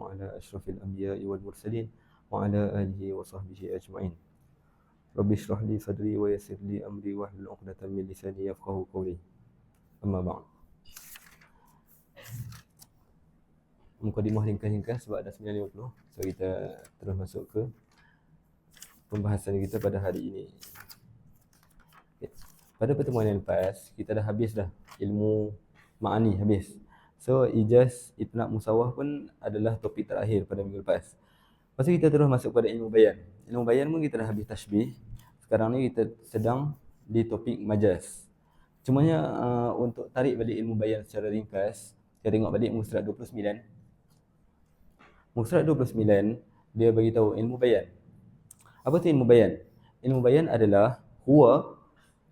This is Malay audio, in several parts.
على أشرف الأنبياء والمرسلين وعلى آله وصحبه أجمعين. رب اشرح لي صدري ويسر لي أمري واحلل عقدة من لساني يفقهوا قولي. أما بعد. Mukadimah ringkas-ringkas sebab dah 9.50. So kita terus masuk ke pembahasan kita pada hari ini. Okay. Pada pertemuan yang lepas, kita dah habis dah ilmu ma'ani habis. So ijaz, itnaq, musawah pun adalah topik terakhir pada minggu lepas. Lepas tu kita terus masuk pada ilmu bayan. Ilmu bayan pun kita dah habis tashbih. Sekarang ni kita sedang di topik majaz. Cumanya untuk tarik balik ilmu bayan secara ringkas, kita tengok balik Musrad 29. Musrad 29 dia bagi tahu ilmu bayan. Apa tu ilmu bayan? Ilmu bayan adalah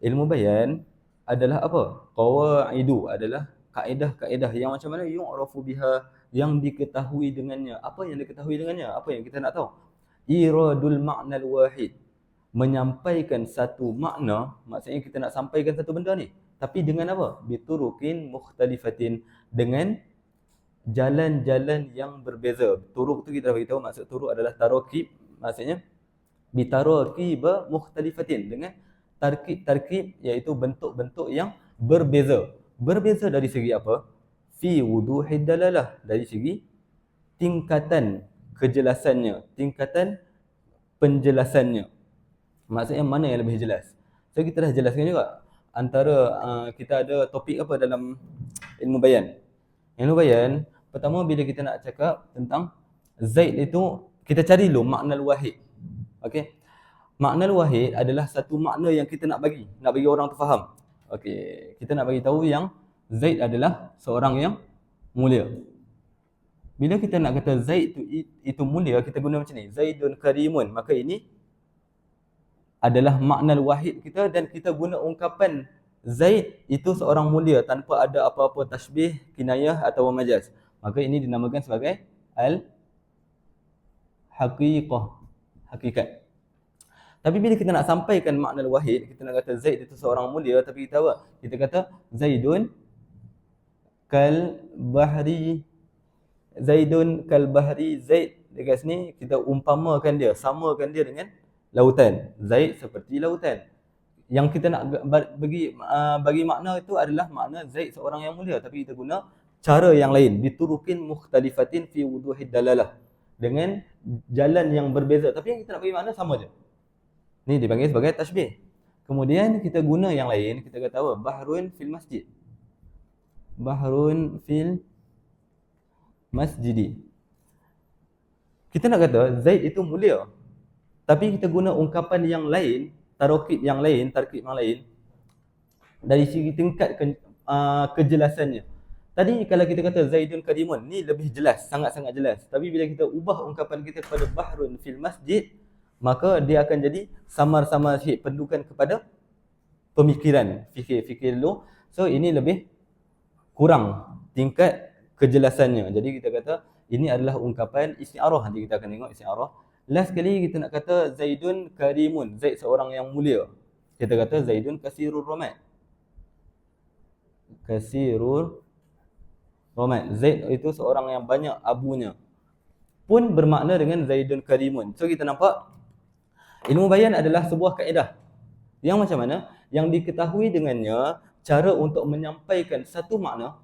ilmu bayan adalah apa? Qawaidu adalah kaedah-kaedah yang macam mana yu'rafu biha, yang diketahui dengannya. Apa yang diketahui dengannya? Apa yang kita nak tahu? Iradul ma'nal wahid, menyampaikan satu makna, maksudnya kita nak sampaikan satu benda ni. Tapi dengan apa? Biturukin mukhtalifatin, dengan jalan-jalan yang berbeza. Turuk tu kita dah beritahu, maksud turuk adalah tarakib, maksudnya bitarakib mukhtalifatin, dengan tarkib iaitu bentuk-bentuk yang berbeza. Berbeza dari segi apa? Fi wuduhid dalalah, dari segi tingkatan kejelasannya, tingkatan penjelasannya. Maksudnya mana yang lebih jelas? So kita dah jelaskan juga antara kita ada topik apa dalam ilmu bayan. Ilmu bayan, pertama bila kita nak cakap tentang Zaid itu, kita cari dulu makna wahid. Okey. Makna wahid adalah satu makna yang kita nak bagi orang tu faham. Okey, kita nak bagi tahu yang Zaid adalah seorang yang mulia. Bila kita nak kata Zaid itu mulia, kita guna macam ni, Zaidun karimun, maka ini adalah makna wahid kita, dan kita guna ungkapan Zaid itu seorang mulia tanpa ada apa-apa tashbih, kinayah atau majaz. Maka ini dinamakan sebagai al-haqiqah, hakikat. Tapi bila kita nak sampaikan makna wahid, kita nak kata Zaid itu seorang mulia, tapi kita apa? Kita kata Zaidun kal bahri, Zaidun kal bahri, Zaid dekat sini kita umpamakan dia, samakan dia dengan lautan. Zaid seperti lautan. Yang kita nak bagi makna itu adalah makna Zaid seorang yang mulia, tapi kita guna cara yang lain, biturukin mukhtalifatin fi wuduhid dalalah, dengan jalan yang berbeza, tapi yang kita nak bagi makna sama je. Ni dipanggil sebagai tashbih. Kemudian kita guna yang lain, kita kata apa? Bahrun fil masjid. Bahrun fil masjidi. Kita nak kata Zaid itu mulia, tapi kita guna ungkapan yang lain, tarakib yang lain, tarkib yang lain, dari segi tingkat kejelasannya. Tadi kalau kita kata Zaidun karimun, ni lebih jelas, sangat-sangat jelas. Tapi bila kita ubah ungkapan kita kepada Bahrun fil masjid, maka dia akan jadi samar-samar sikit, pendudukan kepada pemikiran, fikir dulu. So ini lebih kurang tingkat kejelasannya. Jadi kita kata ini adalah ungkapan isti'arah. Nanti kita akan tengok isti'arah. Last kali kita nak kata Zaidun karimun, Zaid seorang yang mulia. Kita kata Zaidun kasirur ramad. Kasirur ramad. Zaid itu seorang yang banyak abunya, pun bermakna dengan Zaidun karimun. So kita nampak ilmu bayan adalah sebuah kaedah yang macam mana? Yang diketahui dengannya cara untuk menyampaikan satu makna,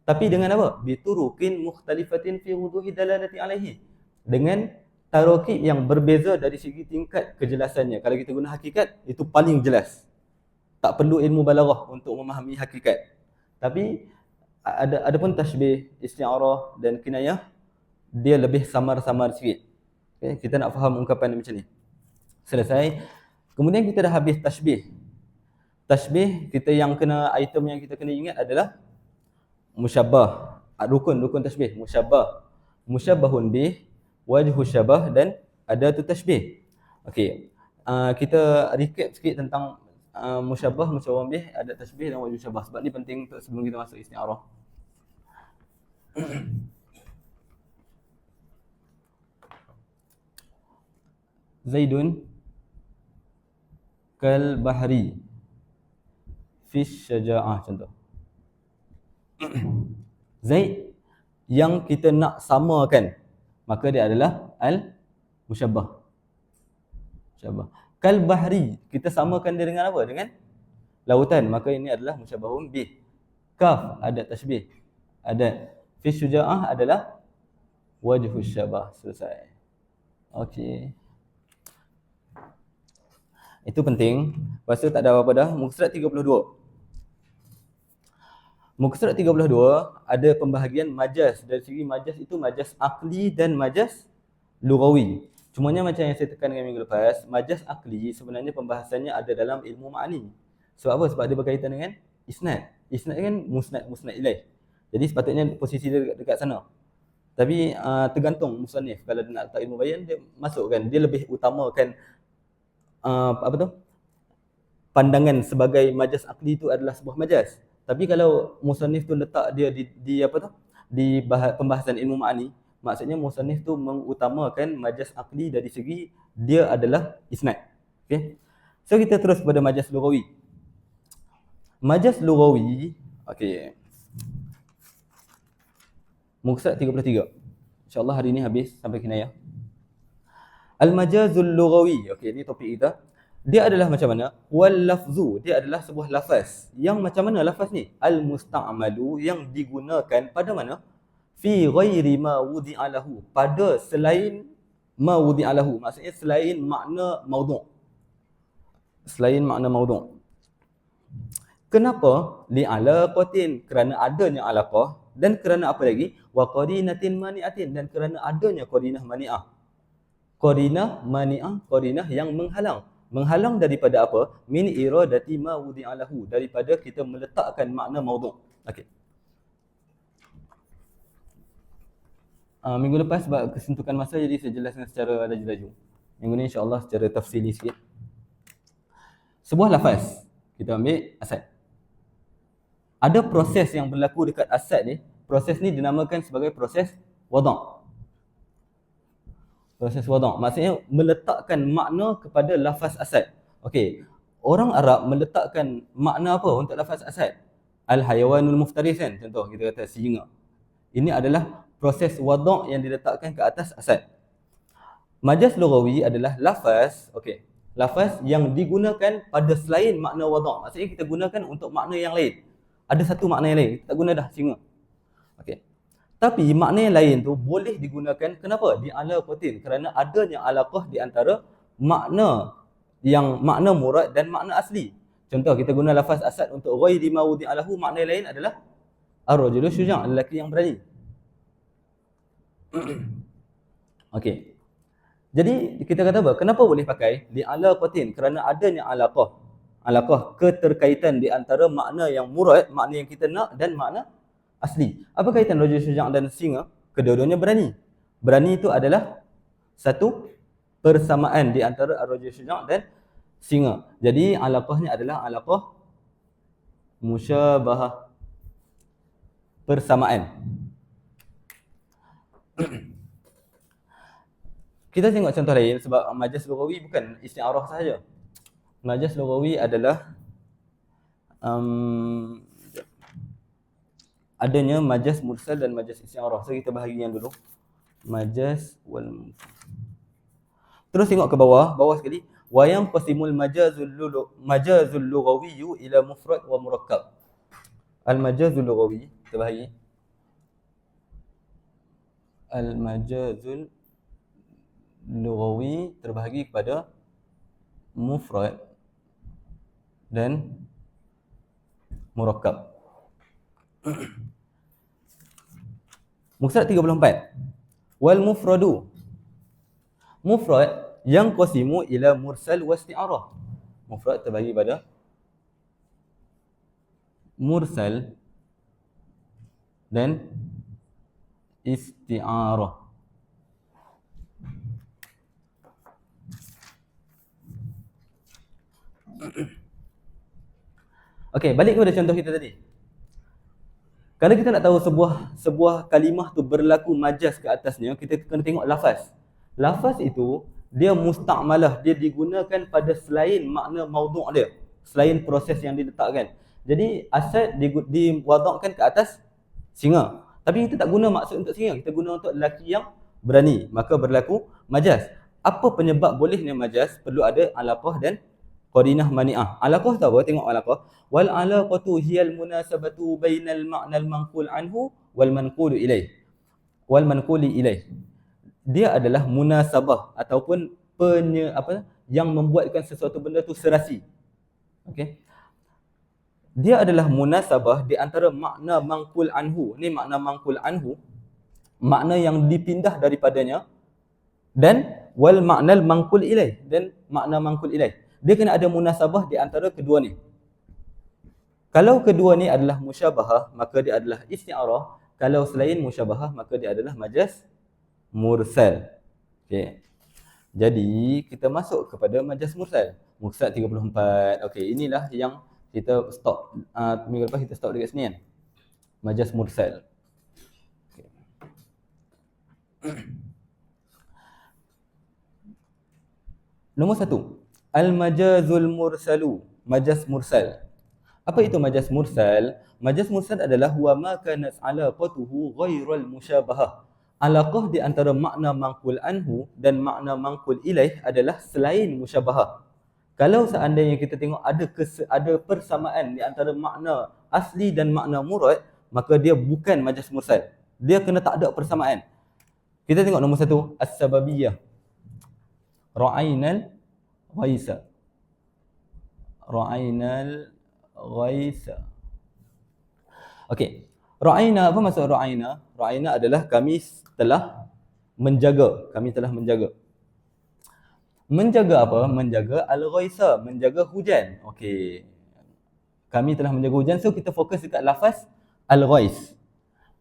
tapi dengan apa? Biturukin mukhtalifatin fi wuduhi dalalati alaihi, dengan tarakib yang berbeza dari segi tingkat kejelasannya. Kalau kita guna hakikat, itu paling jelas. Tak perlu ilmu balaghah untuk memahami hakikat. Tapi ada pun tashbih, isti'arah dan kinayah, dia lebih samar-samar sikit. Okay, kita nak faham ungkapan macam ni. Selesai. Kemudian kita dah habis tashbih. Tashbih, kita yang kena, item yang kita kena ingat adalah musyabbah. Rukun tashbih. Musyabbah, musyabbahun bih, wajhu syabah, dan ada tu tashbih. Okey. Kita recap sikit tentang musyabbah, musyabbah bih, ada tashbih dan wajhu syabah. Sebab ni penting untuk sebelum kita masuk isti'arah. Zaidun kal bahri fi syaja'ah, contoh. Zaid yang kita nak samakan, maka dia adalah al-musyabbah. Kal bahri, kita samakan dia dengan apa? Dengan lautan, maka ini adalah musyabbahun bih. Kaf, adat tashbih. Adat fi syuja'ah adalah wajhus syabah. Selesai. Okey. Itu penting. Lepas tu tak ada apa-apa dah. Muka surat 32. Muka surat 32 ada pembahagian majaz. Dari segi majaz itu majaz akli dan majaz lughawi. Cumanya macam yang saya tekan dengan minggu lepas, majaz akli sebenarnya pembahasannya ada dalam ilmu ma'ani. Sebab apa? Sebab dia berkaitan dengan isnad. Isnad kan musnad ilaih. Jadi sepatutnya posisi dia dekat sana. Tapi tergantung musannif. Kalau dia nak letak ilmu bayan, dia masukkan. Dia lebih utamakan pandangan sebagai majaz akli itu adalah sebuah majaz. Tapi kalau musannif tu letak dia di pembahasan ilmu ma'ani, maksudnya musannif tu mengutamakan majaz akli dari segi dia adalah isnad. Okey. So kita terus pada majaz lughawi. Majaz lughawi, okey. Muka surat 33. InsyaAllah hari ini habis sampai kinayah. Al-majazul lughawi. Okey, ini topik kita. Dia adalah macam mana? Wal lafzu, dia adalah sebuah lafaz. Yang macam mana lafaz ni? Al-musta'malu, yang digunakan pada mana? Fi ghairi ma wudi'a lahu, pada selain ma wudi'a lahu, maksudnya selain makna maudhu'. Selain makna maudhu'. Kenapa? Li'alaqatin, kerana adanya alaqah, dan kerana apa lagi? Wa qarinatin mani'atin, dan kerana adanya qarinah mani'ah. Qarinah mani'ah, qarinah yang menghalang. Menghalang daripada apa? Min iradati ma wudi'a lahu, daripada kita meletakkan makna maudhu'. Okey. Minggu lepas sebab kesentukan masa jadi saya jelaskan secara laju-laju. Minggu ni insya-Allah secara tafsili sikit. Sebuah lafaz, kita ambil asad. Ada proses yang berlaku dekat asad ni. Proses ni dinamakan sebagai proses wada'. Proses wada'. Maksudnya meletakkan makna kepada lafaz asad. Okey. Orang Arab meletakkan makna apa untuk lafaz asad? Al-hayawanul muftaris kan. Contoh kita kata singa. Ini adalah proses wada' yang diletakkan ke atas asad. Majaz lughawi adalah lafaz, okey. Lafaz yang digunakan pada selain makna wada'. Maksudnya kita gunakan untuk makna yang lain. Ada satu makna yang lain, kita tak guna dah singa. Okey. Tapi makna yang lain tu boleh digunakan, kenapa? Di alaqatin, kerana adanya alaqah di antara makna yang makna murad dan makna asli. Contoh kita guna lafaz asad untuk ghairi ma wudi'a lahu, makna yang lain adalah ar-rajulu syuja', lelaki yang berani. Okey. Jadi kita kata apa? Kenapa boleh pakai li alaqatin? Kerana adanya alaqah. Alaqah, keterkaitan di antara makna yang murad, makna yang kita nak, dan makna asli. Apa kaitan rajul syuja' dan singa? Kedua-duanya berani. Berani itu adalah satu persamaan di antara ar-rajul syuja' dan singa. Jadi alaqahnya adalah alaqah musyabahah, persamaan. Kita tengok contoh lain sebab majaz lughawi bukan isti'arah sahaja. Majaz lughawi adalah adanya majaz mursal dan majaz isti'arah. So kita bahagi yang dulu. Majaz wal terus tengok ke bawah sekali. Wa yanqasimul majazul lughawiyyu ila mufrad wa murakkab. Al majazul lughawi kita bahagi. Al majazul lughawi terbahagi kepada mufrad dan murakkab. Muka surat 34. Wal mufradu. Mufrad yang qasimu ila mursal wa isti'arah. Mufrad terbahagi pada mursal dan isti'arah. Okey, balik kepada contoh kita tadi. Kalau kita nak tahu sebuah kalimah tu berlaku majaz ke atasnya, kita kena tengok lafaz. Lafaz itu dia musta'malah, dia digunakan pada selain makna maudhu' dia, selain proses yang diletakkan. Jadi asad diwadakkan ke atas singa. Tapi kita tak guna maksud untuk singa, kita guna untuk lelaki yang berani, maka berlaku majaz. Apa penyebab bolehnya majaz? Perlu ada alaqah dan qarinah mani'ah. Alaqah tu apa? Tengok alaqah. Wal alaqatu hiyal munasabatu bainal ma'nal manqul anhu wal manqulu ilaih. Wal manquli ilaih. Dia adalah munasabah ataupun yang membuatkan sesuatu benda tu serasi. Okey. Dia adalah munasabah di antara makna manqul anhu. Ni makna manqul anhu, makna yang dipindah daripadanya, dan wal maknal manqul ilaih, dan makna manqul ilaih. Dia kena ada munasabah di antara kedua ni. Kalau kedua ni adalah musyabahah, maka dia adalah isti'arah. Kalau selain musyabahah, maka dia adalah majaz mursal. Okey. Jadi kita masuk kepada majaz mursal. Mursal 34. Okey, inilah yang kita stop minggu lepas, kita stop dekat sini kan. Majaz mursal. Okay. Nombor 1, al-majazul mursalu, majaz mursal. Apa itu majaz mursal? Majaz mursal adalah huwa ma kanat alaqatuhu ghairal musyabahah. Alaqah di antara makna manqul anhu dan makna manqul ilaih adalah selain musyabahah. Kalau seandainya kita tengok ada persamaan di antara makna asli dan makna murad, maka dia bukan majaz mursal. Dia kena tak ada persamaan. Kita tengok nombor 1, as-sababiyah. Ra'ainal ghaisa. Ra'ainal ghaisa. Okey. Ra'aina, apa maksud ra'aina? Ra'aina adalah kami telah menjaga. Kami telah menjaga. Menjaga apa? Menjaga al-ghaisa, menjaga hujan. Okey. Kami telah menjaga hujan, so kita fokus dekat lafaz al-ghais.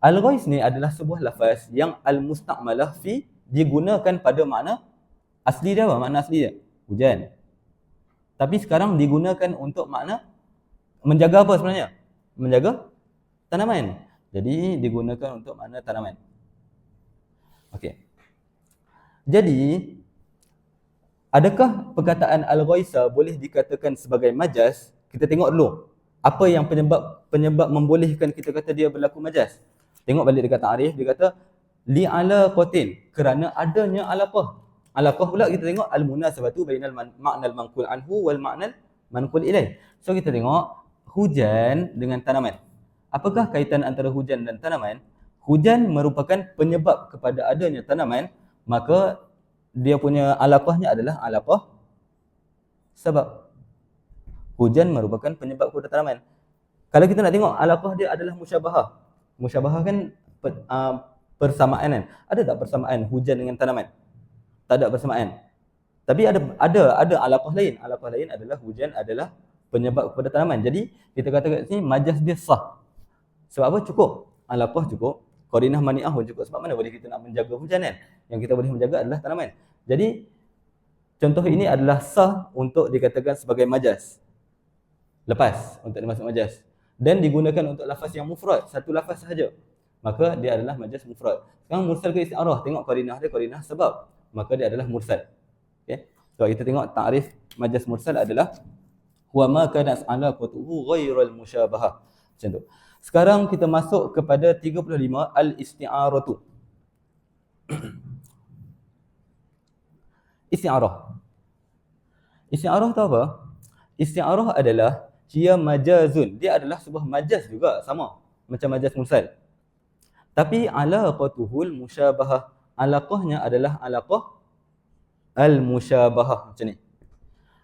Al-ghais ni adalah sebuah lafaz yang al-musta'malah fi digunakan pada makna asli dia apa? Makna asli dia hujan. Tapi sekarang digunakan untuk makna menjaga apa sebenarnya? Menjaga tanaman. Jadi digunakan untuk makna tanaman. Okey. Jadi adakah perkataan al-ghaisa boleh dikatakan sebagai majaz? Kita tengok dulu. Apa yang penyebab membolehkan kita kata dia berlaku majaz? Tengok balik dekat ta'rif, dia kata li'alaqatin, kerana adanya alaqah. Alaqah pula kita tengok al-munasabatu bainal ma'nal manqul anhu wal ma'nal manqul ilaih. So kita tengok hujan dengan tanaman. Apakah kaitan antara hujan dan tanaman? Hujan merupakan penyebab kepada adanya tanaman, maka dia punya alaqahnya adalah alaqah sebab. Hujan merupakan penyebab kepada tanaman. Kalau kita nak tengok alaqah dia adalah musyabahah. Musyabahah kan persamaan kan. Ada tak persamaan hujan dengan tanaman? Tak ada persamaan. Tapi ada alaqah lain. Alaqah lain adalah hujan adalah penyebab kepada tanaman. Jadi kita kata kat sini majaz dia sah. Sebab apa? Cukup. Alaqah cukup. Qarinah mani'ah pun cukup. Sebab mana boleh kita nak menjaga hujan kan? Yang kita boleh menjaga adalah tanaman. Jadi contoh ini adalah sah untuk dikatakan sebagai majaz. Lepas untuk dimasuk majaz. Dan digunakan untuk lafaz yang mufrad, satu lafaz sahaja. Maka dia adalah majaz mufrad. Sekarang mursal ke isti'arah, tengok qarinah dia, qarinah sebab. Maka dia adalah mursal. Okay? So kita tengok ta'rif majaz mursal adalah huwa ma kana alaqatuhu ghairal musyabahah. Macam tu. Sekarang kita masuk kepada 35 al-isti'aratu. Isti'arah. Isti'arah tu apa? Isti'arah adalah dia majazun. Dia adalah sebuah majaz juga, sama macam majaz mursal. Tapi alaqatuhul musyabahah. Alaqahnya adalah alaqah al-musyabahah macam ni.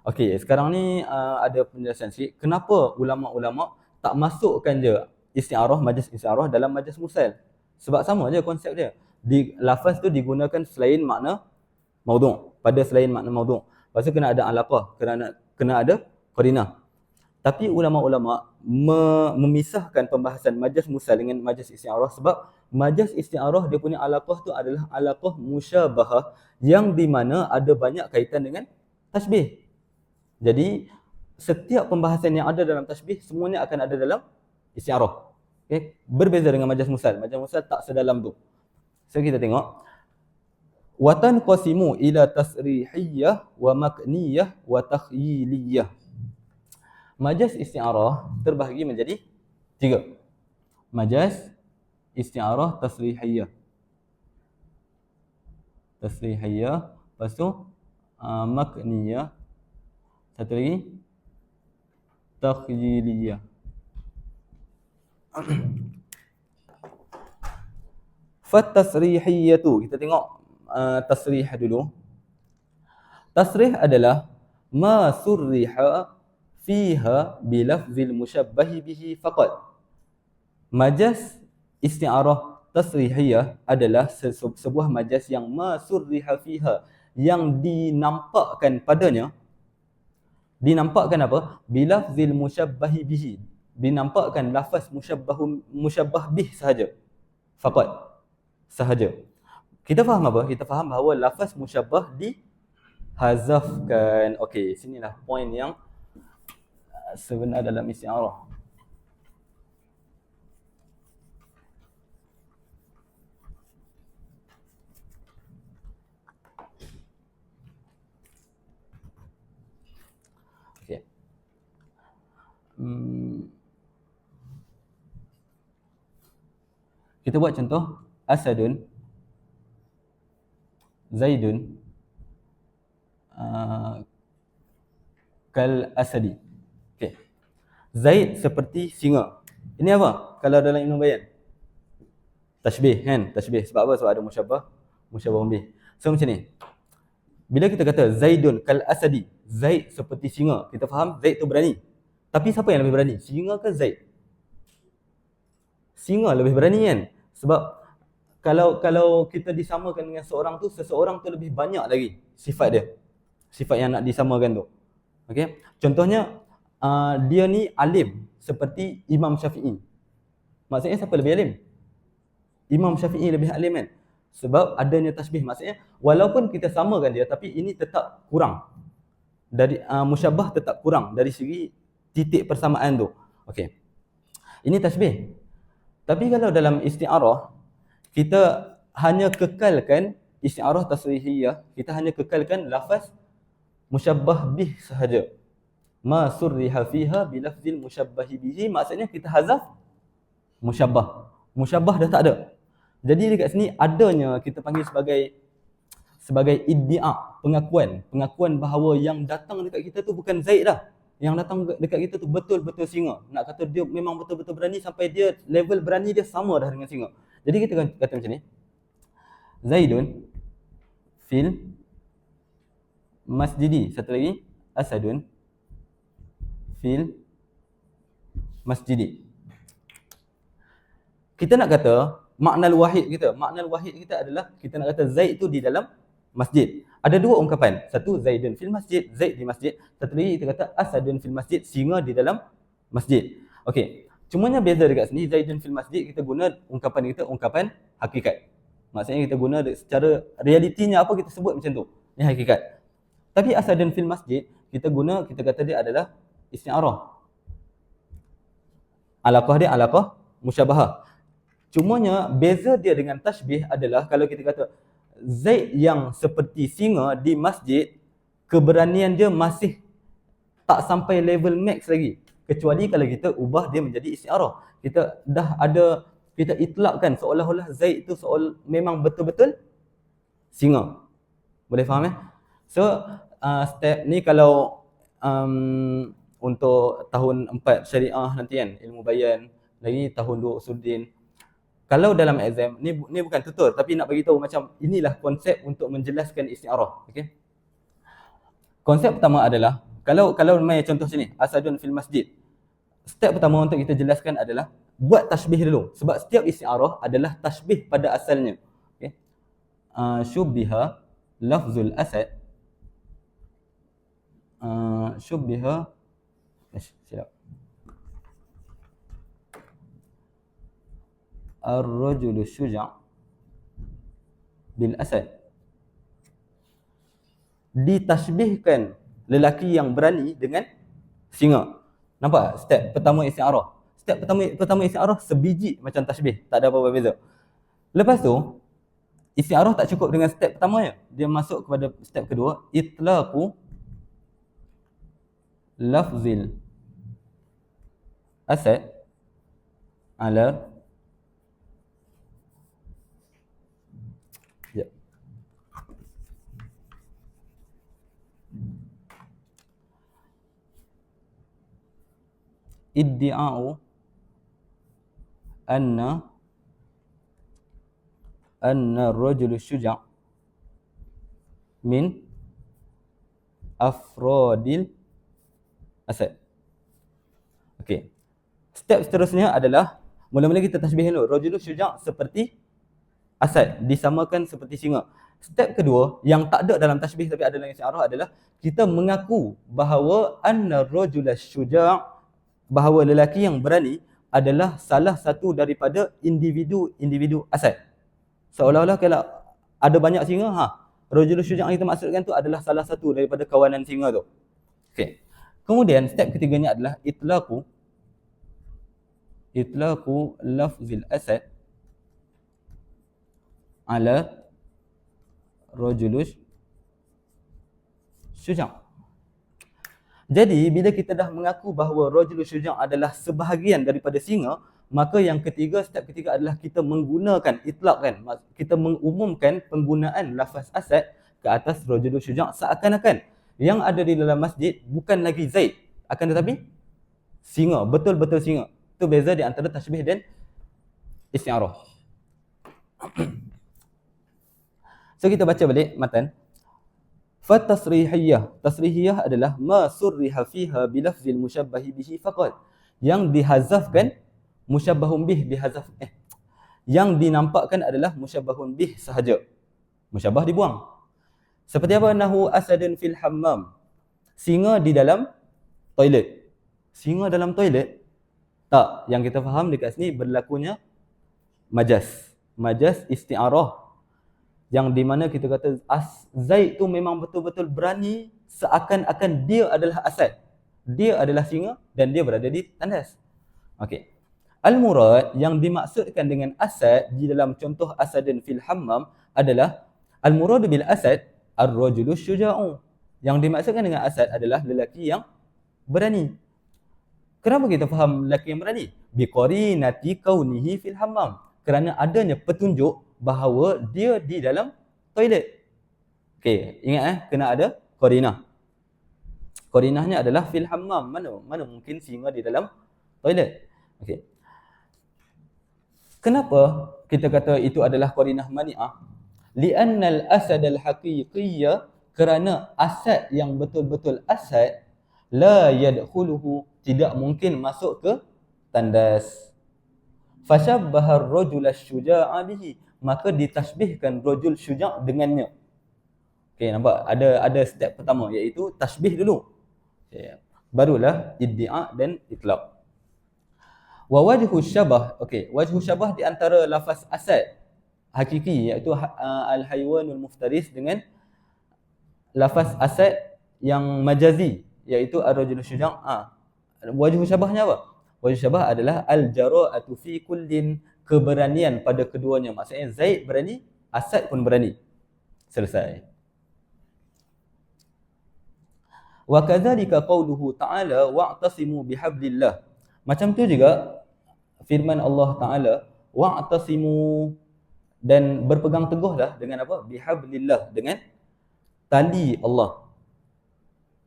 Okey, sekarang ni ada penjelasan sikit kenapa ulama-ulama tak masukkan je isti'arah, majaz isti'arah dalam majaz mursal. Sebab sama je konsep dia. Lafaz tu digunakan selain makna maudhu', pada selain makna maudhu'. Lepas tu kena ada alaqah, kena ada qarinah. Tapi ulama-ulama memisahkan pembahasan majaz mursal dengan majaz isti'arah sebab majaz isti'arah dia punya alaqah tu adalah alaqah musyabahah yang di mana ada banyak kaitan dengan tasbih. Jadi setiap pembahasan yang ada dalam tasbih semuanya akan ada dalam isti'arah. Okay? Berbeza dengan majaz mursal. Majaz mursal tak sedalam tu. So kita tengok watan qasimu ila tasrihiyyah wa makniyah wa takhyiliyah. Majaz isti'arah terbahagi menjadi 3. Majaz isti'arah tasrihiyah. Tasrihiyah. Lepas tu makniyah. Satu lagi takhyiliyah. Fatasrihiyatu. Kita tengok tasrih dulu. Tasrih adalah ma surriha fiha bilafzil musyabbahi bihi faqat. Majaz isti'arah tasrihiyah adalah sebuah majaz yang ma surriha fiha, yang dinampakkan padanya. Dinampakkan apa? Bilafzil musyabbahi bihi. Dinampakkan lafaz musyabbah bih sahaja. Faqat. Sahaja. Kita faham apa? Kita faham bahawa lafaz musyabbah dihazafkan. Okey, sinilah poin yang sebenar dalam isti'arah. Okey. Kita buat contoh Asadun, Zaidun, kal asadi. Okey. Zaid seperti singa. Ini apa? Kalau dalam ilmu bayan, tashbih kan? Tashbih. Sebab apa? Sebab ada musyabbah bih. So macam ni. Bila kita kata Zaidun kal asadi, Zaid seperti singa, kita faham Zaid tu berani. Tapi siapa yang lebih berani? Singa ke Zaid? Singa lebih berani kan? Sebab kalau kita disamakan dengan seseorang tu lebih banyak lagi sifat dia. Sifat yang nak disamakan tu. Okey. Contohnya dia ni alim seperti Imam Syafi'i. Maksudnya siapa lebih alim? Imam Syafi'i lebih alim kan? Sebab adanya tasbih. Maksudnya walaupun kita samakan dia, tapi ini tetap kurang. Dari musyabbah tetap kurang dari segi titik persamaan tu. Okey. Ini tasbih. Tapi kalau dalam isti'arah, kita hanya kekalkan isti'arah tasrihiyah, kita hanya kekalkan lafaz musyabbah bih sahaja. Ma surriha fiha bilafzil musyabbahi bihi, maksudnya kita hazaf musyabbah. Musyabbah dah tak ada. Jadi dekat sini adanya kita panggil sebagai iddia', pengakuan bahawa yang datang dekat kita tu bukan Zaid dah. Yang datang dekat kita tu betul-betul singa. Nak kata dia memang betul-betul berani sampai dia level berani dia sama dah dengan singa. Jadi kita kata macam ni. Zaidun fil masjidi. Satu lagi, Asadun fil masjidi. Kita nak kata makna wahid kita adalah kita nak kata Zaid tu di dalam masjid. Ada dua ungkapan. Satu, Zaidun fil masjid, Zaid di masjid. Satu lagi kita kata Asadun fil masjid, singa di dalam masjid. Okey. Cumanya beza dekat sini, Zaidun fil masjid kita guna ungkapan kita ungkapan hakikat. Maksudnya kita guna secara realitinya apa kita sebut macam tu. Ini hakikat. Tapi Asadun fil masjid kita kata dia adalah isti'arah. Alaqah dia alaqah musyabahah. Cumanya beza dia dengan tashbih adalah kalau kita kata Zaid yang seperti singa di masjid, keberanian dia masih tak sampai level max lagi. Kecuali kalau kita ubah dia menjadi isti'arah. Kita dah ada, kita itlakkan seolah-olah Zaid itu memang betul-betul singa. Boleh faham So, step ni kalau untuk tahun 4 syariah nanti kan, ilmu bayan, lagi tahun 2 usuluddin. Kalau dalam exam, ni bukan tutor tapi nak bagi tahu macam inilah konsep untuk menjelaskan isti'arah. Okey. Konsep pertama adalah kalau main contoh sini, Asadun fil masjid. Step pertama untuk kita jelaskan adalah buat tashbih dulu, sebab setiap isti'arah adalah tashbih pada asalnya. Okey. Syubbiha lafzul asad. Syubbiha silap. Ar-rajulu syuja' bil asad. Ditashbihkan lelaki yang berani dengan singa. Nampak step pertama isti'arah. Step pertama isti'arah sebiji macam tashbih, tak ada apa-apa beza. Lepas tu isti'arah tak cukup dengan step pertama je. Dia masuk kepada step kedua, itlaqu lafzil asad ala Ya. Iddi'a'u anna ar-rajul syuja' min afrodil asad. Okey. Step seterusnya adalah mula-mula kita tasbih dulu. Rajul syuja' seperti asad, disamakan seperti singa. Step kedua yang tak ada dalam tasbih tapi ada dalam isti'arah adalah kita mengaku bahawa anna ar-rajul syuja', bahawa lelaki yang berani adalah salah satu daripada individu asad. Seolah-olah kalau ada banyak singa, rajul syuja' yang kita maksudkan tu adalah salah satu daripada kawanan singa tu. Okey. Kemudian step ketiganya adalah itlaqu lafzil asad ala rajul syuja'. Jadi bila kita dah mengaku bahawa rajul syuja' adalah sebahagian daripada singa, maka yang ketiga, step ketiga adalah kita menggunakan itlaq kan, kita mengumumkan penggunaan lafaz asad ke atas rajul syuja' seakan-akan yang ada di dalam masjid bukan lagi Zaid, akan tetapi singa, betul-betul singa. Itu beza di antara tasbih dan isti'arah. So kita baca balik matan. Tasrihiyah adalah ma surriha fiha bilafzil musyabbahi bihi faqat. Yang dihazafkan musyabbahun bih dihazaf yang dinampakkan adalah musyabbahun bih sahaja. Musyabbah dibuang. Seperti apa? Nahu asadun fil hammam. Singa di dalam toilet. Singa dalam toilet? Tak, yang kita faham dekat sini berlakunya majaz. Majaz isti'arah. Yang di mana kita kata Zaid tu memang betul-betul berani seakan-akan dia adalah asad. Dia adalah singa dan dia berada di tandas. Okey. Al-murad yang dimaksudkan dengan asad di dalam contoh asadun fil hammam adalah al-murad bil asad ar-rajulu syuja'u. Yang dimaksudkan dengan asad adalah lelaki yang berani. Kenapa kita faham lelaki yang berani? Biqarinati kaunihi fil hammam. Kerana adanya petunjuk bahawa dia di dalam toilet. Okey, ingat kena ada qarinah. Qarinahnya adalah fil hammam. Mana mungkin singa di dalam toilet. Okey. Kenapa kita kata itu adalah qarinah mani'ah? Li'annal asad al-haqiqiyya, kerana asad yang betul-betul asad, la yadkhuluhu, tidak mungkin masuk ke tandas. Fashabbaha ar-rajul asy-syuja'a bihi, maka ditasbihkan rajul syuja' dengannya. Okey, nampak? Ada step pertama iaitu tasbih dulu. Okay. Barulah iddia' dan itlaq. Wa wajhu syabah. Okey, wajhu syabah di antara lafaz asad hakiki iaitu al-haywanul muftaris dengan lafaz asad yang majazi iaitu ar-rajul syuja'. Wajhu syabahnya apa? Wajhu syabah adalah al-jara'atu fi kullin, keberanian pada keduanya. Maksudnya Zaid berani, Asad pun berani. Selesai. Wa kadzalika qauluhu ta'ala wa'tasimu bihablillah. Macam tu juga firman Allah Ta'ala, wa'tasimu, dan berpegang teguhlah dengan apa? Bihablillah, dengan tali Allah.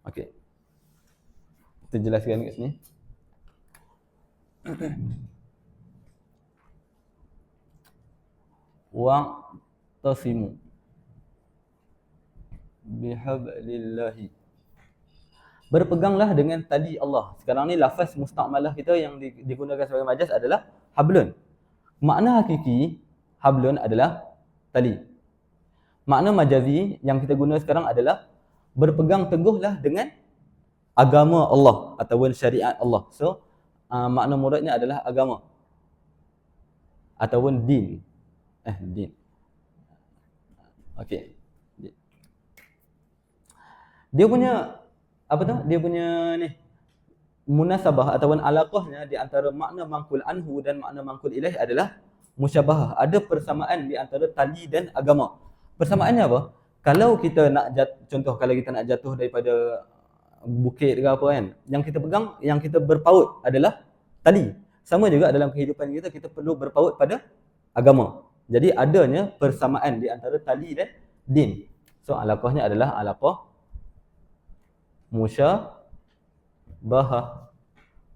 Okey. Kita jelaskan kat sini. Wa'tasimu bihablillahi, berpeganglah dengan tali Allah. Sekarang ni lafaz musta'malah kita yang digunakan sebagai majaz adalah hablun. Makna hakiki hablun adalah tali. Makna majazi yang kita guna sekarang adalah berpegang teguhlah dengan agama Allah ataupun syariat Allah. So makna muradnya adalah agama ataupun din. Din. Okey. Dia punya apa tu? Dia punya ni munasabah ataupun alaqahnya di antara makna mangkul anhu dan makna mangkul ilaih adalah musyabahah. Ada persamaan di antara tali dan agama. Persamaannya apa? Kalau kita nak contoh kalau kita nak jatuh daripada bukit ke apa kan, yang kita pegang, yang kita berpaut adalah tali. Sama juga dalam kehidupan kita, kita perlu berpaut pada agama. Jadi adanya persamaan di antara tali dan din. So alaqahnya adalah alaqah musyabahah.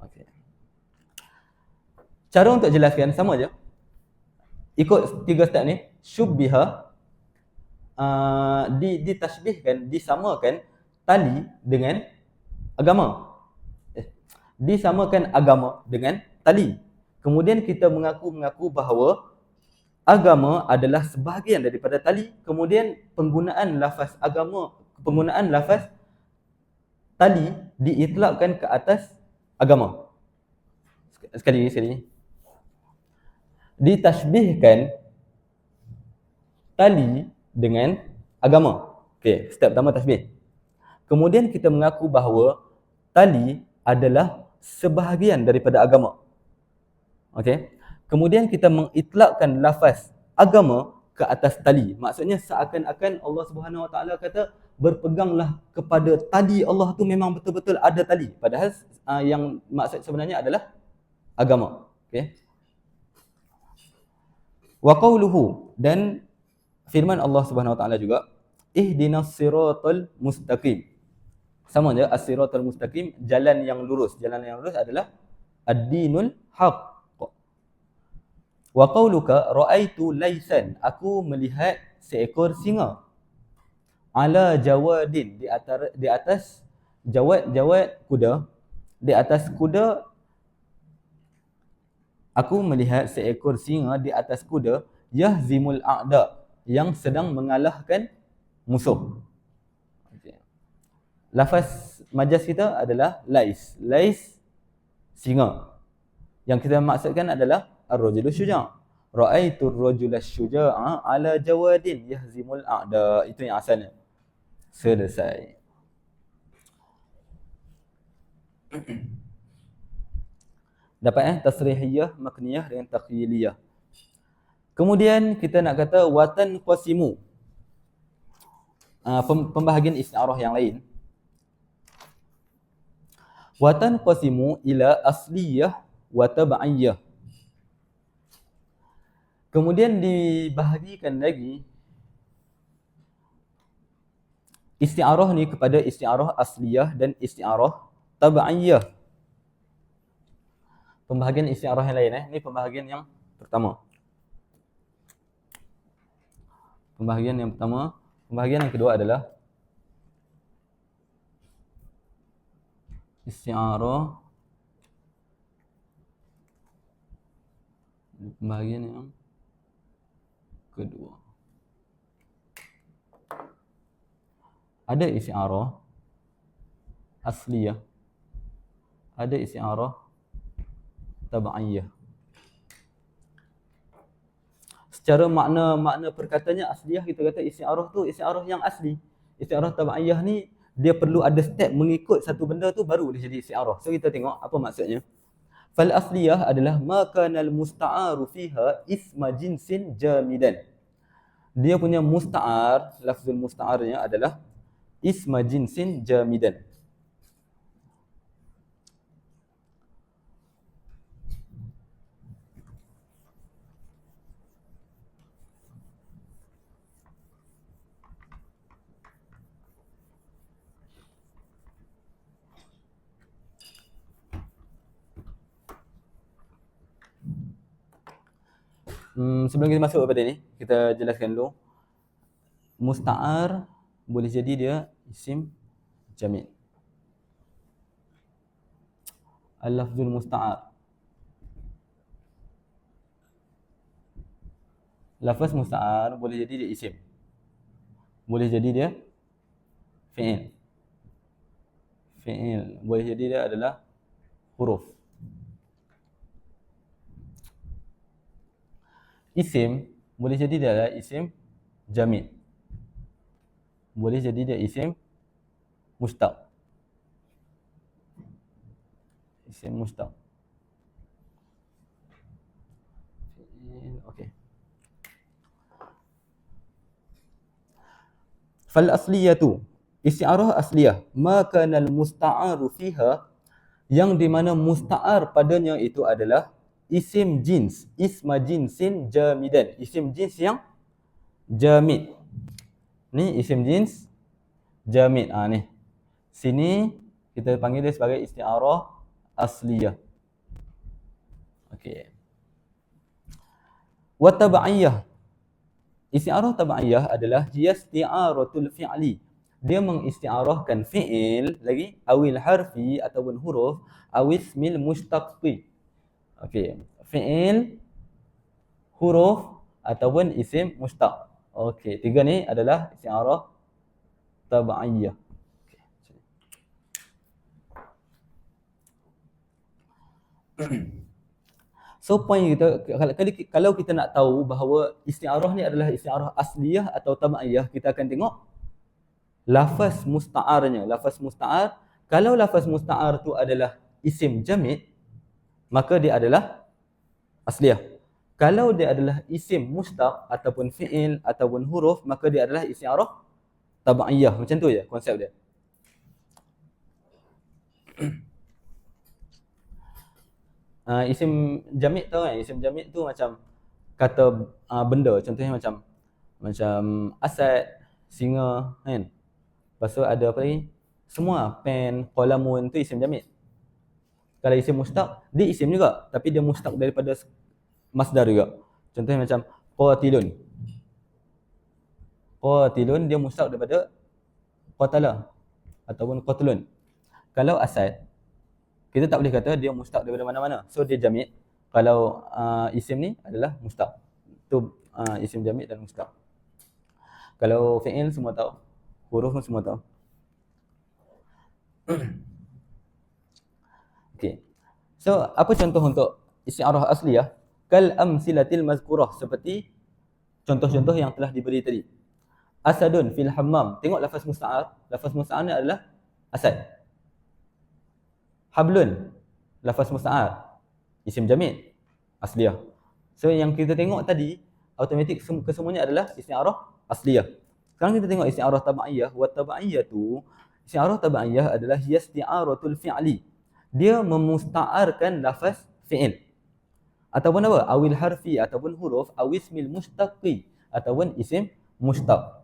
Okey. Cara untuk jelaskan sama je. Ikut 3 step ni, syubbiha ditashbihkan, disamakan tali dengan agama. Disamakan agama dengan tali. Kemudian kita mengaku bahawa agama adalah sebahagian daripada tali. Kemudian penggunaan lafaz agama, penggunaan lafaz tali diitlaqkan ke atas agama. Sekali ni. Ditashbihkan tali dengan agama. Okey, step pertama tasbih. Kemudian kita mengaku bahawa tali adalah sebahagian daripada agama. Okey. Kemudian kita mengitlaqkan lafaz agama ke atas tali. Maksudnya seakan-akan Allah Subhanahu Wa Taala kata berpeganglah kepada tali Allah tu memang betul-betul ada tali. Padahal yang maksud sebenarnya adalah agama. Okey. Wa qauluhu, dan firman Allah Subhanahu Wa Taala juga, ihdinas siratal mustaqim. Sama je, as-siratal mustaqim, jalan yang lurus. Jalan yang lurus adalah ad-dinul haq. Wa qauluka ra'aitu laisan, aku melihat seekor singa. Ala jawadin, di atas jawad kuda. Di atas kuda, aku melihat seekor singa di atas kuda, yahzimul a'da, yang sedang mengalahkan musuh. Okay. Lafaz majas kita adalah lais. Lais, singa. Yang kita maksudkan adalah ar-rajulu syuja'. Ra'aitu ar-rajula syuja'a ala jawadin yahzimul a'da. Itu yang asalnya. Selesai. Dapat tasrihiyah, makniyah dengan taqyiliyah. Kemudian kita nak kata watan qasimu. Pembahagian isti'arah yang lain. Watan qasimu ila asliyah wa tab'iyah. Kemudian dibahagikan lagi isti'arah ni kepada isti'arah asliyah dan isti'arah tab'iyah. Pembahagian isti'arah yang lain ni pembahagian yang pertama. Pembahagian yang pertama. Pembahagian yang kedua adalah isti'arah. Pembahagian yang kedua. Ada isti'arah asliyah. Ada isti'arah tab'iyah. Secara makna perkataannya asliyah, kita kata isti'arah tu isti'arah yang asli. Isti'arah tab'iyah ni dia perlu ada step mengikut satu benda tu baru dia jadi isti'arah. So kita tengok apa maksudnya. Fal asliyah adalah ma kanal musta'aru fiha isma jinsin jamidan. Dia punya musta'ar, lafzul musta'arnya adalah isma jinsin jamidan. Sebelum kita masuk kepada ni, kita jelaskan dulu. Musta'ar boleh jadi dia isim jamid. Al-lafzul musta'ar. Lafaz musta'ar boleh jadi dia isim. Boleh jadi dia fi'il. Fi'il. Boleh jadi dia adalah huruf. Isim boleh jadi dia adalah isim jamid. Boleh jadi dia isim mustaq. Isim mustaq. Okey. Fal asliyatu, isti'arah asliyah, ma kana al musta'aru fiha, yang di mana musta'ar padanya itu adalah isim jins, isma jinsin jamidan. Isim jins yang jamid. Ni isim jins jamid. Ni. Sini kita panggil dia sebagai isti'arah asliyah. Okey. Wa tab'iyah. Isti'arah tab'iyah adalah hiya isti'aratul fi'li. Dia mengisti'arahkan fi'il lagi, awil harfi ataupun huruf, awismil mushtaqi. Okey, fi'il, huruf ataupun isim mushtaq. Okey, tiga ni adalah isti'arah tab'iyah. So point kita, kalau kita nak tahu bahawa isti'arah ni adalah isti'arah asliyah atau tab'iyah, kita akan tengok lafaz musta'arnya. Lafaz musta'ar, kalau lafaz musta'ar tu adalah isim jamid, maka dia adalah asliyah. Kalau dia adalah isim mushtaq ataupun fi'il ataupun huruf, maka dia adalah isti'arah tab'iyah. Macam tu je konsep dia. Isim jamid tahu kan? Isim jamid tu macam kata benda. Contohnya macam asad, singa kan. Lepas tu ada apa lagi? Semua, pen, qalamun tu isim jamid. Kalau isim mushtaq, dia isim juga, tapi dia mushtaq daripada masdar juga. Contohnya macam qatilun. Qatilun dia mushtaq daripada qatala ataupun qatlun. Kalau asad, kita tak boleh kata dia mushtaq daripada mana-mana. So dia jamid. Kalau isim ni adalah mushtaq. Tu isim jamid dan mushtaq. Kalau fi'il semua tahu. Huruf pun semua tahu. Okey. So apa contoh untuk isti'arah asliyah? Kal amsilatil mazkurah, seperti contoh-contoh yang telah diberi tadi. Asadun fil hammam. Tengok lafaz musta'ar. Lafaz musta'ar ni adalah asad. Hablun, lafaz musta'ar, isim jamid, asliyah. So yang kita tengok tadi, automatik kesemuanya adalah isti'arah asliyah. Sekarang kita tengok isti'arah tab'iyah. Wa tab'iyatu, isti'arah tab'iyah adalah hiya isti'aratul fi'li. Dia memusta'arkan lafaz fi'il. Ataupun apa? Awil harfi ataupun huruf, awismil mushtaqi ataupun isim mushtaq.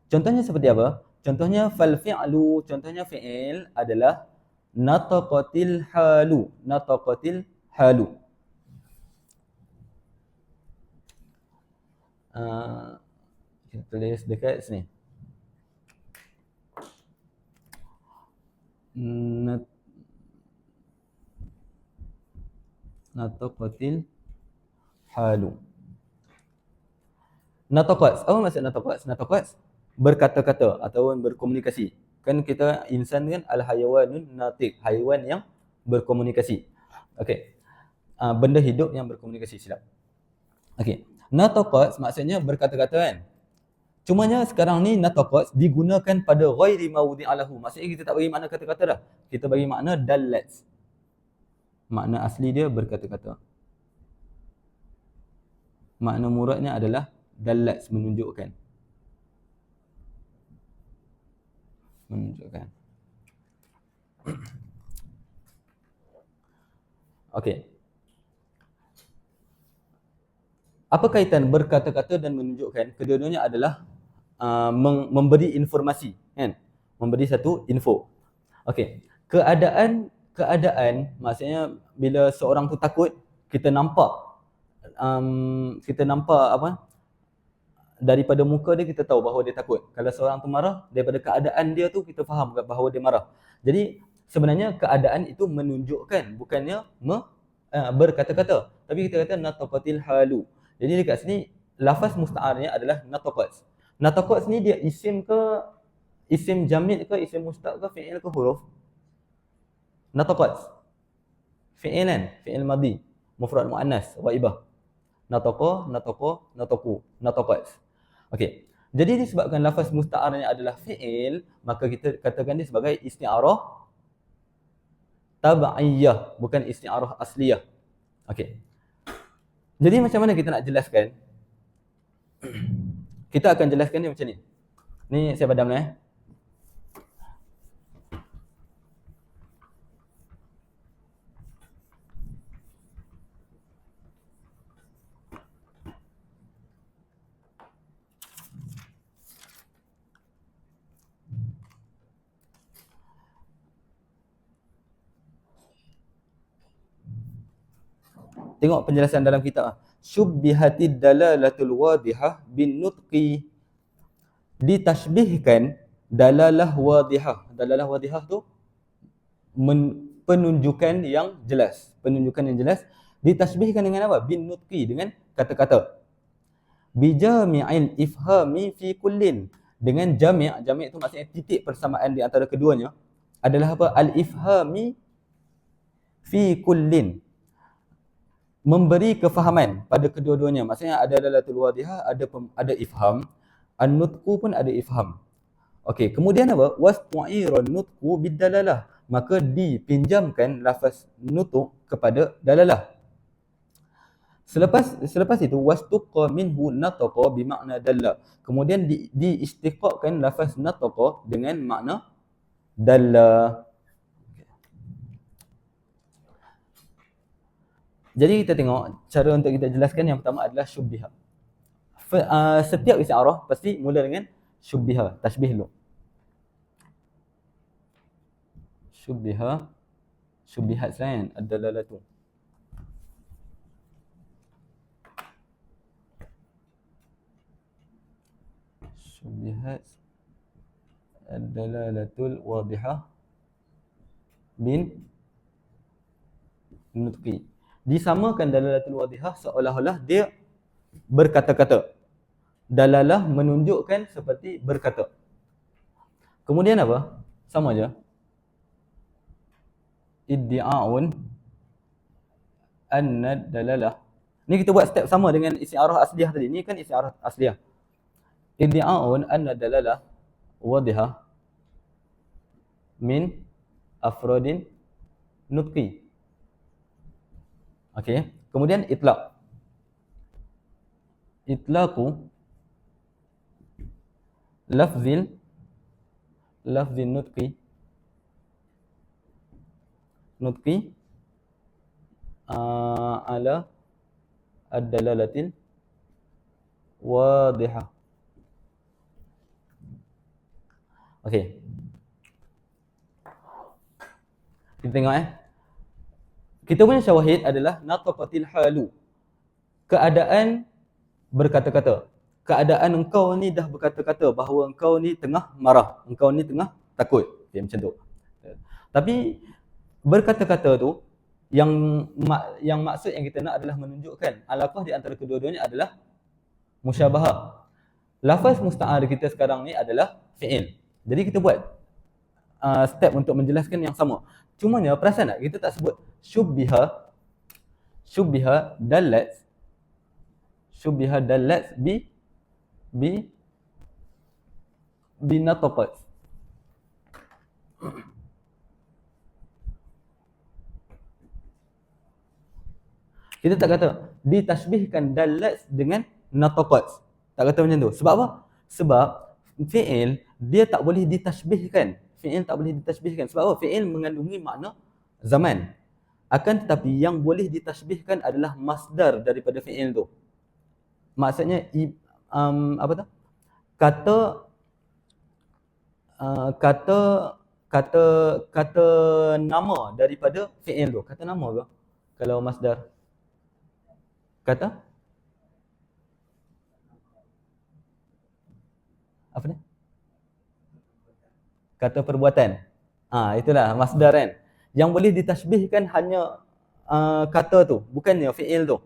Contohnya seperti apa? Contohnya fal fi'lu, contohnya fi'il adalah nataqatil halu. Nataqatil halu. Kita tulis dekat sini. Nataqatil halu. Nataqat. Apa maksud nataqat? Nataqat berkata-kata ataupun berkomunikasi. Kan kita insan kan al-hayawanun natiq, haiwan yang berkomunikasi. Okey. Benda hidup yang berkomunikasi, silap. Okey. Nataqat maksudnya berkata-kata kan. Cumanya sekarang ni nataqat digunakan pada ghairi mawdi'alahu. Maksudnya kita tak bagi makna kata-kata dah. Kita bagi makna dallat. Makna asli dia berkata-kata. Makna muradnya adalah dallat, menunjukkan. Menunjukkan. Okey. Apa kaitan berkata-kata dan menunjukkan? Kedua-duanya adalah memberi informasi, kan? Memberi satu info. Okey. Keadaan maksudnya bila seorang tu takut, kita nampak apa? Daripada muka dia kita tahu bahawa dia takut. Kalau seorang tu marah, daripada keadaan dia tu kita faham bahawa dia marah. Jadi sebenarnya keadaan itu menunjukkan, bukannya berkata-kata. Tapi kita kata nataqatil halu. Jadi dekat sini lafaz musta'arnya adalah nataqat. Nataqat ni dia isim ke, isim jamid ke, isim mushtaq ke, fi'il ke, huruf? Nataqat. Fi'ilan, fi'il madhi, mufrad muannas, ghaibah. Nataqa, nataqa, nataqu, nataqat. Okey. Jadi disebabkan lafaz musta'arnya adalah fi'il, maka kita katakan dia sebagai isti'arah tab'iyah, bukan isti'arah asliyah. Okey. Jadi macam mana kita nak jelaskan? Kita akan jelaskan dia macam ni. Ni saya padam lah. tengok penjelasan dalam kitab. Syubbihatid dalalatul wadihah bin nutqi. Ditashbihkan dalalah wadihah. Dalalah wadihah tu penunjukan yang jelas. Penunjukan yang jelas ditashbihkan dengan apa? Bin nutqi, dengan kata-kata. Bijami'il ifhami fi kullin. Dengan jami', jami' itu maksudnya titik persamaan di antara keduanya adalah apa? Al-ifhami fi kullin. Memberi kefahaman pada kedua-duanya. Maksudnya ada dalatul wadihah, ada ifham. An-nutqu pun ada ifham. Okey, kemudian apa? Wastu'ira nutqu bid-dalalah. Maka dipinjamkan lafaz nutq kepada dalalah. Selepas itu wastuqa minhu nataqa bimakna dalla. Kemudian diistiqaqkan lafaz nataqa dengan makna dalla. Jadi kita tengok cara untuk kita jelaskan. Yang pertama adalah syubbiha. Setiap isti'arah pasti mula dengan syubbiha, tashbih dulu. Syubbiha, syubbihat selain ad-dalalatu. Syubbihat ad-dalalatul wadihah bin nutqi. Disamakan dalalatul wadihah seolah-olah dia berkata-kata. Dalalah menunjukkan seperti berkata. Kemudian apa? Sama aja. Iddi'a'un anna dalalah. Ni kita buat step sama dengan isti'arah asliyah tadi. Ni kan isti'arah asliyah. Iddi'a'un anna dalalah wadihah min afrodin nutqi. Okey. Kemudian itlaq. Itlaqu lafzin nutqi ala ad-dalalatil wadihah. Okey. Kita tengok kita punya syawahid adalah nataqatil halu. Keadaan berkata-kata. Keadaan engkau ni dah berkata-kata bahawa engkau ni tengah marah, engkau ni tengah takut. Okay, macam tu. Tapi berkata-kata tu yang maksud yang kita nak adalah menunjukkan alaqah di antara kedua-duanya adalah musyabahah. Lafaz musta'ar kita sekarang ni adalah fi'il. Jadi kita buat step untuk menjelaskan yang sama. Cumanya perasan tak kita tak sebut syubbiha dalat bi nataqat. Kita tak kata ditashbihkan dalat dengan nataqat. Tak kata macam tu. Sebab apa? Sebab fi'il dia tak boleh ditashbihkan. Fi'il tak boleh ditashbihkan. Sebab apa? Fi'il mengandungi makna zaman. Akan tetapi yang boleh ditashbihkan adalah masdar daripada fi'il tu. Maksudnya apa tu? Kata nama daripada fi'il tu. Kata nama ke? Kalau masdar. Kata apa ni? Kata perbuatan. Itulah masdar kan. Yang boleh ditashbihkan hanya kata tu, bukannya fi'il tu.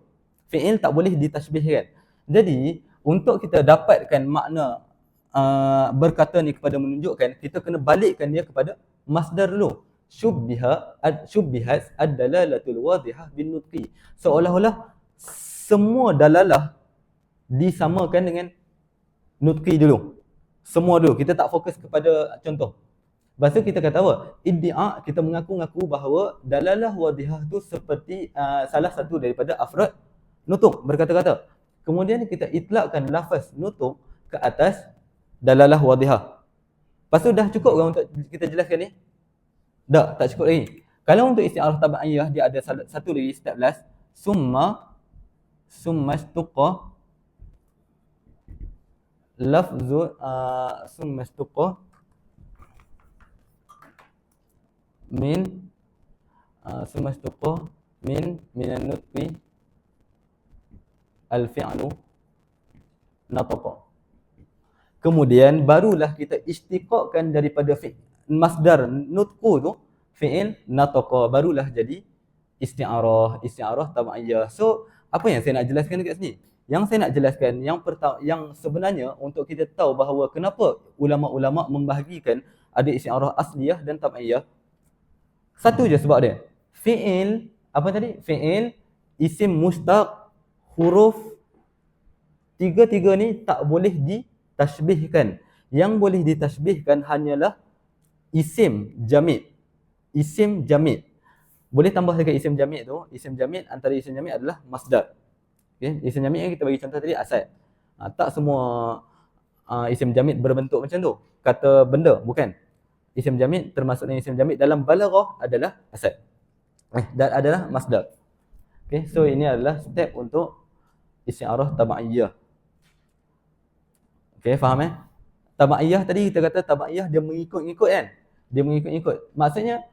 Fi'il tak boleh ditashbihkan. Jadi, untuk kita dapatkan makna berkata ni kepada menunjukkan, kita kena balikkan dia kepada masdar dulu. Syubbihat ad-dalalatul wadihah bin nutqi. Seolah-olah semua dalalah disamakan dengan nutqi dulu. Semua dulu. Kita tak fokus kepada contoh. Lepas tu kita kata apa? Iddia', kita mengaku-ngaku bahawa dalalah wadihah tu seperti salah satu daripada afrad nutq, berkata-kata. Kemudian kita itlaqkan lafaz nutq ke atas dalalah wadihah. Lepas tu dah cukup ke untuk kita jelaskan ni? Tak cukup lagi. Kalau untuk isti'arah tabaiyah dia ada satu lagi step last. Summa istuqa lafzu summa istuqa min minan nutqi al-fi'lu nataqa. Kemudian barulah kita istiqaqkan daripada masdar nutqu tu, fi'il nataqa, barulah jadi isti'arah, isti'arah tab'iyah. So, apa yang saya nak jelaskan dekat sini? Yang saya nak jelaskan, yang sebenarnya untuk kita tahu bahawa kenapa ulama-ulama membahagikan ada isti'arah asliyah dan tab'iyah. Satu je sebab dia. Fi'il, apa tadi? Fi'il, isim mustaq, huruf, tiga-tiga ni tak boleh ditashbihkan. Yang boleh ditashbihkan hanyalah isim jamid. Isim jamid. Boleh tambah dekat isim jamid tu, isim jamid, antara isim jamid adalah masdar. Okay? Isim jamid yang kita bagi contoh tadi asad. Tak semua isim jamid berbentuk macam tu. Kata benda, bukan. Isim jamid termasuk dengan isim jamid dalam balaghah adalah asad. Dan adalah masdar. Okay? So ini adalah step untuk isti'arah tab'iyah. Okay, faham Tab'iyah tadi kita kata tab'iyah dia mengikut-ikut kan? Dia mengikut-ikut. Maksudnya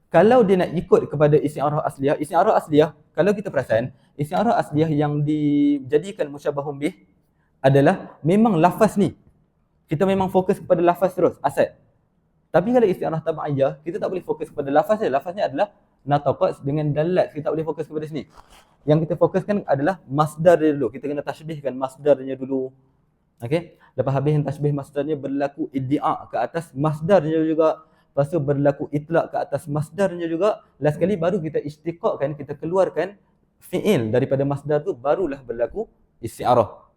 kalau dia nak ikut kepada isti'arah asliyah, kalau kita perasan, isti'arah asliyah yang dijadikan musyabahun bih adalah memang lafaz ni. Kita memang fokus kepada lafaz terus, asad. Tapi kalau isti'arah tab'iyah, kita tak boleh fokus kepada lafaz je. Lafaznya adalah nataqat dengan dalat. Kita tak boleh fokus kepada sini. Yang kita fokuskan adalah masdar dia dulu. Kita kena tashbihkan masdarnya dulu. Okey. Lepas habis yang tashbih masdarnya, berlaku iddia' ke atas masdarnya juga. Lepas tu berlaku itlaq ke atas masdarnya juga. Last sekali baru kita istiqaqkan, kita keluarkan fi'il daripada masdar tu, barulah berlaku isti'arah.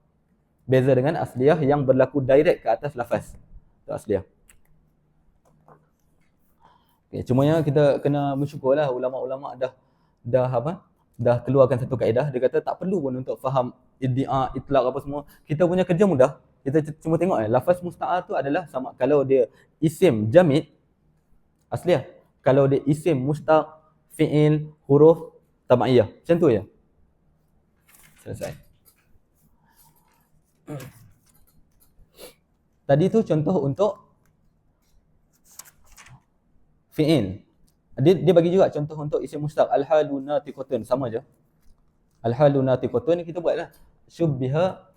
Beza dengan asliyah yang berlaku direct ke atas lafaz. Itu asliyah. Okay, cumanya kita kena bersyukurlah ulama-ulama dah keluarkan satu kaedah. Dia kata tak perlu pun untuk faham iddia', itlaq apa semua. Kita punya kerja mudah. Kita cuma tengok lafaz musta'ar tu adalah sama. Kalau dia isim jamid, asliyah. Kalau dia isim mustaq, fi'il, huruf, tab'iyah. Macam tu je. Selesai. Tadi tu contoh untuk fi'il. Dia bagi juga contoh untuk isim mustaq. Al-halu natiqatun. Sama je. Al-halu natiqatun ni kita buatlah. Syubbiha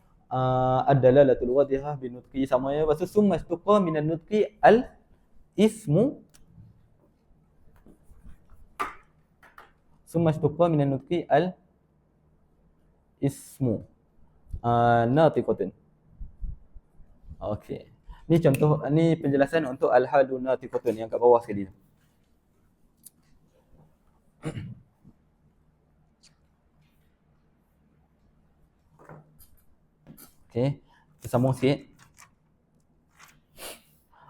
ad-dalalatul wadihah binutqi. Sama je. Lepas tu summa istuqa minan nutqi al-ismu. Summa istuqa minan nutqi al-ismu. Natiqatun. Okey. Ni contoh, ni penjelasan untuk al-halu natiqatun yang kat bawah sekali. Okey, kita sambung sikit.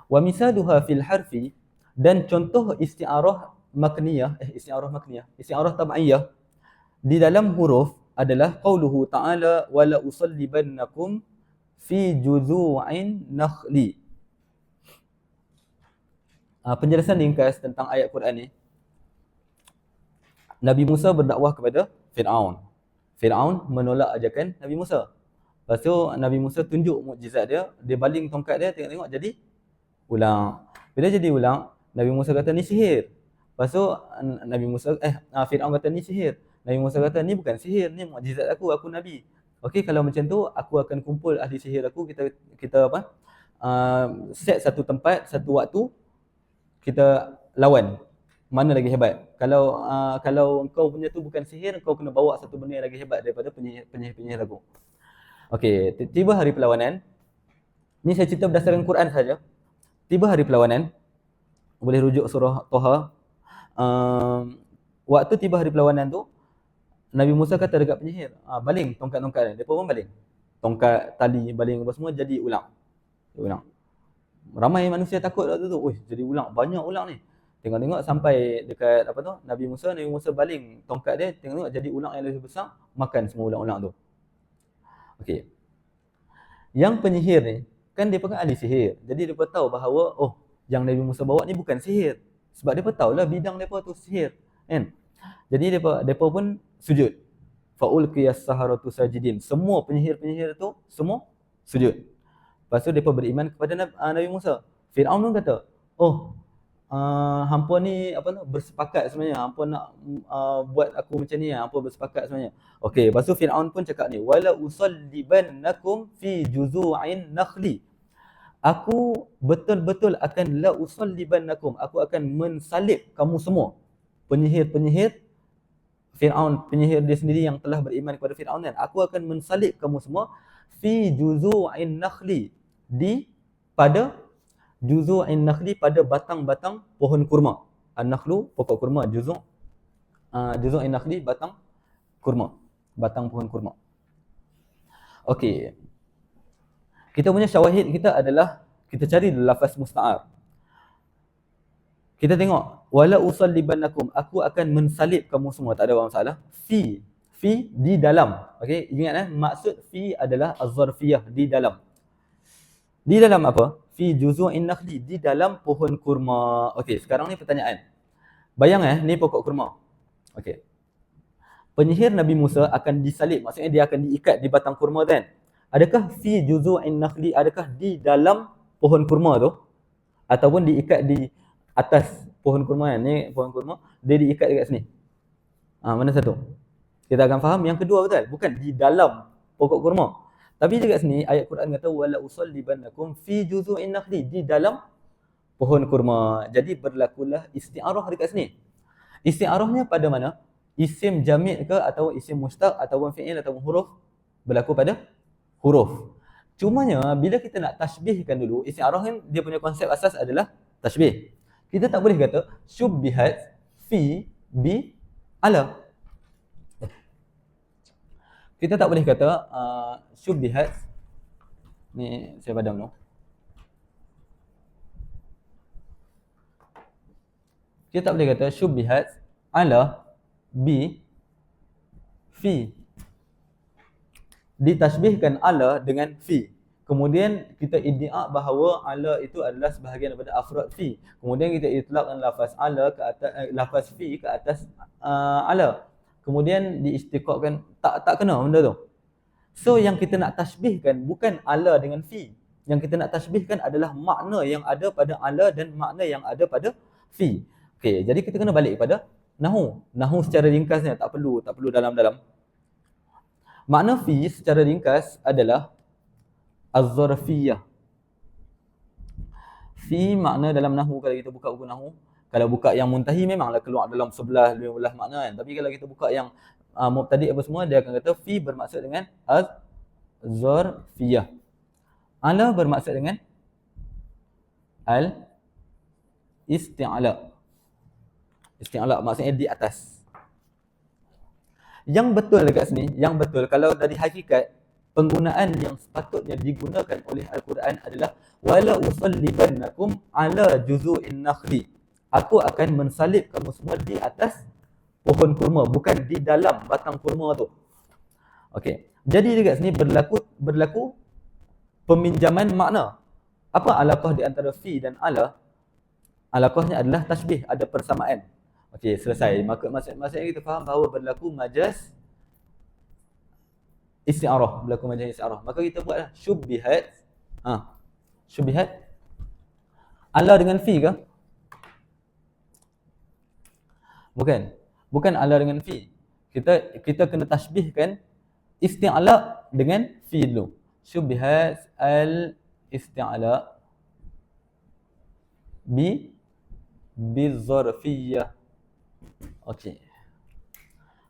Wa misaluha fil harfi, dan contoh isti'arah makniyah, isti'arah tab'iyah di dalam huruf adalah qauluhu ta'ala wala usallibannakum fi juzu'in nakhli. Penjelasan ringkas tentang ayat Quran ni. Nabi Musa berdakwah kepada Fir'aun. Fir'aun menolak ajakan Nabi Musa. Lepas tu Nabi Musa tunjuk mukjizat dia, dia baling tongkat dia, tengok-tengok jadi ulang. Bila jadi ulang, Nabi Musa kata ni sihir. Lepas tu Fir'aun kata ni sihir. Nabi Musa kata ni bukan sihir, ni mukjizat aku Nabi. Okey, kalau macam tu aku akan kumpul ahli sihir aku, kita set satu tempat, satu waktu, kita lawan. Mana lagi hebat? Kalau engkau punya tu bukan sihir, engkau kena bawa satu benda yang lagi hebat daripada penyihir aku. Okey, tiba hari perlawanan. Ni saya cerita berdasarkan Quran saja. Tiba hari perlawanan, boleh rujuk surah Toha. Waktu tiba hari perlawanan tu, Nabi Musa kata dekat penyihir, baling tongkat-tongkat ni. Mereka pun baling. Tongkat, tali, baling apa semua jadi ulang. Ramai manusia takut waktu tu. Jadi ulang, banyak ulang ni. Tengok-tengok sampai dekat Nabi Musa baling tongkat dia, tengok jadi ulang yang lebih besar, makan semua ulang-ulang tu. Okey. Yang penyihir ni, kan dia kan ahli sihir. Jadi dia tahu bahawa yang Nabi Musa bawa ni bukan sihir. Sebab dia tahulah bidang depa tu sihir, kan? Jadi depa pun sujud. Faulqiyas saharatu sajidin. Semua penyihir-penyihir tu semua sujud. Lepas tu depa beriman kepada Nabi Musa. Firaun pun kata, hampa ni bersepakat sebenarnya, hampa nak buat aku macam ni, hampa bersepakat sebenarnya. Okey, lepas tu Firaun pun cakap ni, wala usallibannakum fi juzu'in nakhli. Aku betul-betul akan la usallibannakum, aku akan mensalib kamu semua. Penyihir-penyihir Firaun, penyihir dia sendiri yang telah beriman kepada Firaun kan, aku akan mensalib kamu semua fi juzu'in nakhli, pada juzu'in nakhli, pada batang-batang pohon kurma. An-nakhlu pokok kurma, juzu'in nakhli batang kurma, batang pohon kurma. Okey. Kita punya syawahid kita adalah kita cari lafaz musta'ar. Kita tengok wala usallibannakum, aku akan mensalib kamu semua, tak ada masalah. Fi di dalam. Okey, ingat maksud fi adalah az-zarfiyah, di dalam. Di dalam apa? Fi juzu'in nakhli, di dalam pohon kurma. Okey, sekarang ni pertanyaan. Bayang ni pokok kurma. Okey. Penyihir Nabi Musa akan disalib, maksudnya dia akan diikat di batang kurma kan? Adakah fi juzu'in nakhli, adakah di dalam pohon kurma tu, ataupun diikat di atas pohon kurma kan? Ni pohon kurma, dia diikat dekat sini. Mana satu? Kita akan faham yang kedua betul, bukan di dalam pokok kurma. Tapi dekat sini ayat Quran kata wala usallibannakum fi juzu'in nakhli, di dalam pohon kurma. Jadi berlakulah isti'arah dekat sini. Isti'arahnya pada mana? Isim jamid ke atau isim mustaq ataupun fi'il ataupun huruf? Berlaku pada huruf. Cumanya bila kita nak tashbihkan dulu, isti'arah kan dia punya konsep asas adalah tashbih. Kita tak boleh kata syubbihat fi bi ala. Kita tak boleh kata syubbihat, ni saya padam dulu. Kita tak boleh kata syubbihat ala bi fi. Ditashbihkan ala dengan fi. Kemudian kita iddia bahawa ala itu adalah sebahagian daripada afrad fi. Kemudian kita itlaqkan lafaz ala ke atas, lafaz fi ke atas ala. Kemudian diistiqaqkan, tak kena benda tu. So yang kita nak tashbihkan bukan ala dengan fi. Yang kita nak tashbihkan adalah makna yang ada pada ala dan makna yang ada pada fi. Okey, jadi kita kena balik kepada nahu. Nahu secara ringkasnya tak perlu dalam-dalam. Makna fi secara ringkas adalah az-zarfiyah. Fi makna dalam nahu, kalau kita buka buku nahu, kalau buka yang muntahi memanglah keluar dalam 11-12 makna kan. Tapi kalau kita buka yang mubtadi' apa semua, dia akan kata fi bermaksud dengan az-zarfiyah. Ala bermaksud dengan al-isti'la. Isti'la maksudnya di atas. Yang betul dekat sini, yang betul kalau dari hakikat, penggunaan yang sepatutnya digunakan oleh Al-Quran adalah wala usallibannakum ala juzu'in nakhli. Aku akan mensalib kamu semua di atas pohon kurma, bukan di dalam batang kurma tu. Okey. Jadi dekat sini berlaku peminjaman makna. Apa alaqah di antara fi dan ala? Alaqahnya adalah tashbih, ada persamaan. Okey, selesai. Maksudnya kita faham bahawa berlaku majaz isti'arah, berlaku majaz isti'arah. Maka kita buatlah syubbihat. Syubbihat ala dengan fi ke? Bukan ala dengan fi. Kita kena tashbihkan isti'la dengan fi dulu. Syubbihat al-isti'la bi-zarfiyah. Okey.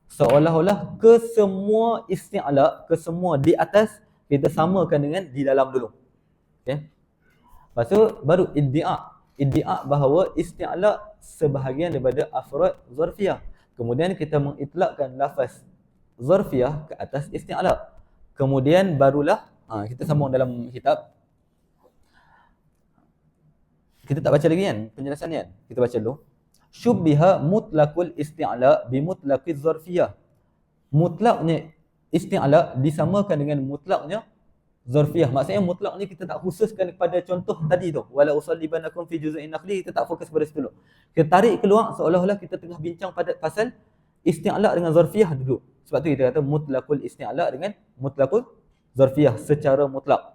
Seolah-olah kesemua isti'la, kesemua di atas, kita samakan dengan di dalam dulu. Okey. Lepas tu baru iddia bahawa isti'la sebahagian daripada afrad zarfiyah. Kemudian kita mengitlaqkan lafaz zarfiyah ke atas isti'la. Kemudian barulah kita sambung dalam kitab. Kita tak baca lagi kan penjelasan ni kan? Kita baca dulu. Syubbiha mutlaqul isti'la bi mutlaqiz zarfiyah. Mutlaknya isti'la disamakan dengan mutlaknya zarfiyah. Maksudnya mutlak ni kita tak khususkan kepada contoh tadi tu. Wala usallibannakum fi juz'in nakhli, kita tak fokus pada situ dulu. Kita tarik keluar seolah-olah kita tengah bincang pada pasal isti'la dengan zarfiyah dulu. Sebab tu kita kata mutlaqul isti'la dengan mutlaqul zarfiyah secara mutlak.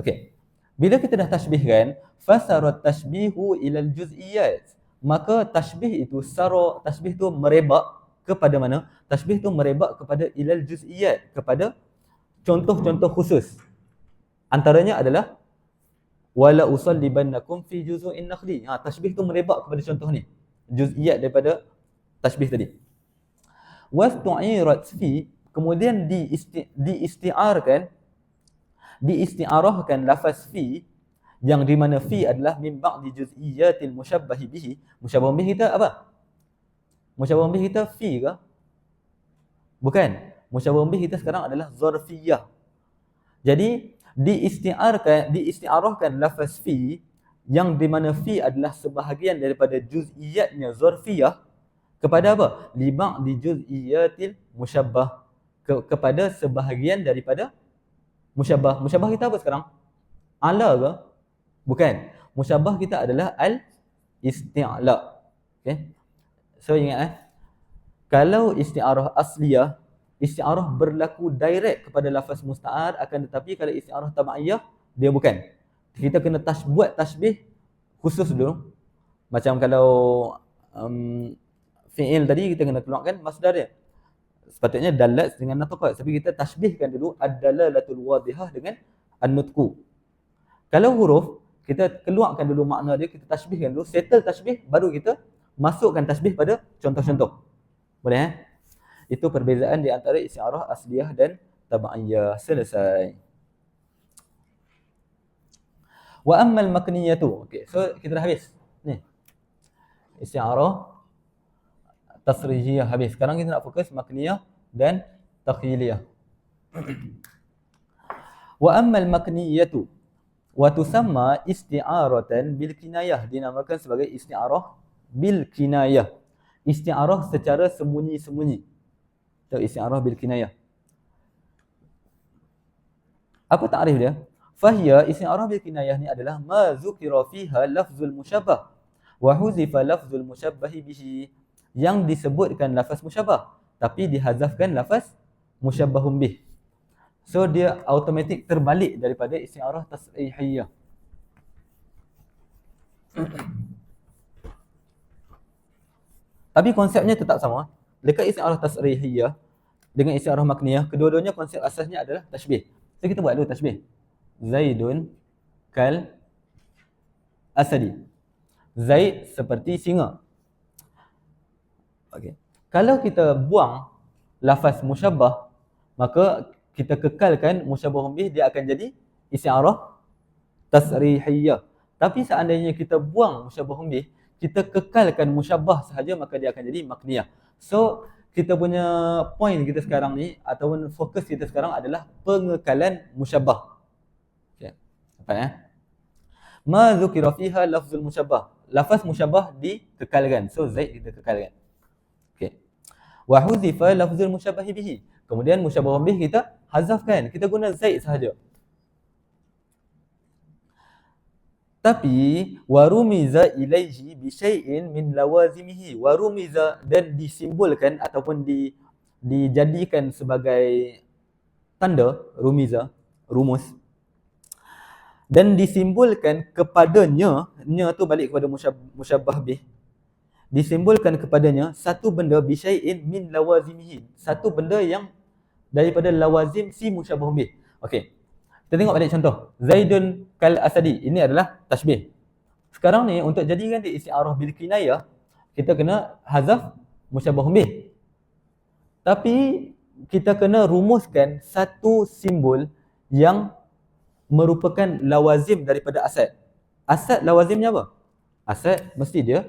Okey. Bila kita dah tashbihkan, fasarat tashbihu ilal juz'iyat. maka tashbih itu tashbih tu merebak kepada mana? Tashbih tu merebak kepada ilal juz'iyat, kepada contoh-contoh khusus. Antaranya adalah wala usallibannakum fi juzu'in nakhli. Tashbih tu merebak kepada contoh ni. Juz'iyat daripada tashbih tadi. Wastu'irat fi, kemudian diisti'arahkan lafaz fi, yang di mana fi adalah min ba'di juz'iyatil musyabbahi bihi. Musyabbah bih kita apa? Musyabbah bih kita fi ke? Bukan. Musyabbah bih kita sekarang adalah zarfiyah. Jadi diisti'arahkan lafaz fi, yang di mana fi adalah sebahagian daripada juz'iyatnya zarfiyah, kepada apa? Li ba'di juz'iyatil musyabbah, kepada sebahagian daripada musyabbah. Musyabbah kita apa sekarang? Ala ke? Bukan. Musyabbah kita adalah al-isti'la. Okay? So ingat kalau isti'arah asliyah, isti'arah berlaku direct kepada lafaz musta'ar, akan tetapi kalau isti'arah tab'iyah, dia bukan. Kita kena buat tashbih khusus dulu. Macam kalau fi'il tadi, kita kena keluarkan masdar dia. Sepatutnya dalat dengan nataqat, tapi kita tashbihkan dulu ad-dalalatul wadihah dengan an-nutqu. Kalau huruf, kita keluarkan dulu makna dia, kita tashbihkan dulu, settle tashbih, baru kita masukkan tashbih pada contoh-contoh. Boleh Itu perbezaan di antara isti'arah asliyah dan tab'iyah. Selesai. Wa ammal makniyatu. Okey, so kita dah habis. Ni. Isti'arah tasrihiyah habis. Sekarang kita nak fokus makniyah dan takhyiliyah. Wa ammal makniyatu wa tusamma isti'aratan bil kinayah, dinamakan sebagai isti'arah bil kinayah. Isti'arah secara sembunyi-sembunyi. Atau isti'arah bil kinayah. Apa takrif dia? Fahiya, isti'arah bil kinayah ni adalah ma zukira fiha lafzul musyabbah wa huzifa lafzul musyabbahi bihi, yang disebutkan lafaz musyabbah tapi dihazafkan lafaz musyabbahun bih. So dia automatik terbalik daripada isti'arah tasrihiyah. Tapi konsepnya tetap sama. Dekat isti'arah tasrihiyah dengan isti'arah makniyah, kedua-duanya konsep asasnya adalah tashbih. So kita buat dulu tashbih. Zaidun kal asadi. Zaid seperti singa. Okey. Kalau kita buang lafaz musyabbah, maka kita kekalkan musyabbahun bih, dia akan jadi isti'arah tasrihiyah. Tapi seandainya kita buang musyabbahun bih, kita kekalkan musyabbah sahaja, maka dia akan jadi makniyah. So kita punya point kita sekarang ni, ataupun fokus kita sekarang adalah pengekalan musyabbah. Okey. Nampak Ma dzukira fiha lafzul musyabbah. Lafaz musyabbah dikekalkan. So Zaid kita kekalkan. Okey. Wa huzifa lafzul musyabbahi bihi. Kemudian musyabbahun bih kita hazafkan. Kita guna Zaid sahaja. Tapi warumiza ilaihi bi syai'in min lawazimihi. Warumiza, dan disimbolkan ataupun dijadikan sebagai tanda, rumiza, rumus. Dan disimbolkan kepadanya, nya tu balik kepada musyabbah bih. Disimbolkan kepadanya satu benda bi syai'in min lawazimihi. Satu benda yang daripada lawazim si musyabbah bih. Okey. Kita tengok balik contoh. Zaidun kal asadi. Ini adalah tashbih. Sekarang ni untuk jadikan dia isti'arah bil kinayah, kita kena hazaf musyabbah bih. Tapi kita kena rumuskan satu simbol yang merupakan lawazim daripada asad. Asad lawazimnya apa? Asad mesti dia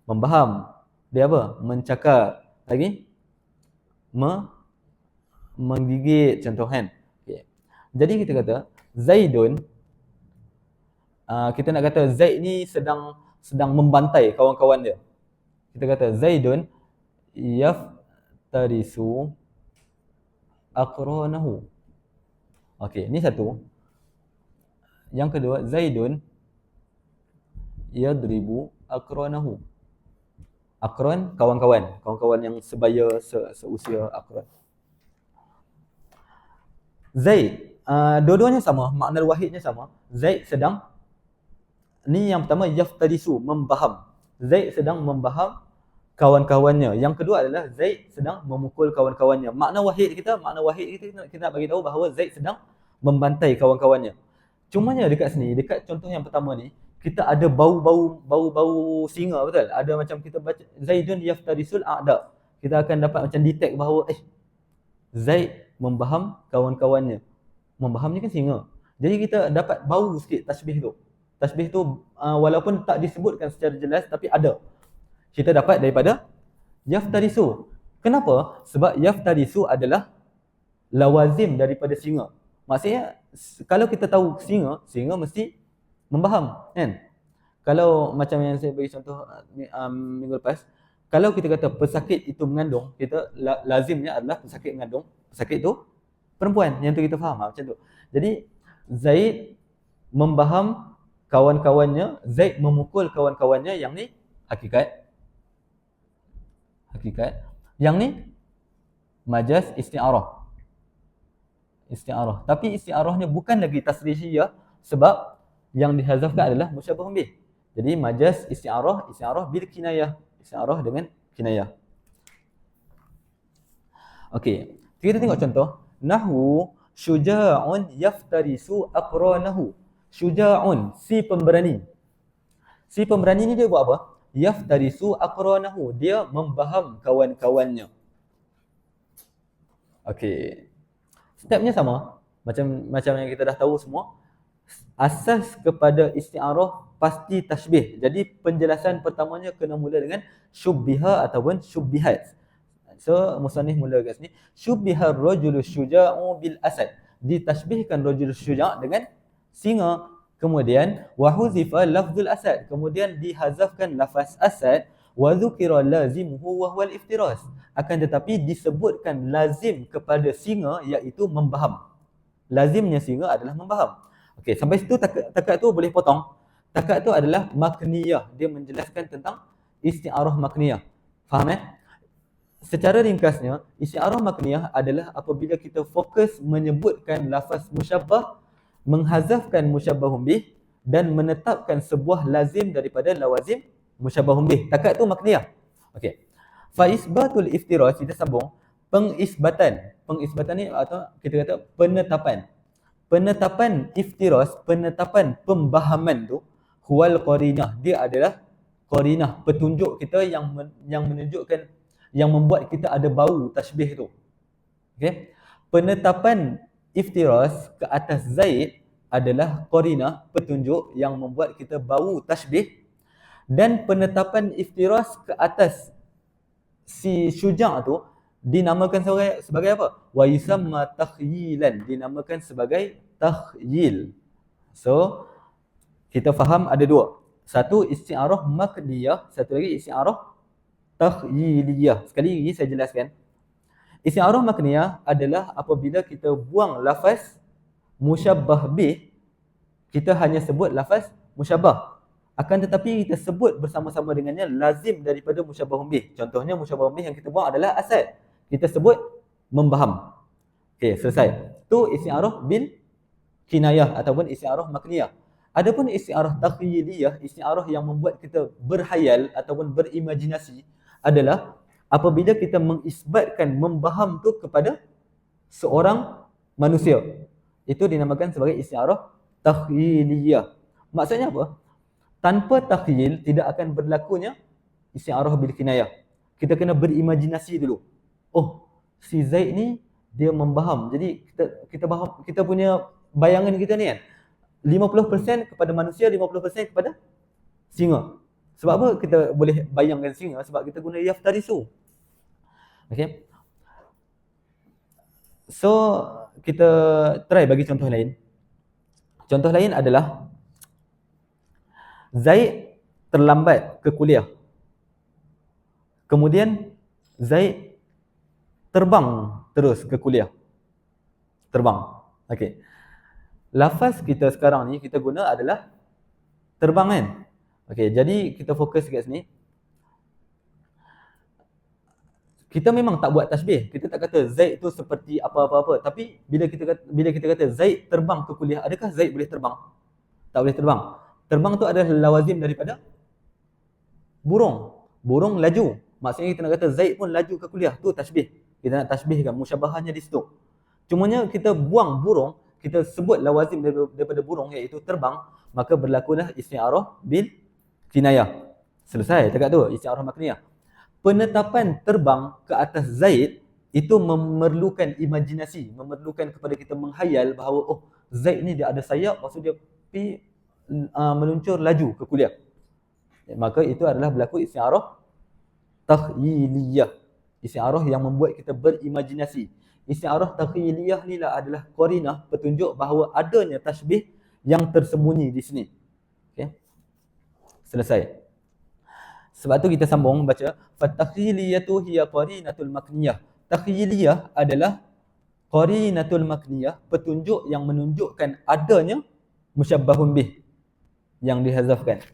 membaham. Dia apa? Mencakap. Lagi? Menggigit, contoh kan. Okay. Jadi kita kata Zaidun, kita nak kata Zaid ni sedang membantai kawan-kawan dia. Kita kata Zaidun yaftarisu aqranahu. Okey, ni satu. Yang kedua, Zaidun yadribu aqranahu. Aqran, kawan-kawan. Kawan-kawan yang sebaya, seusia aqran. Zaid, dua-duanya sama, makna wahidnya sama. Zaid sedang, ni yang pertama yaftarisu, membaham. Zaid sedang membaham kawan-kawannya. Yang kedua adalah Zaid sedang memukul kawan-kawannya. Makna wahid kita kita nak bagi tahu bahawa Zaid sedang membantai kawan-kawannya. Cumanya dekat sini, dekat contoh yang pertama ni, kita ada bau singa, betul? Ada macam kita baca Zaidun yaftarisul a'da. Kita akan dapat macam detect bahawa Zaid membaham kawan-kawannya. Membaham ni kan singa. Jadi kita dapat bau sikit tasbih tu. Tasbih tu walaupun tak disebutkan secara jelas tapi ada. Kita dapat daripada yaftarisu. Kenapa? Sebab yaftarisu adalah lawazim daripada singa. Maksudnya kalau kita tahu singa mesti membaham, kan? Kalau macam yang saya bagi contoh minggu lepas, kalau kita kata pesakit itu mengandung, kita lazimnya adalah pesakit mengandung. Pesakit tu perempuan, yang tu kita faham macam tu. Jadi Zaid membaham kawan-kawannya, Zaid memukul kawan-kawannya, yang ni hakikat. Yang ni majaz isti'arah. Tapi isti'arahnya bukan lagi tasrihiyah sebab yang dihazafkan adalah musyabahun bih. Jadi majaz isti'arah bil kinayah. Isti'arah dengan kinayah. Okey, kita tengok contoh. Nahwu syuja'un yaftarisu aqranahu. Syuja'un, si pemberani. Si pemberani ni dia buat apa? Yaftarisu aqranahu. Dia membaham kawan-kawannya. Okey. Stepnya sama. Macam yang kita dah tahu semua. Asas kepada isti'arah pasti tashbih. Jadi penjelasan pertamanya kena mula dengan syubbiha ataupun syubbihat. So musannif mula kat sini, syubbihar rajulu syuja'u bil asad. Ditashbihkan rajul syuja' dengan singa. Kemudian wa huzifa lafzul asad. Kemudian dihazafkan lafaz asad wa dzukira lazimuhu wa huwa al-iftiras. Akan tetapi disebutkan lazim kepada singa iaitu membaham. Lazimnya singa adalah membaham. Okey, sampai situ takat tu boleh potong. Takat tu adalah makniyah. Dia menjelaskan tentang isti'arah makniyah. Faham Secara ringkasnya, isti'arah makniyah adalah apabila kita fokus menyebutkan lafaz musyabbah, menghazafkan musyabbahun bih dan menetapkan sebuah lazim daripada lawazim musyabbahun bih. Takat tu makniyah. Okey. Fa isbatul iftiras, kita sambung. Pengisbatan ni atau kita kata penetapan. Penetapan iftiras, penetapan pembahaman tu huwal qarinah. Dia adalah qarinah, petunjuk kita yang menunjukkan, yang membuat kita ada bau tashbih tu. Okey. Penetapan iftiras ke atas Zaid adalah qarinah, petunjuk yang membuat kita bau tashbih, dan penetapan iftiras ke atas si Syuja' tu dinamakan sebagai apa? Wa yusamma takhyilan, dinamakan sebagai takhyil. So kita faham ada dua. Satu isti'arah makniyah, satu lagi isti'arah takhyiliyah. Sekali lagi saya jelaskan. Isti'arah makniyah adalah apabila kita buang lafaz musyabbah bih, kita hanya sebut lafaz musyabbah. Akan tetapi kita sebut bersama-sama dengannya lazim daripada musyabbahun bih. Contohnya musyabbahun bih yang kita buang adalah asad. Kita sebut membaham. Okey, selesai. Tu isti'arah bil kinayah ataupun isti'arah makniyah. Adapun isti'arah takhyiliyah, isti'arah yang membuat kita berhayal ataupun berimajinasi, adalah apabila kita mengisbatkan membaham tu kepada seorang manusia. Itu dinamakan sebagai isti'arah takhyiliyah. Maksudnya apa? Tanpa takhyil tidak akan berlakunya isti'arah bil kinayah. Kita kena berimajinasi dulu. Oh, si Zaid ni dia membaham. Jadi kita punya bayangan kita ni kan 50% kepada manusia, 50% kepada singa. Sebab apa kita boleh bayangkan singa? Sebab kita guna yaftarisu. Okey. So kita try bagi contoh lain. Contoh lain adalah Zaid terlambat ke kuliah. Kemudian Zaid terbang terus ke kuliah. Terbang. Okey. Lafaz kita sekarang ni kita guna adalah terbang kan? Okey, jadi kita fokus kat sini. Kita memang tak buat tashbih. Kita tak kata Zaid tu seperti apa-apa-apa. Tapi bila kita kata Zaid terbang ke kuliah, adakah Zaid boleh terbang? Tak boleh terbang. Terbang tu adalah lawazim daripada burung. Burung laju. Maksudnya kita nak kata Zaid pun laju ke kuliah. Tu tashbih. Kita nak tashbihkan musyabahahnya di situ. Cumanya kita buang burung, kita sebut lawazim daripada burung iaitu terbang, maka berlakulah isti'arah bil kinayah. Selesai dekat tu isti'arah makniyah. Penetapan terbang ke atas Zaid itu memerlukan imajinasi, memerlukan kepada kita menghayal bahawa oh Zaid ni dia ada sayap, maksud dia pergi meluncur laju ke kuliah. Maka itu adalah berlaku isti'arah takhyiliyah. Isti'arah yang membuat kita berimajinasi. Isti'arah takhyiliyah ni lah adalah qarinah, petunjuk bahawa adanya tashbih yang tersembunyi di sini. Okey. Selesai. Sebab tu kita sambung baca fatakhyiliyatu hiya qarinatul makniyah. Takhyiliyah adalah qarinatul makniyah, petunjuk yang menunjukkan adanya musyabbahun bih yang dihazafkan.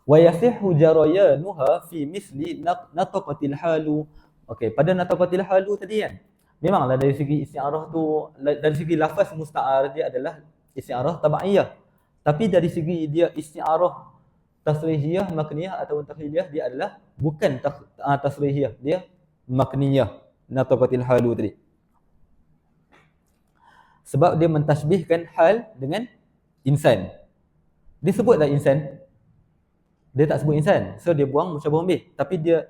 Wa yasihhu jarayanuha fi misli nataqatil halu. Okey, pada nataqatil halu tadi kan, memanglah dari segi isti'arah tu, dari segi lafaz musta'ar dia adalah isti'arah tabaiyah. Tapi dari segi dia isti'arah tasrihiyah, makniyah atau takhyiliyah, dia adalah bukan tasrihiyah, dia makniyah, nataqatil halu tadi. Sebab dia mentashbihkan hal dengan insan. Dia sebutlah insan, dia tak sebut insan, so dia buang musyabahun bih, tapi dia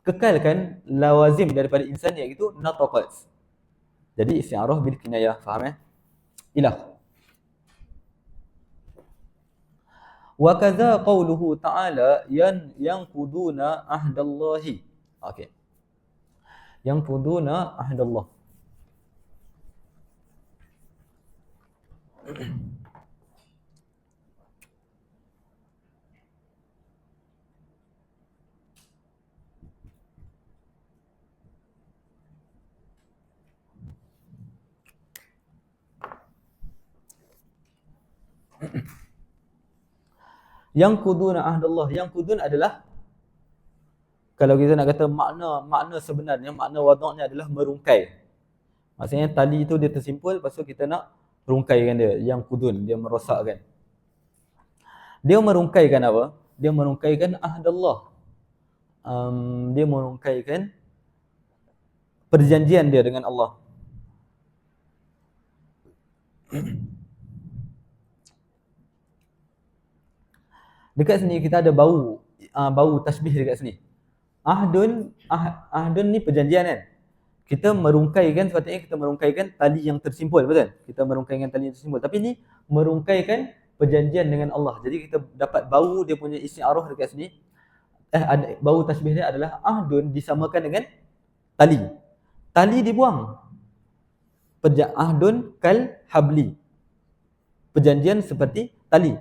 kekalkan lawazim daripada insan iaitu nataqat. Jadi isti'arah bil kinayah, faham Ilah. Wa kadza qauluhu ta'ala yanquduna ahdallahi. Okey. Yanquduna ahdallah. Yang kudun ahdallah. Yang kudun adalah, kalau kita nak kata makna sebenarnya, makna wadaknya adalah merungkai. Maksudnya tali itu dia tersimpul, lepas tu kita nak rungkaikan dia. Yang kudun, dia merosakkan. Dia merungkaikan apa? Dia merungkaikan ahdallah. Dia merungkaikan perjanjian dia dengan Allah. Dekat sini kita ada bau tasbih dekat sini. Ahdun ni perjanjian kan. Kita merungkaikan, sepatutnya kita merungkaikan tali yang tersimpul, betul? Kita merungkaikan tali yang tersimpul. Tapi ni merungkaikan perjanjian dengan Allah. Jadi kita dapat bau dia punya isti'arah dekat sini. Bau tasbih dia adalah ahdun disamakan dengan tali. Tali dibuang. Ahdun kal habli. Perjanjian seperti tali.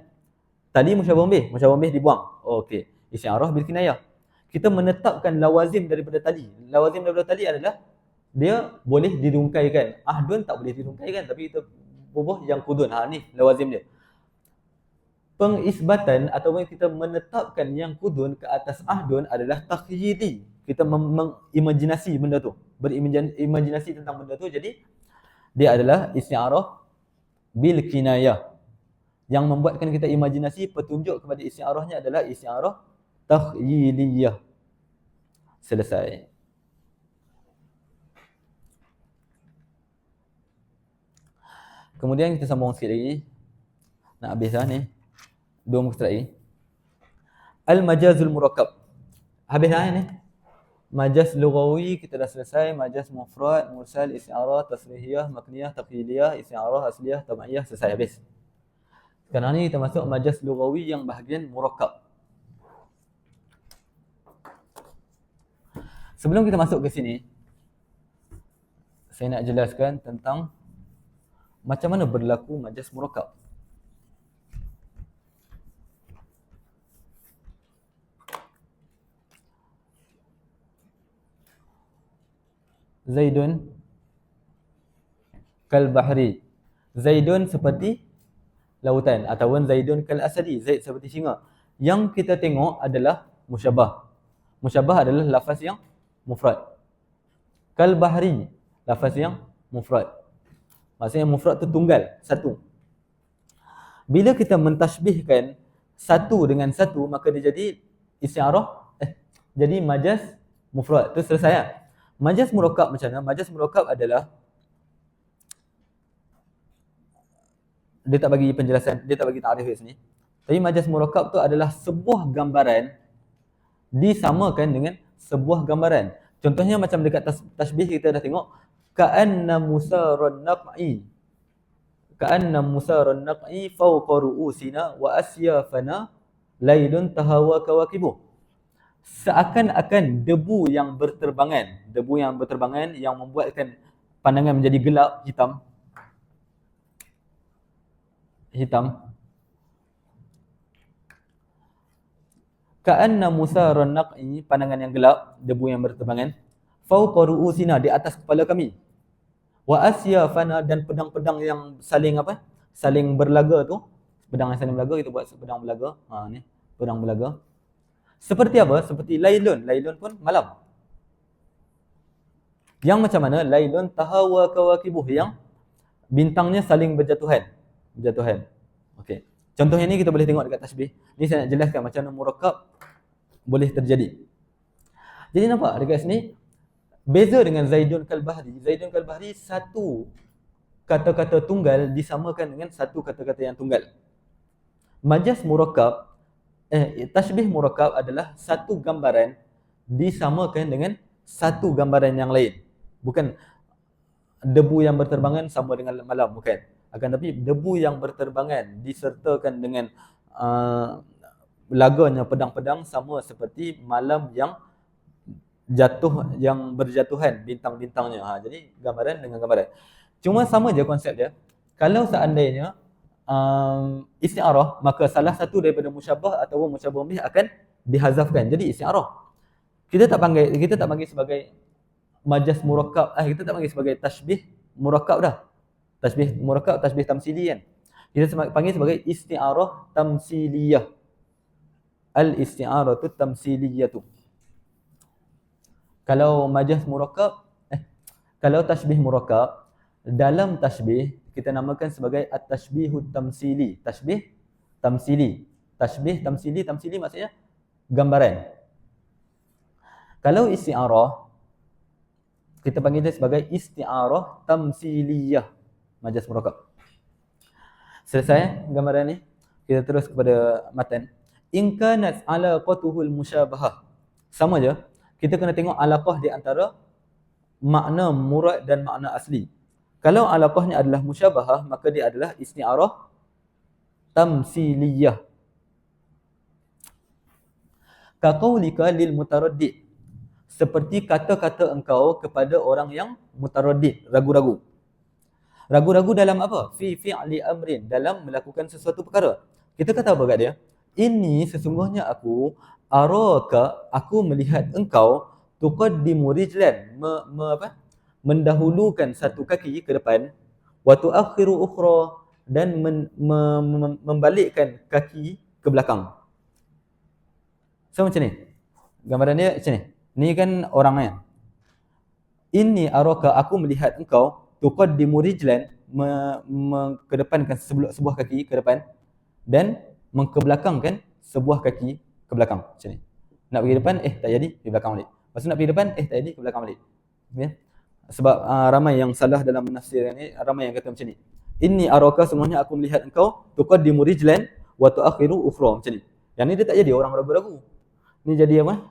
Tali musyabahun bih dibuang. Okey. Isti'arah bil kinayah. Kita menetapkan lawazim daripada tali. Lawazim daripada tali adalah dia boleh dirungkaikan. Ahdun tak boleh dirungkaikan, tapi kita bubuh yang kudun. Ni lawazim dia. Pengisbatan ataupun kita menetapkan yang kudun ke atas ahdun adalah takhyili. Kita mengimajinasi benda tu. Berimajinasi tentang benda tu. Jadi dia adalah isti'arah bil kinayah. Yang membuatkan kita imajinasi, petunjuk kepada isti'arahnya adalah isti'arah takhyiliyah. Selesai. Kemudian kita sambung sikit lagi. Nak habis dah ni. 2 muka lagi. Al-majazul murakkab. Habis dah ni. Majaz lughawi kita dah selesai. Majaz mufrad, mursal, isti'arah, tasrihiyah, makniyah, taqyidiyah, isti'arah, asliyah, tabaiyah. Selesai, habis. Sekarang ni kita masuk majaz lughawi yang bahagian murakkab. Sebelum kita masuk ke sini, saya nak jelaskan tentang macam mana berlaku majaz murakkab. Zaidun kal bahri. Zaidun seperti lautan, ataupun Zaidun kal asadi, Zaid seperti singa. Yang kita tengok adalah musyabah. Musyabah adalah lafaz yang mufrad. Kal bahri, lafaz yang mufrad. Maksudnya mufrad tu tunggal, satu. Bila kita mentashbihkan satu dengan satu, maka dia jadi isti'arah, jadi majaz mufrad. Tu selesai lah. Majaz murakkab macam mana? Majaz murakkab adalah, dia tak bagi penjelasan, dia tak bagi takrif kat sini. Tapi majaz murakkab tu adalah sebuah gambaran disamakan dengan sebuah gambaran. Contohnya macam dekat tasbih kita dah tengok, ka'anna musaran naq'i. Ka'anna musaran naq'i fawqa ru'usina wa asyafana laylun tahawa kawakibuh. Seakan-akan debu yang berterbangan yang membuatkan pandangan menjadi gelap, hitam. Ka'anna musaran naq'i, pandangan yang gelap, debu yang berterbangan, fawqa ru'usina, di atas kepala kami. Wa asyafana, dan pedang-pedang yang saling berlaga tu, pedang yang saling berlaga, kita buat pedang berlaga. Ni, pedang berlaga. Seperti apa? Seperti lailun. Lailun pun malam. Yang macam mana? Lailun tahawa kawakibuh, yang bintangnya saling berjatuhan. Okey. Contoh ini kita boleh tengok dekat tasbih. Ni saya nak jelaskan macam mana murakkab boleh terjadi. Jadi nampak dekat sini, beza dengan Zaidun kal-Bahri. Zaidun kal-Bahri satu kata-kata tunggal disamakan dengan satu kata-kata yang tunggal. Majaz murakkab, tasbih murakkab adalah satu gambaran disamakan dengan satu gambaran yang lain. Bukan debu yang berterbangan sama dengan malam, bukan. Akan tapi debu yang berterbangan disertakan dengan laganya pedang-pedang sama seperti malam yang berjatuhan bintang-bintangnya. Jadi gambaran dengan gambaran. Cuma sama je konsep dia. Kalau seandainya isti'arah, maka salah satu daripada musyabah atau musyabah bih akan dihazafkan. Jadi isti'arah. Kita tak panggil sebagai majaz murakkab, kita tak panggil sebagai tasbih murakkab dah. Tasbih murakkab, tasbih tamsili kan. Kita panggil sebagai isti'arah tamsiliyah. Al-isti'aratu tamsiliyatu. Kalau majaz murakkab, kalau tasbih murakkab, dalam tasbih kita namakan sebagai at-tashbihut tamsili. Tasbih tamsili. Tamsili maksudnya gambaran. Kalau isti'arah, kita panggil dia sebagai isti'arah tamsiliyah, majaz murakkab. Selesai gambaran ni, kita terus kepada matan. In kanat alaqatuhul musyabahah. Sama je, kita kena tengok alaqah di antara makna murad dan makna asli. Kalau alaqahnya adalah musyabahah, maka dia adalah isti'arah tamsiliyah. Kaqaulika lil mutaraddid, seperti kata-kata engkau kepada orang yang mutaraddid, ragu-ragu. Ragu-ragu dalam apa? Fi fi'li amrin, dalam melakukan sesuatu perkara. Kita kata apa kat dia? Ini sesungguhnya aku, araka, aku melihat engkau, tuqaddimu rijlan, mendahulukan satu kaki ke depan, wa tuakhiru ukhra, dan membalikkan kaki ke belakang. So macam ni. Gambaran dia macam ni. Ni kan orangnya. Inni araka, aku melihat engkau, tuqaddimu rijlan, mengedepankan sebuah kaki ke depan dan mengkebelakangkan sebuah kaki ke belakang. Macam ni. Nak pergi depan, tak jadi, pergi belakang balik. Lepas tu nak pergi depan, tak jadi, ke belakang balik. Okay? Sebab ramai yang salah dalam menafsirkan ni, ramai yang kata macam ni. Inni araka, semuanya aku melihat engkau, tuqaddimu rijlan wa tuakhiru ukhra. Macam ni. Yang ni dia tak jadi orang ragu-ragu. Ni jadi apa?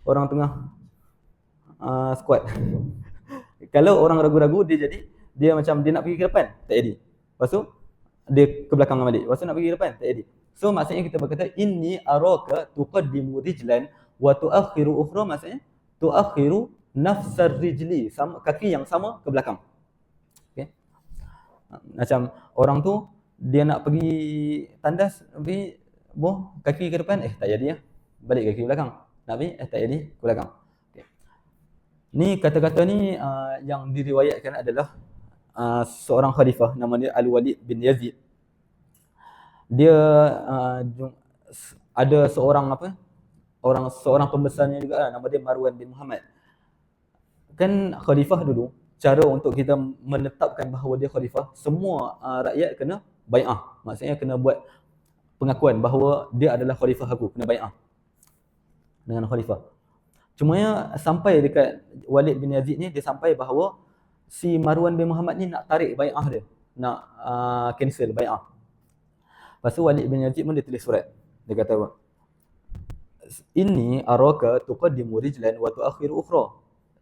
Orang tengah squat. Kalau orang ragu-ragu, dia macam dia nak pergi ke depan, tak jadi. Lepas tu dia ke belakang balik. Lepas tu nak pergi ke depan, tak jadi. So maksudnya kita berkata inni araka tuqaddimu rijlan wa tuakhiru ukhra, maksudnya tuakhiru nafsar rijli, sama kaki yang sama ke belakang. Okey. Macam orang tu dia nak pergi tandas, pergi kaki ke depan, tak jadi ya. Balik kaki ke belakang. Nak pergi, tak jadi, ke belakang. Okay. Ni kata-kata ni yang diriwayatkan adalah seorang khalifah, nama dia Al-Walid bin Yazid. Dia ada seorang pembesarnya juga, nama dia Marwan bin Muhammad. Kan khalifah dulu, cara untuk kita menetapkan bahawa dia khalifah, semua rakyat kena bai'ah. Maksudnya kena buat pengakuan bahawa dia adalah khalifah aku, kena bai'ah dengan khalifah. Cumanya sampai dekat Walid bin Yazid ni, dia sampai bahawa si Marwan bin Muhammad ni nak tarik bai'ah dia, nak cancel bai'ah. Lepas tu Walid bin Yazid pun dia tulis surat. Dia kata apa? Inni araka tuqaddimu rijlan wa tuakhiru ukhra.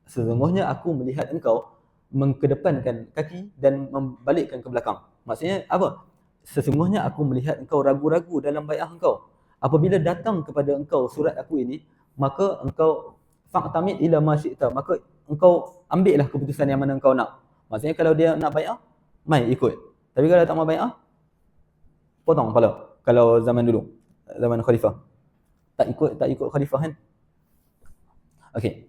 Sesungguhnya aku melihat engkau mengkedepankan kaki dan membalikkan ke belakang. Maksudnya apa? Sesungguhnya aku melihat engkau ragu-ragu dalam bai'ah engkau. Apabila datang kepada engkau surat aku ini, maka engkau fa'tamid ila ma syi'ta, maka engkau ambillah keputusan yang mana engkau nak. Maksudnya kalau dia nak bai'ah, mai ikut. Tapi kalau tak mau bai'ah, potong kepala. Kalau zaman dulu, zaman khalifah. Tak ikut khalifah kan? Okey.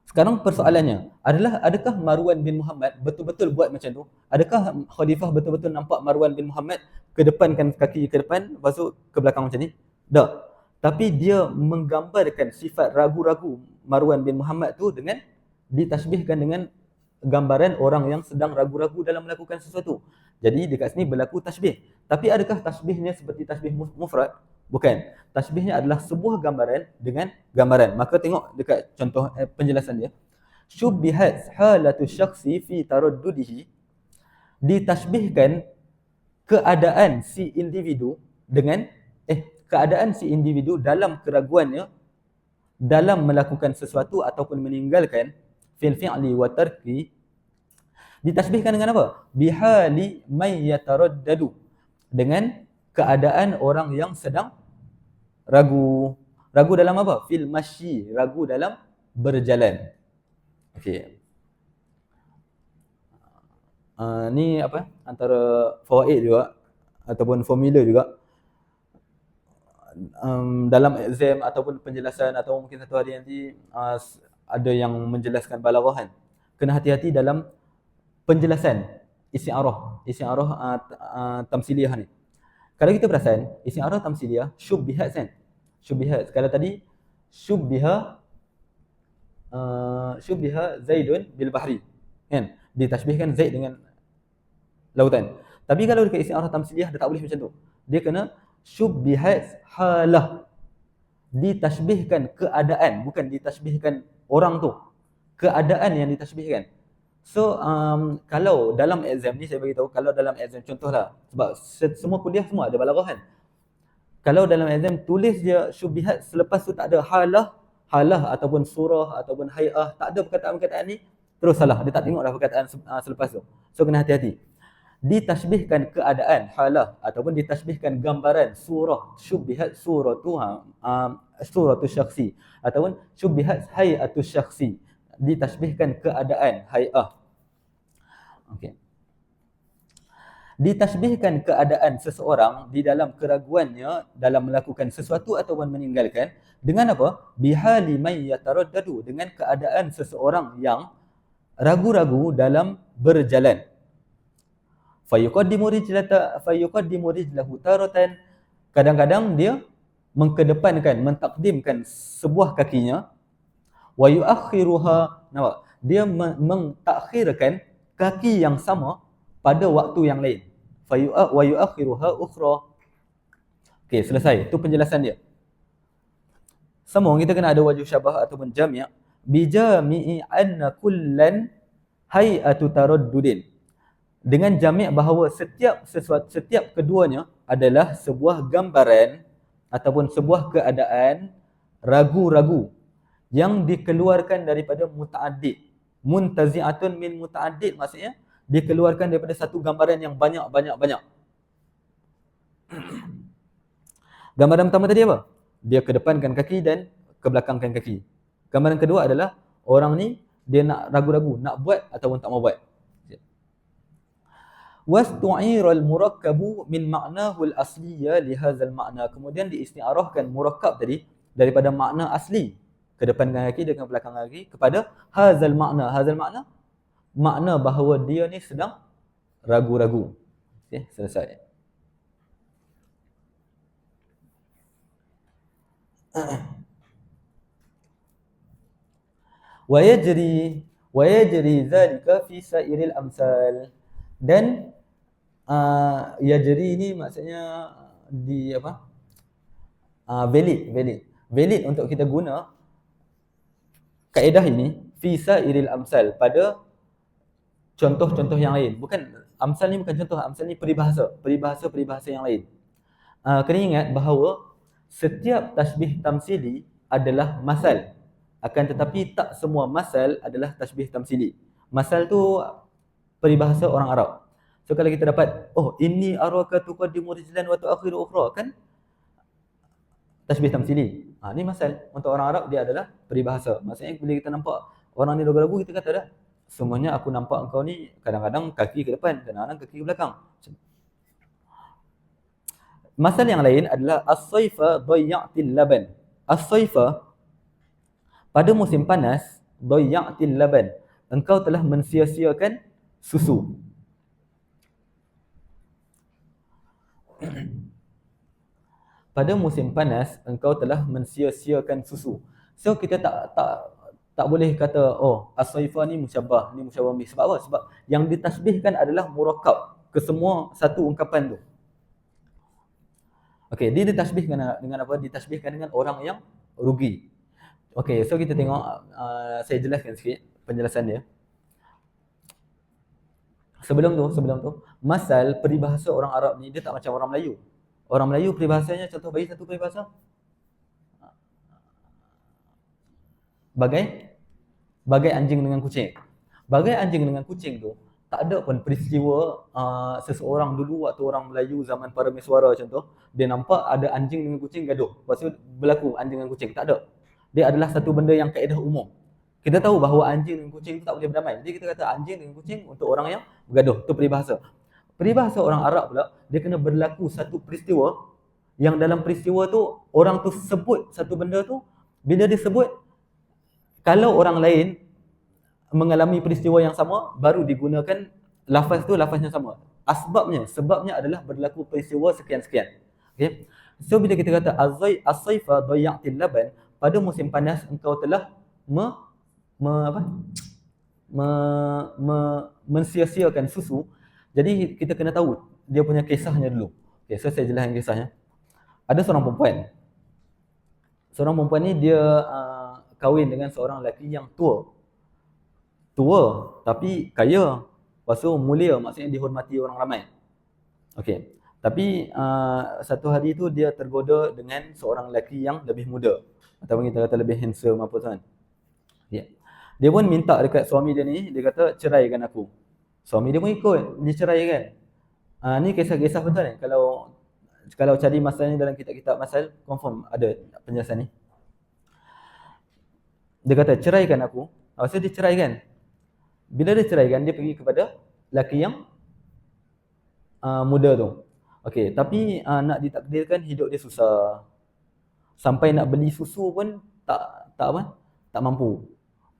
Sekarang persoalannya adalah, adakah Marwan bin Muhammad betul-betul buat macam tu? Adakah khalifah betul-betul nampak Marwan bin Muhammad kedepankan kaki ke depan, lepas tu ke belakang macam ni? Tak. Tapi dia menggambarkan sifat ragu-ragu Marwan bin Muhammad tu dengan ditasbihkan dengan gambaran orang yang sedang ragu-ragu dalam melakukan sesuatu. Jadi dekat sini berlaku tasbih. Tapi adakah tasbihnya seperti tasbih mufrad? Bukan. Tasbihnya adalah sebuah gambaran dengan gambaran. Maka tengok dekat contoh penjelasan dia. Syubbihat halatu syakhsi fi taraddudihi. Ditasbihkan keadaan si individu dengan keadaan si individu dalam keraguannya dalam melakukan sesuatu ataupun meninggalkan fil fi'li wa tarki. Ditasbihkan dengan apa? Bihali may yataraddadu, dengan keadaan orang yang sedang ragu. Ragu dalam apa? Fil masyi, ragu dalam berjalan. Okey. Ni apa? Antara fawaid juga ataupun formula juga. Dalam exam ataupun penjelasan atau mungkin satu hari nanti ada yang menjelaskan balaghahan. Kena hati-hati dalam penjelasan isti'arah tamsiliyah ni. Kalau kita perasan, isti'arah tamsiliyah syubbihat kan? Syubbihat. Kalau tadi syubbiha Zaidun bil bahri, kan? Ditashbihkan Zaid dengan lautan. Tapi kalau dekat isti'arah tamsiliyah dia tak boleh macam tu. Dia kena syubbihat halah. Ditashbihkan keadaan, bukan ditashbihkan orang tu. Keadaan yang ditashbihkan. So kalau dalam exam ni saya bagi tahu, kalau dalam exam contohlah, sebab semua kuliah semua ada balaghahan. Kalau dalam exam tulis dia syubbihat, selepas tu tak ada halah ataupun surah ataupun hay'ah, tak ada perkataan-perkataan ni, terus salah. Dia tak tengoklah perkataan selepas tu. So kena hati-hati. Ditashbihkan keadaan halah ataupun ditashbihkan gambaran surah, syubbihat suratu suratu syakhsi ataupun syubbihat hay'atu syakhsi, ditashbihkan keadaan hay'ah. Okey. Ditashbihkan keadaan seseorang di dalam keraguannya dalam melakukan sesuatu ataupun meninggalkan dengan apa? Bihali may yataraddadu, dengan keadaan seseorang yang ragu-ragu dalam berjalan. Fayuqaddimu rijlahu taratan, kadang-kadang dia mengkedepankan, mentakdimkan sebuah kakinya. Wa yuakhiruha, nampak? Dia mentakhirkan kaki yang sama pada waktu yang lain. Wa yuakhiruha ukhra. Okey, selesai. Itu penjelasan dia. Sambung, kita kena ada wajh syabah ataupun jami'. Bijami'i anna kullan hay'atu taraddudin. Dengan jami' bahawa setiap keduanya adalah sebuah gambaran ataupun sebuah keadaan ragu-ragu yang dikeluarkan daripada muta'addid. Muntazi'atun min muta'addid, maksudnya dikeluarkan daripada satu gambaran yang banyak. Gambaran pertama tadi apa? Dia kedepankan kaki dan kebelakangkan kaki. Gambaran kedua adalah orang ni dia nak ragu-ragu, nak buat ataupun tak mau buat. Wastu'iral murakkabu min ma'nahu al-asliyya li hadzal ma'na. Kemudian diisti'arahkan murakkab tadi daripada makna asli, kedepankan kaki dengan belakang kaki, kepada hadzal ma'na. Hadzal ma'na, makna bahawa dia ni sedang ragu-ragu. Okey, selesai. Wa yajri dhalika fi sairil amsal. Dan ya jadi ini maksudnya di apa? Valid untuk kita guna kaedah ini fi sairil amsal pada contoh-contoh yang lain. Bukan amsal ni bukan contoh, amsal ni peribahasa yang lain. Kena ingat bahawa setiap tasbih tamsili adalah masal. Akan tetapi tak semua masal adalah tasbih tamsili. Masal tu peribahasa orang Arab. So kalau kita dapat, oh inni araka tuqaddimu rijlan wa tuakhiru ukhra, kan tasbih tamsili. Ni masal. Untuk orang Arab dia adalah peribahasa. Maksudnya bila kita nampak orang ni ragu-ragu, kita kata dah, semuanya aku nampak engkau ni kadang-kadang kaki ke depan, kadang-kadang kaki ke belakang. Masal yang lain adalah as-saifa dayya'til laban. As-saifa pada musim panas, dayya'til laban. Engkau telah mensia-siakan susu. Pada musim panas engkau telah mensia-siakan susu. So kita tak boleh kata oh as-saifa ni musyabbah bih. Sebab apa? Sebab yang ditasbihkan adalah murakab ke semua satu ungkapan tu. Okey, dia ditasbihkan dengan apa? Ditasbihkan dengan orang yang rugi. Okey, so kita tengok saya jelaskan sikit penjelasan dia. Sebelum tu, masal peribahasa orang Arab ni dia tak macam orang Melayu. Orang Melayu peribahasanya, contoh bagi satu peribahasa. Bagai anjing dengan kucing. Bagai anjing dengan kucing tu, tak ada pun peristiwa seseorang dulu waktu orang Melayu zaman para Meswara contoh, dia nampak ada anjing dengan kucing gaduh. Lepas tu berlaku anjing dengan kucing. Tak ada. Dia adalah satu benda yang kaedah umum. Kita tahu bahawa anjing dengan kucing tu tak boleh berdamai. Jadi kita kata anjing dengan kucing untuk orang yang bergaduh. Itu peribahasa. Peribahasa orang Arab pula, dia kena berlaku satu peristiwa yang dalam peristiwa tu orang tu sebut satu benda tu, bila dia sebut, kalau orang lain mengalami peristiwa yang sama, baru digunakan lafaz tu, lafaznya sama. Sebabnya adalah berlaku peristiwa sekian-sekian. Okay? So bila kita kata as-saifa dayya'til laban, pada musim panas engkau telah mensia-siakan susu. Jadi kita kena tahu dia punya kisahnya dulu. Okay, so saya jelaskan kisahnya. Ada seorang perempuan. Seorang perempuan ni dia kahwin dengan seorang lelaki yang tua. Tapi kaya. Lepas tu mulia, maksudnya dihormati orang ramai. Okey. Tapi satu hari tu dia tergoda dengan seorang lelaki yang lebih muda. Ataupun kita kata lebih handsome apa tu kan. Yeah. Dia pun minta dekat suami dia ni, dia kata ceraikan aku. Suami dia pun ikut, diceraikan. Ni kisah-kisah betul ni. Kalau cari masal ni dalam kitab-kitab masal, confirm ada penjelasan ni. Dia kata ceraikan aku. Maksudnya dia ceraikan. Bila dia ceraikan, dia pergi kepada lelaki yang muda tu. Okey, tapi nak ditakdirkan hidup dia susah. Sampai nak beli susu pun tak mampu.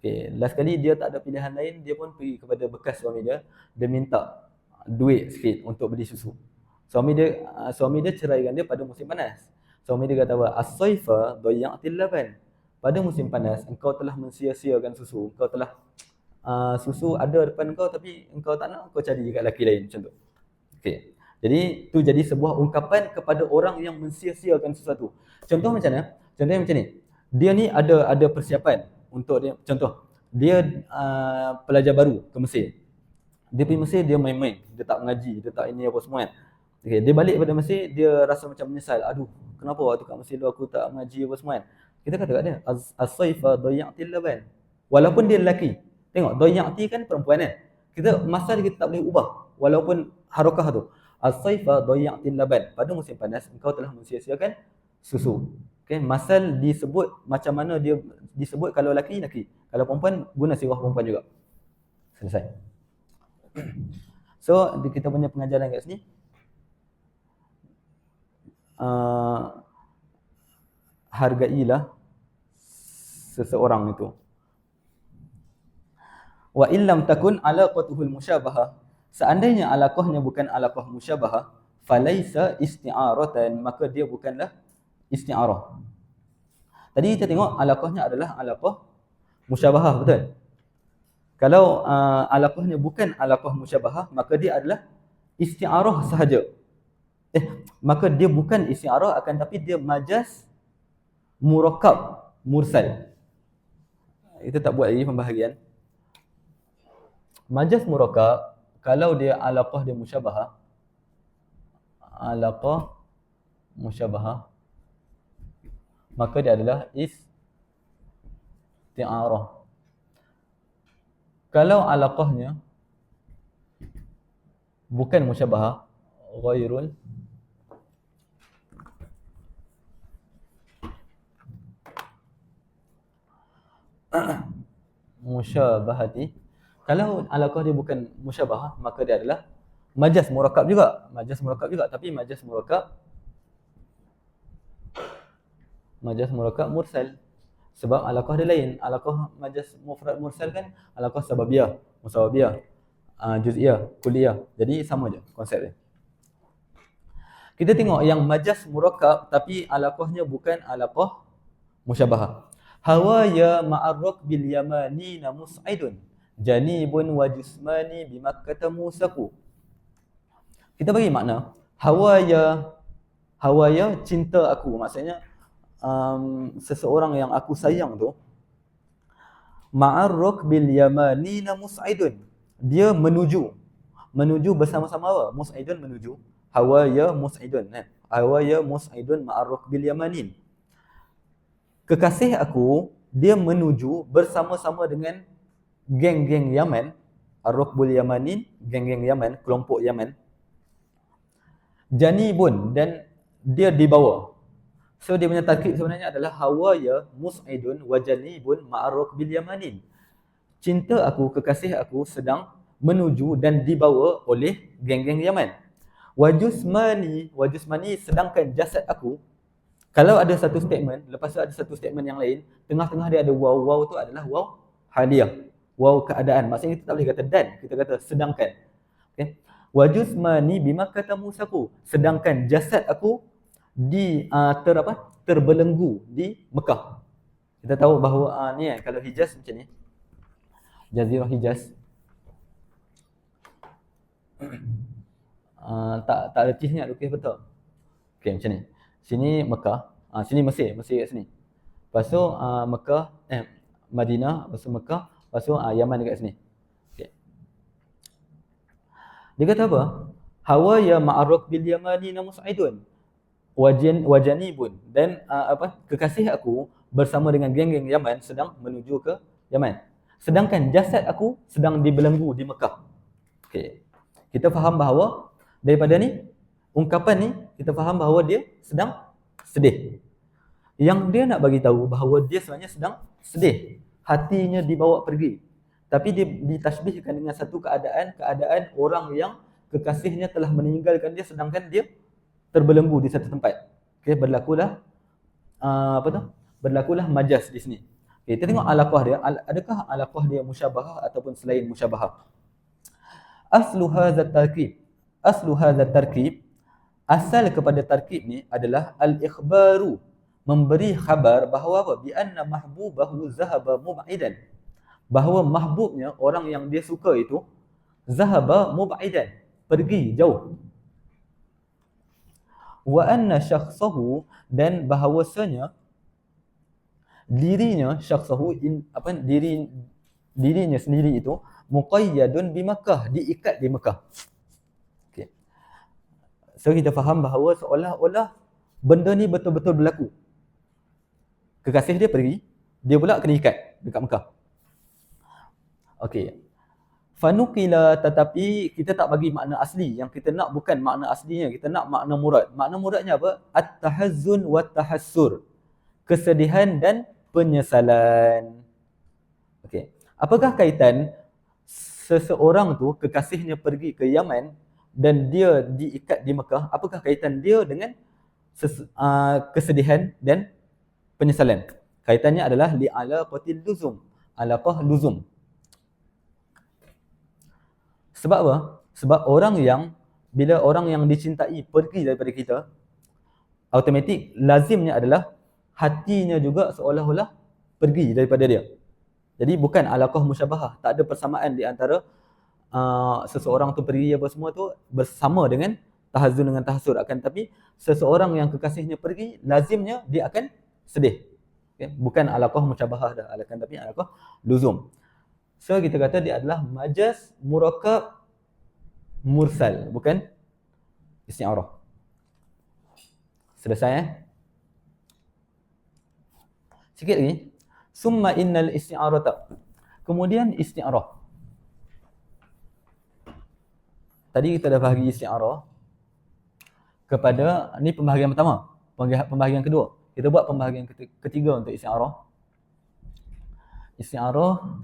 Okay, last kali dia tak ada pilihan lain, dia pun pergi kepada bekas suami dia, dia minta duit sikit untuk beli susu. Suami dia ceraikan dia pada musim panas. Suami dia kata apa? As-saifa dayya'til laban. Pada musim panas engkau telah mensia-siakan susu. Engkau telah susu ada depan engkau tapi engkau tak nak, kau cari dekat lelaki lain macam tu. Okey. Jadi tu jadi sebuah ungkapan kepada orang yang mensia-siakan sesuatu. Contoh macam mana? Contohnya macam ni. Dia ni ada persiapan untuk dia, contoh dia pelajar baru ke Mesir. Dia pergi Mesir, dia main-main, dia tak mengaji, dia tak ini apa semua kan. Okay, dia balik pada Mesir, dia rasa macam menyesal. Aduh, kenapa waktu kat Mesir tu aku tak mengaji apa semua kan. Kita kata kat dia, as-saifa dayya'til laban. Walaupun dia lelaki. Tengok, dayya'ti kan perempuan kan. Masa kita tak boleh ubah walaupun harakah tu. As-saifa dayya'til laban. Pada musim panas engkau telah mensia-siakan susu. Okay, masal disebut macam mana dia disebut, kalau lelaki, kalau perempuan guna sirah perempuan juga. Selesai. So kita punya pengajaran kat sini, hargailah seseorang itu. Wa illam takun alaqatuhul musyabahah, seandainya alaqahnya bukan alaqah musyabahah, falaisa isti'aratan, maka dia bukanlah isti'arah. Tadi kita tengok alaqahnya adalah alaqah musyabahah, betul? Kalau alaqahnya bukan alaqah musyabahah, maka dia adalah isti'arah sahaja. Maka dia bukan isti'arah, akan tapi dia majaz murakkab mursal. Kita tak buat lagi pembahagian. Majaz murakkab, kalau dia alaqah dia musyabahah, alaqah musyabahah, maka dia adalah isti'arah. Kalau alaqahnya bukan musyabahah, ghairul musyabahati, kalau alaqah dia bukan musyabahah, maka dia adalah majaz murakkab juga. Majaz murakkab juga, tapi majaz murakkab mursal. Sebab alaqah dia lain. Alaqah majaz mufrad mursal kan alaqah sababiyah, musawabiyah, juz'iyah, kulliyah. Jadi sama je konsep dia. Kita tengok yang majaz murakkab tapi alaqahnya bukan alaqah musyabahah. Hawaya ma'arraq bil yamani mus'idun janibun wa jismani bimakkata musaku. Kita bagi makna hawaya cinta aku, maksudnya seseorang yang aku sayang tu, ma'arraq bil yamani mus'idun, dia menuju bersama-sama apa? Mus'idun menuju, hawaya mus'idun, hawaya mus'idun ma'arraq bil yamanin. Kekasih aku dia menuju bersama-sama dengan geng-geng Yaman, ar-rukbul yamanin, geng-geng Yaman, kelompok Yaman. Janibun, dan dia dibawa. So dia punya tarkib sebenarnya adalah hawaya mus'idun wa janibun ma'ar-rukbil yamanin. Cinta aku, kekasih aku sedang menuju dan dibawa oleh geng-geng Yaman. Wajusmani, sedangkan jasad aku, kalau ada satu statement, lepas tu ada satu statement yang lain, tengah-tengah dia ada waw. Waw tu adalah waw haliyah, waw keadaan. Maksudnya kita tak boleh kata dan, kita kata sedangkan. Okay. Wajusmani bimakkata musaku, sedangkan jasad aku terbelenggu di Mekah. Kita tahu bahawa ni kan, kalau Hijaz macam ni, Jazirah Hijaz, tak reti sangat lukis betul. Okey, macam ni. Sini Mekah, sini Mesir kat sini. Lepas tu Mekah, Madinah, lepas tu Mekah, lepas tu Yaman dekat sini. Okay. Dia kata apa? Hawa ya ma'arraq bil yamani mus'idun wajanibun, dan kekasih aku bersama dengan geng-geng Yaman sedang menuju ke Yaman. Sedangkan jasad aku sedang dibelenggu di Mekah. Okey. Kita faham bahawa daripada ni, ungkapan ni, kita faham bahawa dia sedang sedih. Yang dia nak bagi tahu bahawa dia sebenarnya sedang sedih. Hatinya dibawa pergi. Tapi dia ditashbihkan dengan satu keadaan orang yang kekasihnya telah meninggalkan dia sedangkan dia terbelenggu di satu tempat. Okey, berlakulah berlakulah majaz di sini. Okay, kita tengok alaqah dia. Adakah alaqah dia musyabahah ataupun selain musyabahah? Aslu hadza tarkib, asal kepada tarkib ni adalah al-ikhbaru, memberi khabar bahawa apa? Bi anna mahbubahu zahaba mub'idan, bahawa mahbubnya, orang yang dia suka itu, zahaba mub'idan, pergi jauh. Wa anna syakhsahu, dan bahawasanya dirinya, syakhsahu, dirinya sendiri itu, muqayyadun bi Makkah, diikat di Mekah. Okay. So kita faham bahawa seolah-olah benda ni betul-betul berlaku. Kekasih dia pergi, dia pula kena ikat dekat Mekah. Okey. Fanukila, tetapi kita tak bagi makna asli. Yang kita nak bukan makna aslinya, kita nak makna murad. Makna muradnya apa? At-tahazzun wa tahassur, kesedihan dan penyesalan. Okey. Apakah kaitan seseorang tu, kekasihnya pergi ke Yaman dan dia diikat di Mekah? Apakah kaitan dia dengan kesedihan dan penyesalan? Kaitannya adalah li'alaqatil luzum, alaqah luzum. Sebab apa? Sebab bila orang yang dicintai pergi daripada kita, automatik lazimnya adalah hatinya juga seolah-olah pergi daripada dia. Jadi bukan alaqah musyabahah, tak ada persamaan di antara seseorang tu pergi apa semua tu bersama dengan tahazun dengan tahasur, akan tapi seseorang yang kekasihnya pergi lazimnya dia akan sedih. Okay? Bukan alaqah musyabahah dah, akan tapi alaqah luzum. So kita kata dia adalah majaz murakkab mursal, bukan isti'arah. Selesai Sikit lagi. Summa innal isti'arata. Kemudian isti'arah. Tadi kita dah bahagi isti'arah kepada, ni pembahagian pertama. Pembahagian kedua. Kita buat pembahagian ketiga untuk isti'arah. Isti'arah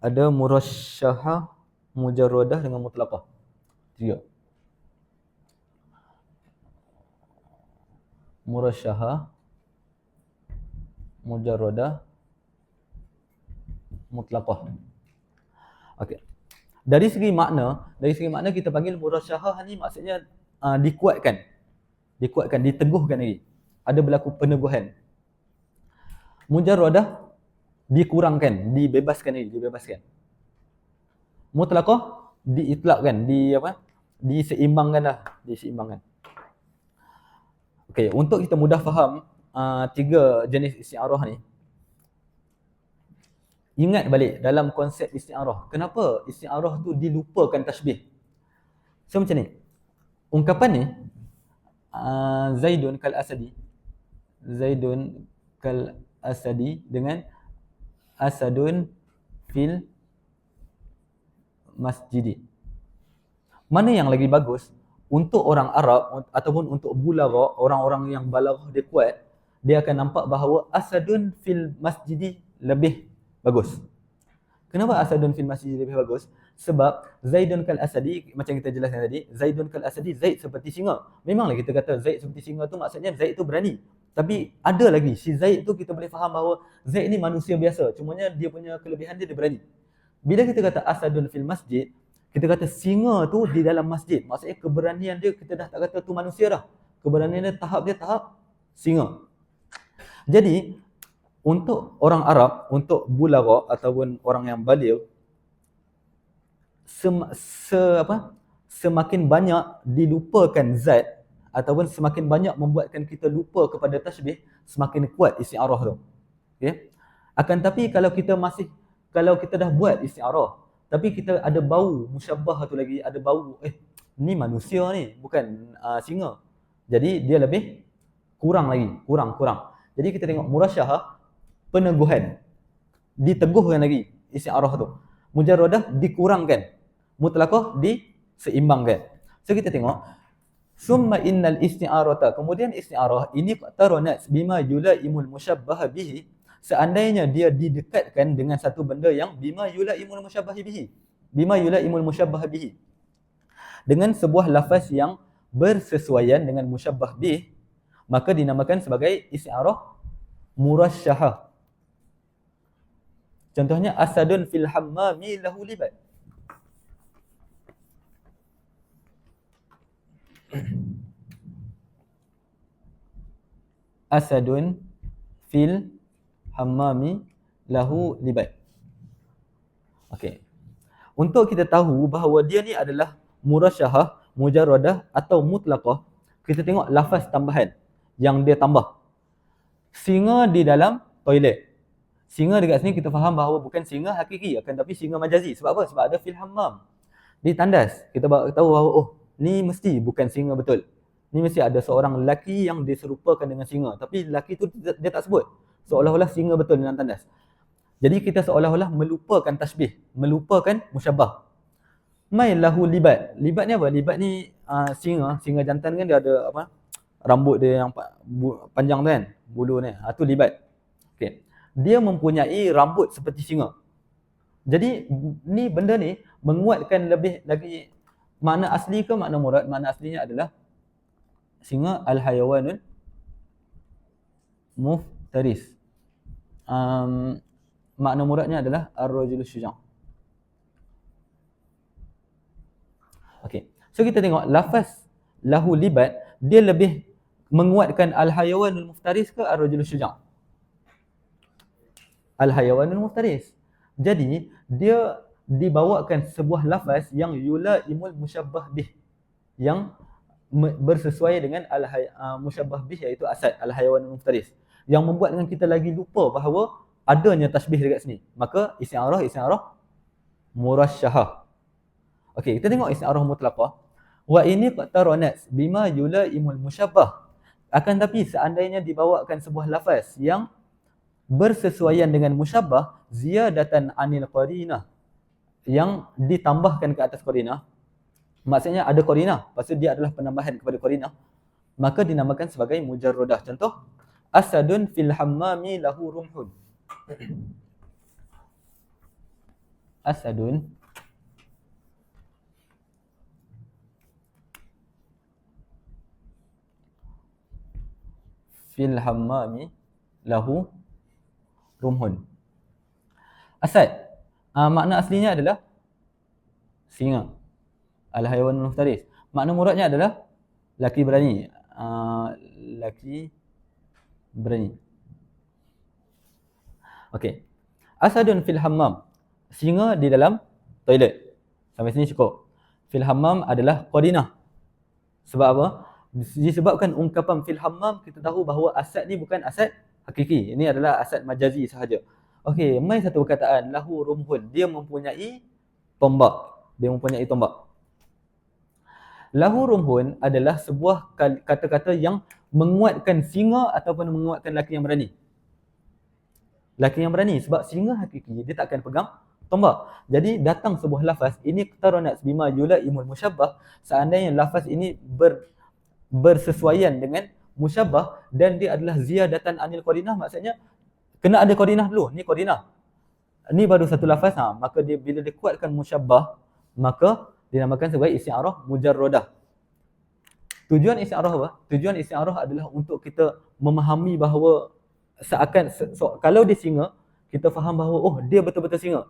ada murasyahah, mujarradah dengan mutlaqah. 3. Murasyahah, mujarradah, mutlaqah. Okey. Dari segi makna kita panggil murasyahah ni maksudnya dikuatkan, diteguhkan lagi. Ada berlaku peneguhan. Mujarradah dikurangkan, dibebaskan. Mutlaqah diitlaqkan, diseimbangkan. Okey, untuk kita mudah faham 3 jenis isti'arah ni, ingat balik dalam konsep isti'arah. Kenapa isti'arah tu dilupakan tasbih? So macam ni. Ungkapan ni Zaidun kal asadi dengan asadun fil masjidi. Mana yang lagi bagus? Untuk orang Arab ataupun untuk bulaghah, orang-orang yang balaghah dia kuat, dia akan nampak bahawa asadun fil masjidi lebih bagus. Kenapa asadun fil masjidi lebih bagus? Sebab Zaidun kal asadi, macam kita jelaskan tadi, Zaidun kal asadi, Zaid seperti singa. Memanglah kita kata Zaid seperti singa tu maksudnya Zaid tu berani. Tapi ada lagi, si Zaid tu kita boleh faham bahawa Zaid ni manusia biasa, cumanya dia punya kelebihan dia berani. Bila kita kata asadun fil masjid, kita kata singa tu di dalam masjid. Maksudnya keberanian dia, kita dah tak kata tu manusia dah. Keberanian dia tahap singa. Jadi, untuk orang Arab, untuk bulaghah ataupun orang yang baligh, semakin banyak dilupakan zat ataupun semakin banyak membuatkan kita lupa kepada tasbih, semakin kuat isti'arah tu. Okay? Akan tapi kalau kita dah buat isti'arah, tapi kita ada bau musyabbah tu lagi, ada bau ni manusia ni, bukan singa. Jadi dia lebih kurang lagi, kurang. Jadi kita tengok murasyahah, peneguhan, diteguhkan lagi isti'arah tu. Mujarradah dikurangkan, mutlaqah diseimbangkan. So kita tengok summa innal isti'arata, kemudian isti'arah ini qaranat bima yulaimul musyabbah bihi, seandainya dia didekatkan dengan satu benda yang bima yulaimul musyabbah bihi, dengan sebuah lafaz yang bersesuaian dengan musyabbah bih, maka dinamakan sebagai isti'arah murasyahah. Contohnya asadun fil hammami lahu libat. Asadun fil hammami lahu libat. Okey. Untuk kita tahu bahawa dia ni adalah murasyahah, mujarradah atau mutlaqah, kita tengok lafaz tambahan yang dia tambah. Singa di dalam toilet. Singa dekat sini kita faham bahawa bukan singa hakiki, akan tapi singa majazi. Sebab apa? Sebab ada fil hammam. Di tandas. Kita tahu bahawa ni mesti bukan singa betul. Ni mesti ada seorang lelaki yang diserupakan dengan singa. Tapi lelaki tu dia tak sebut. Seolah-olah singa betul dalam tandas. Jadi kita seolah-olah melupakan tasbih, melupakan musyabbah. Mai lahu libat. Libat ni apa? Libat ni singa jantan kan dia ada apa? Rambut dia yang panjang tu kan, bulu ni. Tu libat. Okey. Dia mempunyai rambut seperti singa. Jadi ni benda ni menguatkan lebih lagi makna asli ke makna murad. Makna aslinya adalah singa al-hayawanul muftaris. Makna muradnya adalah ar-rajulus syuja'. Okey. So kita tengok lafaz lahu libat dia lebih menguatkan al-hayawanul muftaris ke ar-rajulus syuja'? Al-hayawanul muftaris. Jadi dia dibawakan sebuah lafaz yang yulaimul musyabbah bih, yang bersesuai dengan musyabbah bih, iaitu asad al-hayawanul muftaris, yang membuatkan kita lagi lupa bahawa adanya tasbih dekat sini. Maka isti'arah murasyahah. Okey, kita tengok isti'arah mutlaqah. Wa ini qataranat bima yulaimul musyabbah. Akan tapi seandainya dibawakan sebuah lafaz yang bersesuaian dengan musyabbah, ziyadatan anil qarinah, yang ditambahkan ke atas qarinah, maksudnya ada qarinah, maksud dia adalah penambahan kepada qarinah, maka dinamakan sebagai mujarradah. Contoh, asadun fil hammami lahu rumhun. Asadun fil hammami lahu rumhun. Asad, makna aslinya adalah singa, al-hayawanul muftaris. Makna muradnya adalah laki berani, laki berani. Okey. Asadun fil hammam, singa di dalam toilet. Sampai sini cukup. Fil hammam adalah qarinah. Sebab apa? Disebabkan ungkapan fil hammam, kita tahu bahawa asad ni bukan asad hakiki. Ini adalah asad majazi sahaja. Okey, mai satu perkataan lahu rumhun, dia mempunyai tombak. Dia mempunyai tombak. Lahu rumhun adalah sebuah kata-kata yang menguatkan singa ataupun menguatkan laki yang berani. Laki yang berani, sebab singa hakiki dia tak akan pegang tombak. Jadi datang sebuah lafaz, ini qtaranat bima yulaimul musyabbah, seandainya lafaz ini bersesuaian dengan musyabbah dan dia adalah ziyadatan anil qarinah, maksudnya kena ada qarinah dulu. Ni qarinah, ni baru satu lafaz, maka dia bila dikuatkan musyabbah, maka dinamakan sebagai isti'arah mujarradah. Tujuan isti'arah apa? Tujuan isti'arah adalah untuk kita memahami bahawa kalau dia singa, kita faham bahawa oh, dia betul-betul singa.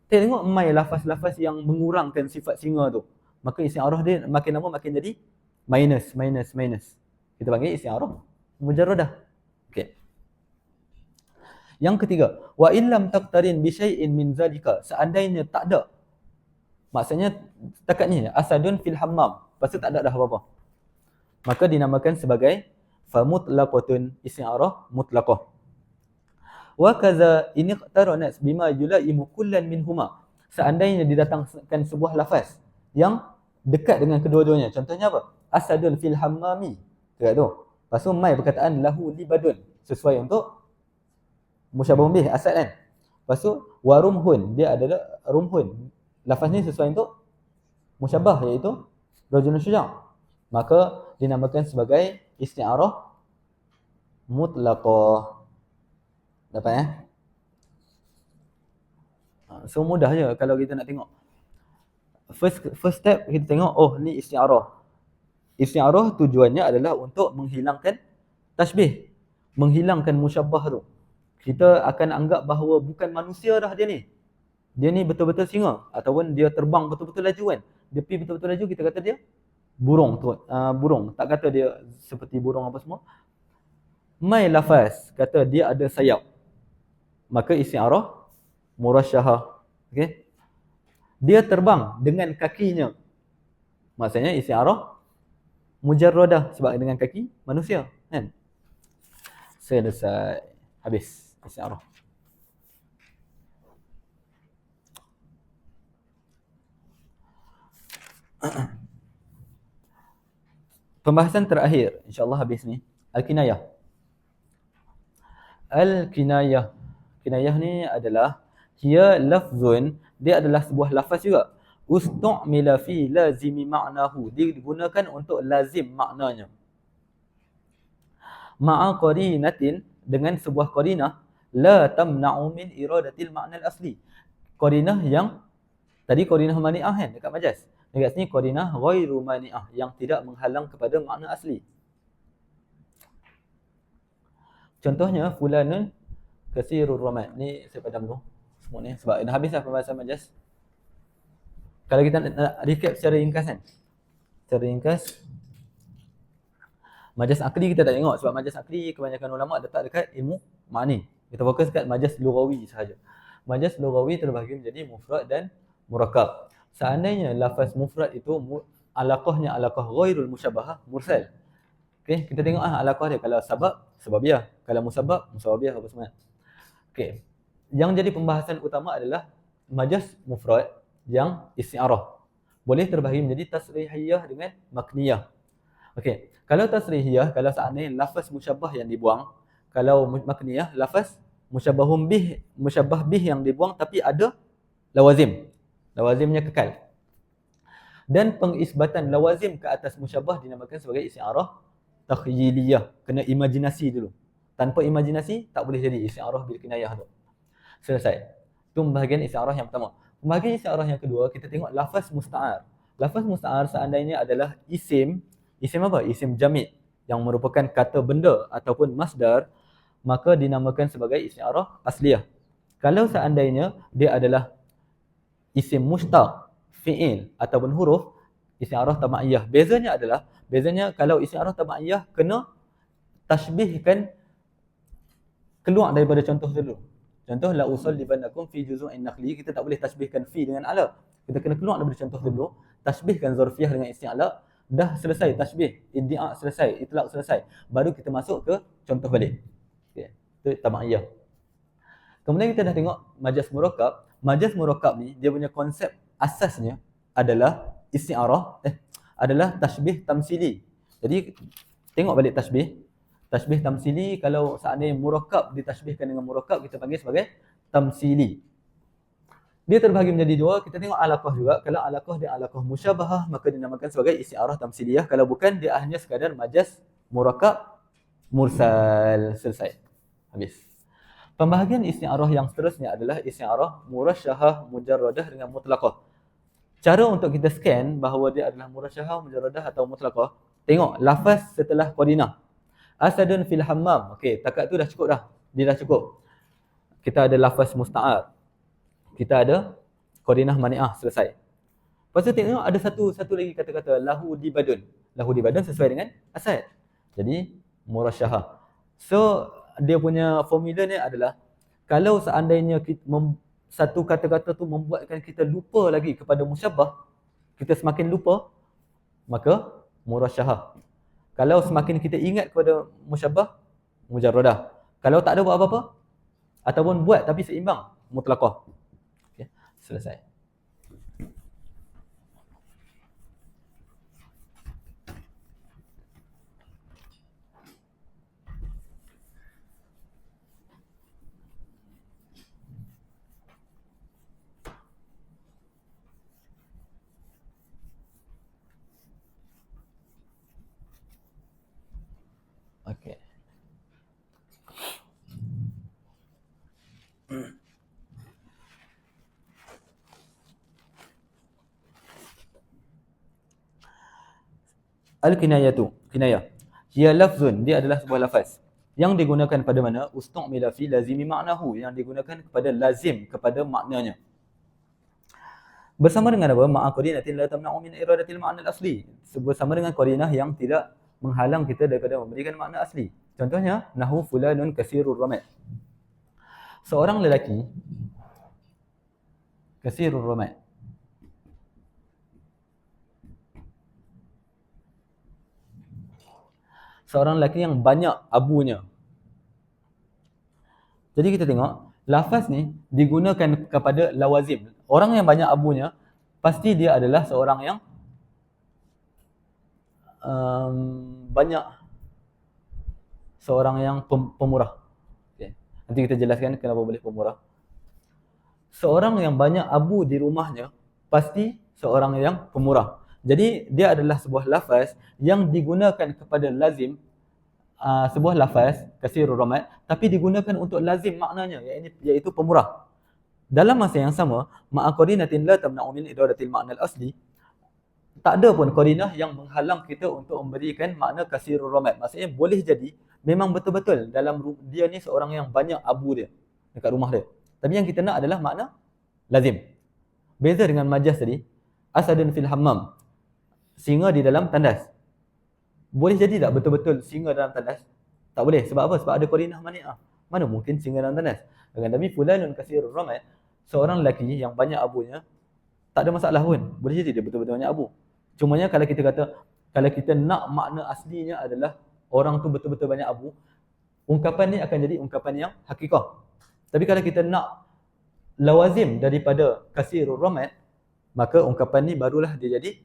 Tengok mai lafaz-lafaz yang mengurangkan sifat singa tu, maka isti'arah dia makin lama makin jadi minus. Kita panggil isti'arah mujarradah. Okey. Yang ketiga, wa illam taqtarin bi syai'in min zalika, seandainya tak ada, maksudnya setakat ni asadun fil hammam, lepas tu tak ada dah apa-apa, maka dinamakan sebagai famutlaqatun, isti'arah mutlaqah. Wa kaza in iqtaranat bima yulaimu kullan minhuma, seandainya didatangkan sebuah lafaz yang dekat dengan kedua-duanya. Contohnya apa? Asadun fil hammami, dekat tu. Lepas tu mai perkataan lahu libadun, sesuai untuk musyabbah bih, asad kan. Lepas tu wa rumhun, dia adalah rumhun, lafaz ni sesuai untuk musyabbah, iaitu rajulun syuja', maka dinamakan sebagai isti'arah mutlaqah. Dapat So mudah je kalau kita nak tengok. First step kita tengok, oh ni isti'arah. Isti'arah tujuannya adalah untuk menghilangkan tasbih, menghilangkan musyabbah tu. Kita akan anggap bahawa bukan manusia dah dia ni. Dia ni betul-betul singa, ataupun dia terbang betul-betul laju kan. Dia pergi betul-betul laju, kita kata dia burung tu, burung. Tak kata dia seperti burung apa semua. Mai lafaz kata dia ada sayap, maka isti'arah murasyahah. Okey. Dia terbang dengan kakinya, maksudnya isti'arah mujarradah, sebab dengan kaki manusia kan. Selesai, habis isti'arah. Pembahasan terakhir, insya-Allah habis ni, al-kinayah. Al-kinayah. Kinayah ni adalah hiya lafzun, dia adalah sebuah lafaz juga. Ustu'mila fi lazimi ma'nahu, digunakan untuk lazim maknanya. Ma'a qarinatin, dengan sebuah qarinah, la tamna'u min iradatil ma'na al-asli. Qarinah yang tadi qarinah mani'ah kan dekat majaz. Dekat sini qarinah ghairu mani'ah, yang tidak menghalang kepada makna asli. Contohnya fulanun kasirur ramad. Ni saya padam dulu semua ni sebab dah habis dah pembahasan majaz. Kalau kita nak recap secara ringkas kan. Secara ringkas, Majaz akli kita tak tengok sebab majaz akli kebanyakan ulama letak dekat ilmu ma'ni. Kita fokus kat majaz lughawi sahaja. Majaz lughawi terbahagi menjadi mufrad dan murakkab. Seandainya lafaz mufrad itu alaqahnya alaqah ghairul musyabbahah mursal. Okey, kita tengok alaqah dia. Kalau sabab, sababiyah. Kalau musabab, musababiyah apa semua. Okey. Yang jadi pembahasan utama adalah majaz mufrad yang isti'arah. Boleh terbahagi menjadi tasrihiyah dengan makniyah. Okey, kalau tasrihiyah, kalau seandainya lafaz musyabbah yang dibuang, kalau makniyah, lafaz musyabbah bih yang dibuang tapi ada lawazim. Lawazimnya kekal. Dan pengisbatan lawazim ke atas musyabbah dinamakan sebagai isti'arah takhyiliyah. Kena imajinasi dulu. Tanpa imajinasi tak boleh jadi isti'arah bil kinayah tu. Selesai. Itu pembahagian isti'arah yang pertama. Pembahagian isti'arah yang kedua, kita tengok lafaz musta'ar. Lafaz musta'ar seandainya adalah isim apa? Isim jamid yang merupakan kata benda ataupun masdar, maka dinamakan sebagai isti'arah asliyah. Kalau seandainya dia adalah isim mustaq, fi'il ataupun huruf, isti'arah tabaiyah. Bezanya kalau isti'arah tabaiyah kena tashbihkan keluar daripada contoh dulu. Contoh la usallibannakum fi juzu'in nakhli, kita tak boleh tasbihkan fi dengan ala. Kita kena keluar daripada contoh dulu, tasbihkan zarfiyah dengan isti'ala, dah selesai tasbih, iddia' selesai, itlaq selesai, baru kita masuk ke contoh balik. Okey, itu tabaiyah. Kemudian kita dah tengok majaz murakkab. Majaz murakkab ni dia punya konsep asasnya adalah isti'arah, adalah tashbih tamsili. Jadi tengok balik tashbih. Tashbih tamsili, kalau seandainya murakkab ditashbihkan dengan murakkab, kita panggil sebagai tamsili. Dia terbahagi menjadi dua. Kita tengok alaqah juga. Kalau alaqah dia alaqah musyabahah, maka dinamakan sebagai isti'arah tamsiliyah. Kalau bukan, dia hanya sekadar majaz murakkab mursal. Selesai. Habis. Pembahagian isti'arah yang seterusnya adalah isti'arah murasyahah mujarradah dengan mutlaqah. Cara untuk kita scan bahawa dia adalah murasyahah, mujarradah atau mutlaqah, tengok lafaz setelah qarinah. Asadun fil hammam. Okey, takat tu dah cukup dah. Dia dah cukup. Kita ada lafaz musta'ar. Kita ada qarinah mani'ah, selesai. Lepas tu tengok ada satu lagi kata-kata lahu dibadun. Lahu dibadun sesuai dengan asad. Jadi murasyahah. So dia punya formula ni adalah kalau seandainya satu kata-kata tu membuatkan kita lupa lagi kepada musyabbah, kita semakin lupa, maka murasyahah. Kalau semakin kita ingat kepada musyabbah, mujarradah. Kalau tak ada buat apa-apa ataupun buat tapi seimbang, mutlaqah. Okay, selesai. Okey. Al-kinayatu, kinayah. Ia lafzun, dia adalah sebuah lafaz yang digunakan pada mana? Ustu'mila fi lazimi ma'nahu, yang digunakan kepada lazim, kepada maknanya. Bersama dengan apa? Ma'a qarinatin la tamna'u min iradatil ma'na al-asli. Bersama dengan qarinah yang tidak menghalang kita daripada memberikan makna asli. Contohnya, nahu fulanun kasirur ramad. Seorang lelaki kasirur ramad. Seorang lelaki yang banyak abunya. Jadi kita tengok, lafaz ni digunakan kepada lawazim. Orang yang banyak abunya, pasti dia adalah seorang yang banyak, seorang yang pemurah. Okay. Nanti kita jelaskan kenapa boleh pemurah. Seorang yang banyak abu di rumahnya, pasti seorang yang pemurah. Jadi dia adalah sebuah lafaz yang digunakan kepada lazim, sebuah lafaz kasirur ramad, tapi digunakan untuk lazim maknanya, iaitu pemurah. Dalam masa yang sama, ma'a qarinatin la tamna'u min iradatil ma'na al-asli, tak ada pun qarinah yang menghalang kita untuk memberikan makna kasirur ramad. Maksudnya boleh jadi memang betul-betul dalam dia ni seorang yang banyak abu dia dekat rumah dia. Tapi yang kita nak adalah makna lazim. Beza dengan majaz tadi, asadun fil hammam, singa di dalam tandas. Boleh jadi tak betul-betul singa dalam tandas? Tak boleh. Sebab apa? Sebab ada qarinah mani'ah. Mana mungkin singa dalam tandas? Akan tapi fulanun kasirur ramat, seorang lelaki yang banyak abunya, tak ada masalah pun. Boleh jadi dia betul-betul banyak abu. Cumanya kalau kita kata, kalau kita nak makna aslinya adalah orang tu betul-betul banyak abu, ungkapan ni akan jadi ungkapan yang hakikah. Tapi kalau kita nak lawazim daripada kasirur ramat, maka ungkapan ni barulah dia jadi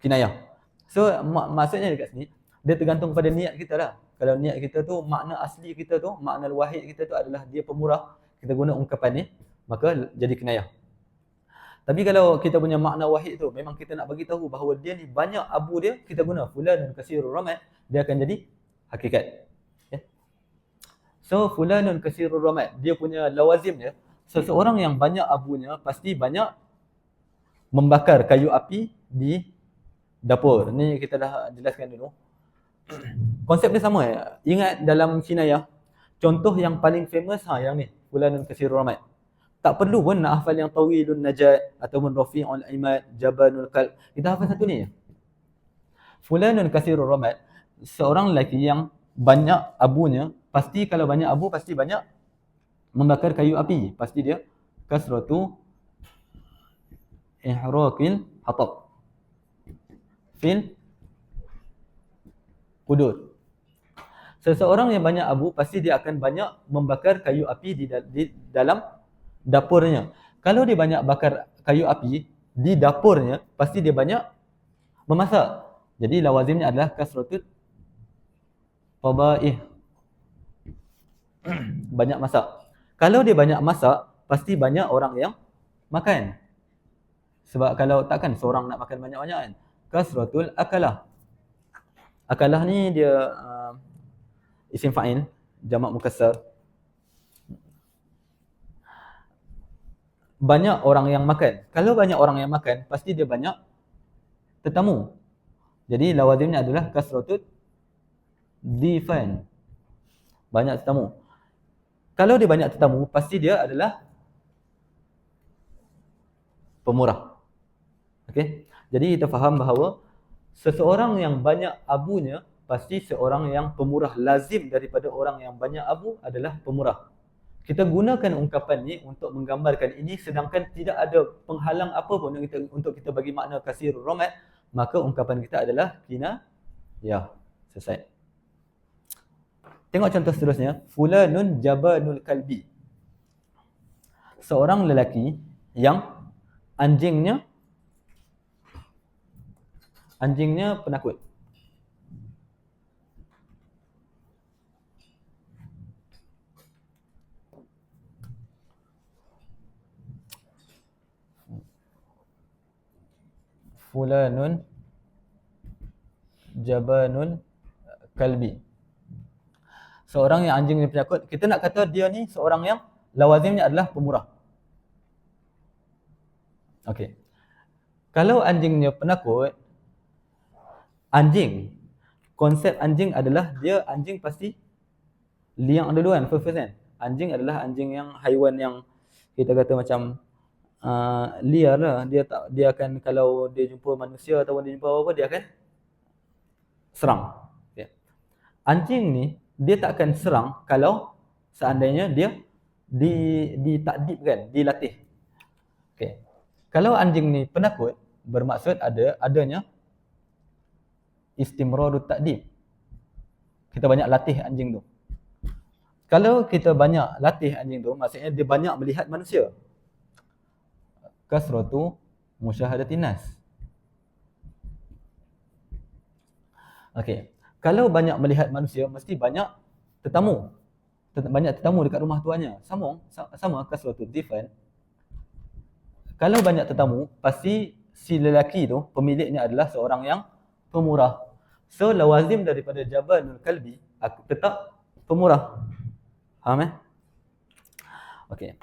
kinayah. So maksudnya dekat sini, dia tergantung pada niat kita lah. Kalau niat kita tu, makna asli kita tu, makna wahid kita tu adalah dia pemurah, kita guna ungkapan ni, maka jadi kinayah. Tapi kalau kita punya makna wahid tu, memang kita nak bagi tahu bahawa dia ni banyak abu dia, kita guna fulanun kasirur ramat, dia akan jadi hakikat. Okay. So fulanun kasirur ramat, dia punya lawazim dia, seseorang yang banyak abunya pasti banyak membakar kayu api di dapur. Ni kita dah jelaskan dulu. Konsep dia sama ya. Ingat dalam kinayah, contoh yang paling famous yang ni, fulanun kasirur ramat. Tak perlu pun nak hafal yang tawilun najat ataupun rafi'ul imad, jabanul qalb. Kita hafal satu ni je. Fulanun kasirur ramat, seorang lelaki yang banyak abunya, pasti kalau banyak abu pasti banyak membakar kayu api. Pasti dia kasratu ihraqil hatab fil qudur. Seseorang yang banyak abu pasti dia akan banyak membakar kayu api di dalam dapurnya. Kalau dia banyak bakar kayu api di dapurnya, pasti dia banyak memasak. Jadi lawazimnya adalah kasratut tabaih. Banyak masak. Kalau dia banyak masak, pasti banyak orang yang makan. Sebab kalau takkan seorang nak makan banyak-banyak kan. Kasratul akalah. Akalah ni dia isim fa'il, jamak mukassar. Banyak orang yang makan. Kalau banyak orang yang makan, pasti dia banyak tetamu. Jadi lawazimnya adalah kasratut difan. Banyak tetamu. Kalau dia banyak tetamu, pasti dia adalah pemurah. Okey. Jadi kita faham bahawa seseorang yang banyak abunya pasti seorang yang pemurah. Lazim daripada orang yang banyak abu adalah pemurah. Kita gunakan ungkapan ni untuk menggambarkan ini, sedangkan tidak ada penghalang apa pun untuk kita bagi makna kasirur ramat, maka ungkapan kita adalah kinayah. Selesai. Tengok contoh seterusnya, fulanun jabanul kalbi. Seorang lelaki yang anjingnya penakut. Fulanun jabanul kalbi. Seorang yang anjingnya penakut, kita nak kata dia ni seorang yang lawazimnya adalah pemurah. Okey. Kalau anjingnya penakut, anjing, konsep anjing adalah dia anjing pasti liang dulu kan, first kan. Anjing adalah anjing yang haiwan yang kita kata macam liar lah. Dia akan, kalau dia jumpa manusia ataupun dia jumpa apa-apa, dia akan serang. Okay. Anjing ni dia tak akan serang kalau seandainya dia ditakdibkan, dilatih. Okay. Kalau anjing ni penakut, bermaksud adanya istimrarut takdib. Kita banyak latih anjing tu. Kalau kita banyak latih anjing tu, maksudnya dia banyak melihat manusia. Kasratu musyahadatin nas. Okey. Kalau banyak melihat manusia, mesti banyak tetamu. Banyak tetamu dekat rumah tuannya. Sama kasratu difan. Kalau banyak tetamu, pasti si lelaki tu, pemiliknya adalah seorang yang pemurah. So lawazim daripada jabanul kalbi tetap pemurah. Faham Okey.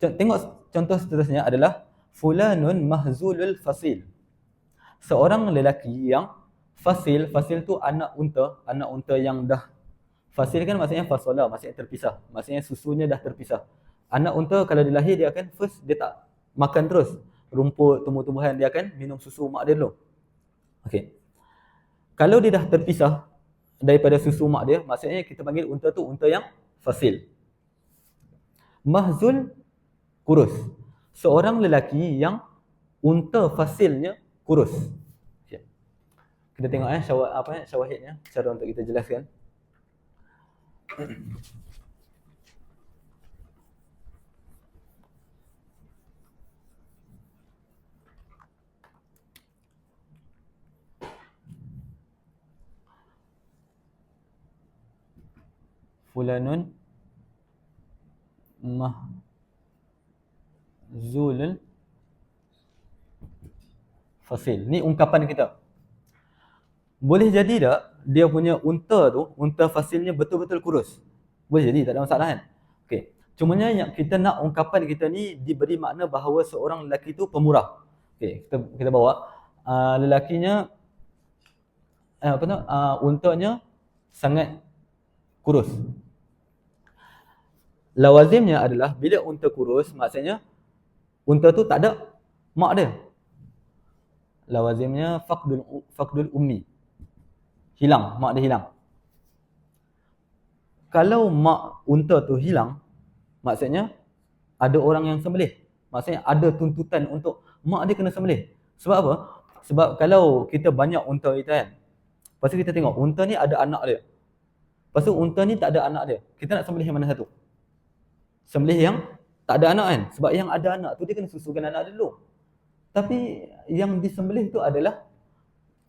Tengok contoh seterusnya adalah fulanun mahzulul fasil. Seorang lelaki yang fasil tu anak unta yang dah fasil kan, maksudnya fasola, maksudnya terpisah. Maksudnya susunya dah terpisah. Anak unta kalau dia lahir, dia akan dia tak makan terus rumput, tumbuh-tumbuhan, dia akan minum susu mak dia dulu. Okey. Kalau dia dah terpisah daripada susu mak dia, maksudnya kita panggil unta tu unta yang fasil. Mahzul, kurus. Seorang lelaki yang unta fasilnya kurus. Okay. Kita tengok syawahidnya cara untuk kita jelaskan. Fulanun mahzulun fasil. Ni ungkapan kita. Boleh jadi tak dia punya unta tu, unta fasilnya betul-betul kurus? Boleh jadi, tak ada masalah kan? Okey. Cumanya yang kita nak ungkapan kita ni diberi makna bahawa seorang lelaki tu pemurah. Okey, kita bawa lelakinya untanya sangat kurus. Lawazimnya adalah bila unta kurus, maksudnya unta tu tak ada mak dia. Lawazimnya faqdul ummi. Hilang, mak dia hilang. Kalau mak unta tu hilang, maksudnya ada orang yang sembelih. Maksudnya ada tuntutan untuk mak dia kena sembelih. Sebab apa? Sebab kalau kita banyak unta kita kan, lepas tu kita tengok unta ni ada anak dia. Lepas tu unta ni tak ada anak dia. Kita nak sembelih yang mana satu? Sembelih yang tak ada anak kan? Sebab yang ada anak tu dia kena susukan anak dia dulu. Tapi yang disembelih tu adalah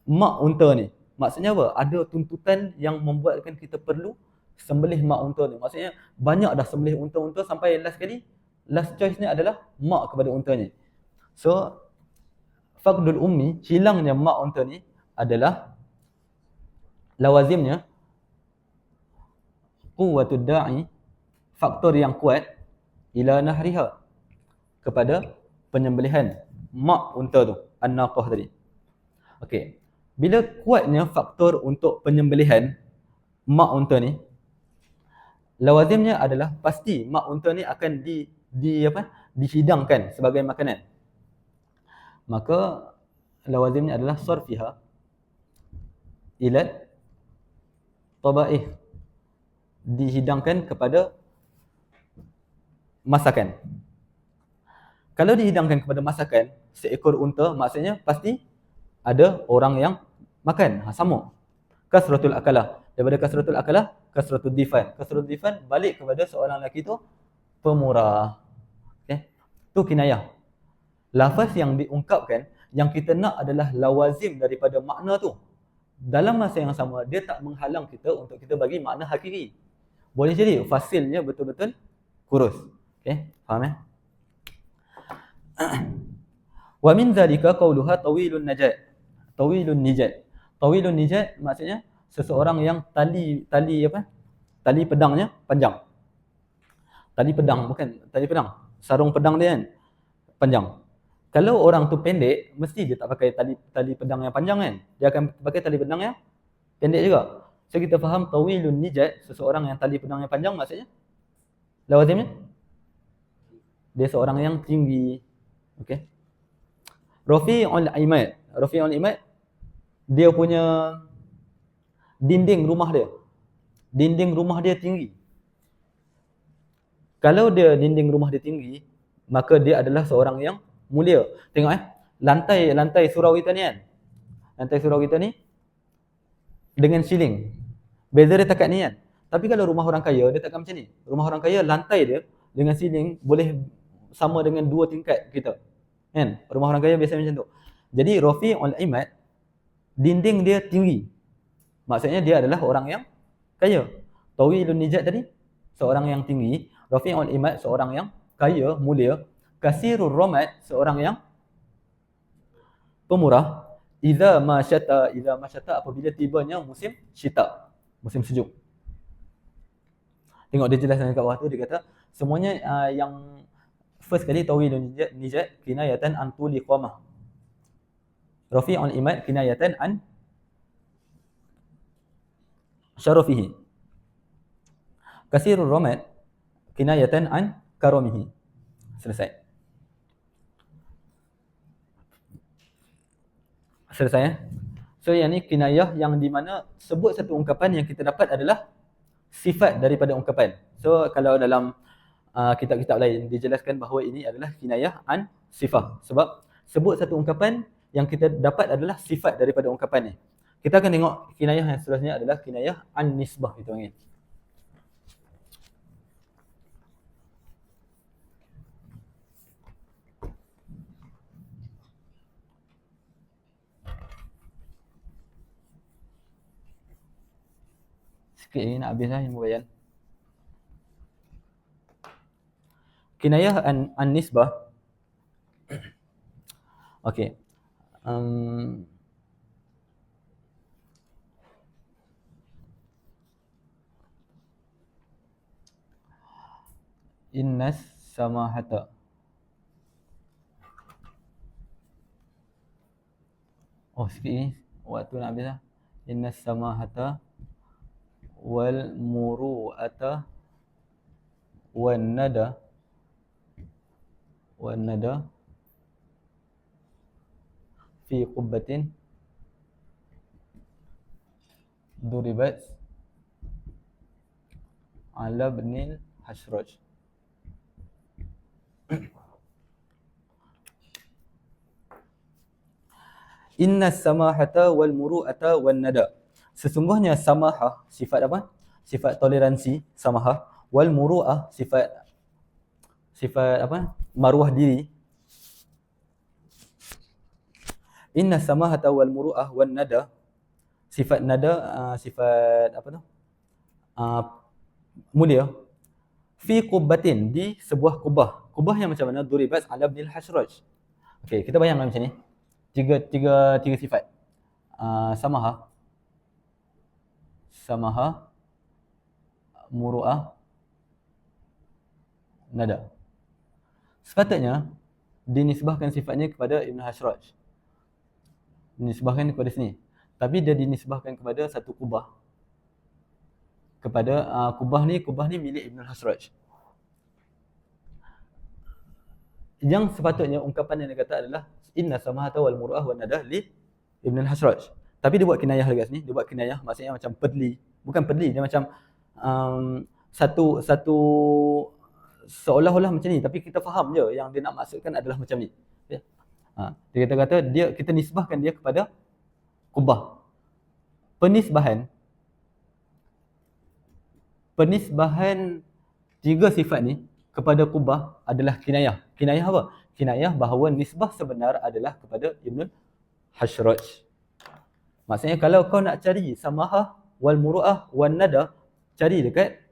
mak unta ni. Maksudnya apa? Ada tuntutan yang membuatkan kita perlu sembelih mak unta ni. Maksudnya banyak dah sembelih unta-unta sampai last choice ni adalah mak kepada untanya. So faqdul ummi, hilangnya mak unta ni adalah lawazimnya quwwatud da'i, faktor yang kuat ila nahriha, kepada penyembelihan mak unta tu, an-naqah tadi. Okey. Bila kuatnya faktor untuk penyembelihan mak unta ni, lawazimnya adalah pasti mak unta ni akan dihidangkan sebagai makanan. Maka lawazimnya adalah sarfiha ila tabaih, dihidangkan kepada masakan. Kalau dihidangkan kepada masakan seekor unta, maksudnya pasti ada orang yang makan. Sama. Kasratul akalah. Daripada kasratul akalah, kasratul difan. Kasratul difan balik kepada seorang lelaki tu pemurah. Okay. Tu kinayah. Lafaz yang diungkapkan, yang kita nak adalah lawazim daripada makna tu. Dalam masa yang sama, dia tak menghalang kita untuk kita bagi makna hakiki. Boleh jadi fasilnya betul-betul kurus. Okay, faham Wa min zalika qauluha tawilun najat. Tawilun nijat. Tawilun nijat maksudnya seseorang yang tali pedangnya panjang. Tali pedang, bukan tali pedang. Sarung pedang dia kan panjang. Kalau orang tu pendek, mesti dia tak pakai tali pedang yang panjang kan. Dia akan pakai tali pedang yang pendek juga. So kita faham tawilun nijat, seseorang yang tali pedang yang panjang maksudnya lawazimnya dia seorang yang tinggi. Okey. Rafi'ul imad. Rafi'ul imad, dia punya dinding rumah dia tinggi. Kalau dia dinding rumah dia tinggi, maka dia adalah seorang yang mulia. Tengok lantai surau kita ni kan. Lantai surau kita ni dengan ceiling. Beza dia takat ni kan. Tapi kalau rumah orang kaya, dia takkan macam ni. Rumah orang kaya, lantai dia dengan ceiling boleh sama dengan 2 tingkat kita. Kan? Rumah orang kaya biasa macam tu. Jadi Rafi'ul imad, dinding dia tinggi. Maksudnya dia adalah orang yang kaya. Tawilun nijat tadi, seorang yang tinggi. Rafi'ul imad, seorang yang kaya, mulia. Kasirur ramad, seorang yang pemurah. Idza masyata apabila tibanya musim syita, musim sejuk. Tengok dia jelaskan kat bawah tu, dia kata semuanya yang first kali tawilun nijat kinayatan an tuli qamah. Rafi'ul imad kinayatan an syarafihi. Kasirur ramad kinayatan an karamihi. Selesai. So yang ni kinayah yang di mana sebut satu ungkapan yang kita dapat adalah sifat daripada ungkapan. So kalau dalam kitab-kitab lain dijelaskan bahawa ini adalah kinayah an sifah. Sebab sebut satu ungkapan yang kita dapat adalah sifat daripada ungkapan ni. Kita akan tengok kinayah yang seterusnya adalah kinayah an nisbah itu panggil. Sikit lagi nak habis lah ilmu bayan. Kinayah an nisbah. Okey. Innas samahata. Oh, sikit ni waktu nak habis lah. Innas samahata wal muru'ata wan nada fi qubbatin duribat ala ibnil Hasraj. Inna samahata wal muru'ata wan nada. Sesungguhnya samahah sifat apa? Sifat toleransi, samahah. Wal muru'ah sifat apa? Maruah diri. Inna samahata wal muru'ah wan nada. Sifat nada, sifat apa tu? Mulia. Fi qubbatin, di sebuah kubah. Kubah yang macam mana? Duribat ala ibnil Hasraj. Okey, kita bayangkan macam ni. Tiga sifat. Samaha, muru'ah, nada. Sepatutnya dinisbahkan sifatnya kepada Ibn Hasraj. Dinisbahkan kepada sini. Tapi dia dinisbahkan kepada satu kubah. Kepada kubah ni milik Ibn Hasraj. Yang sepatutnya ungkapan yang dia kata adalah inna samahata wal muru'ah wan nada li Ibn Hasraj. Tapi dia buat kinayah dekat sini, dia buat kinayah maksudnya macam pedli. Bukan pedli, dia macam satu seolah-olah macam ni, tapi kita faham je yang dia nak maksudkan adalah macam ni. Ya. Dia kata kita nisbahkan dia kepada kubah. Penisbahan tiga sifat ni kepada kubah adalah kinayah. Kinayah apa? Kinayah bahawa nisbah sebenar adalah kepada Ibn Hasraj. Maksudnya kalau kau nak cari samahah wal muru'ah wan nada, cari dekat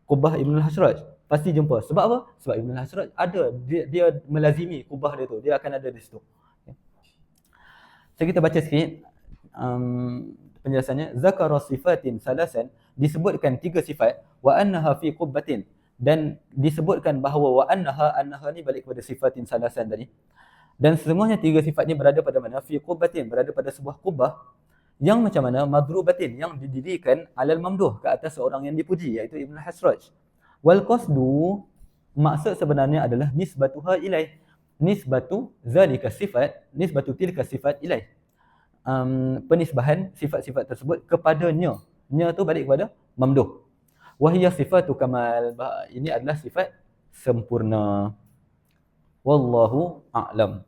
kubah Ibn Hasraj, pasti jumpa. Sebab apa? Sebab Ibn Hasraj ada, dia melazimi kubah dia tu, dia akan ada di situ. So kita baca sikit penjelasannya. Zakara sifatin salasan, disebutkan tiga sifat, wa annaha fi qubbatin, dan disebutkan bahawa wa annaha ni balik kepada sifatin salasan tadi. Dan semuanya tiga sifat ni berada pada mana? Fi qubbatin, berada pada sebuah kubah yang macam mana? Madrubatin, yang didirikan alal mamduh, ke atas seorang yang dipuji, iaitu Ibn Hasraj. Wal qasdu, maksud sebenarnya adalah nisbatuha ilaih, nisbatu zalika sifat, nisbatu tilka sifat ilaih, penisbahan sifat-sifat tersebut kepadanya. Nya tu balik kepada mamduh. Wahiyya sifatu kamal, ini adalah sifat sempurna. Wallahu a'lam.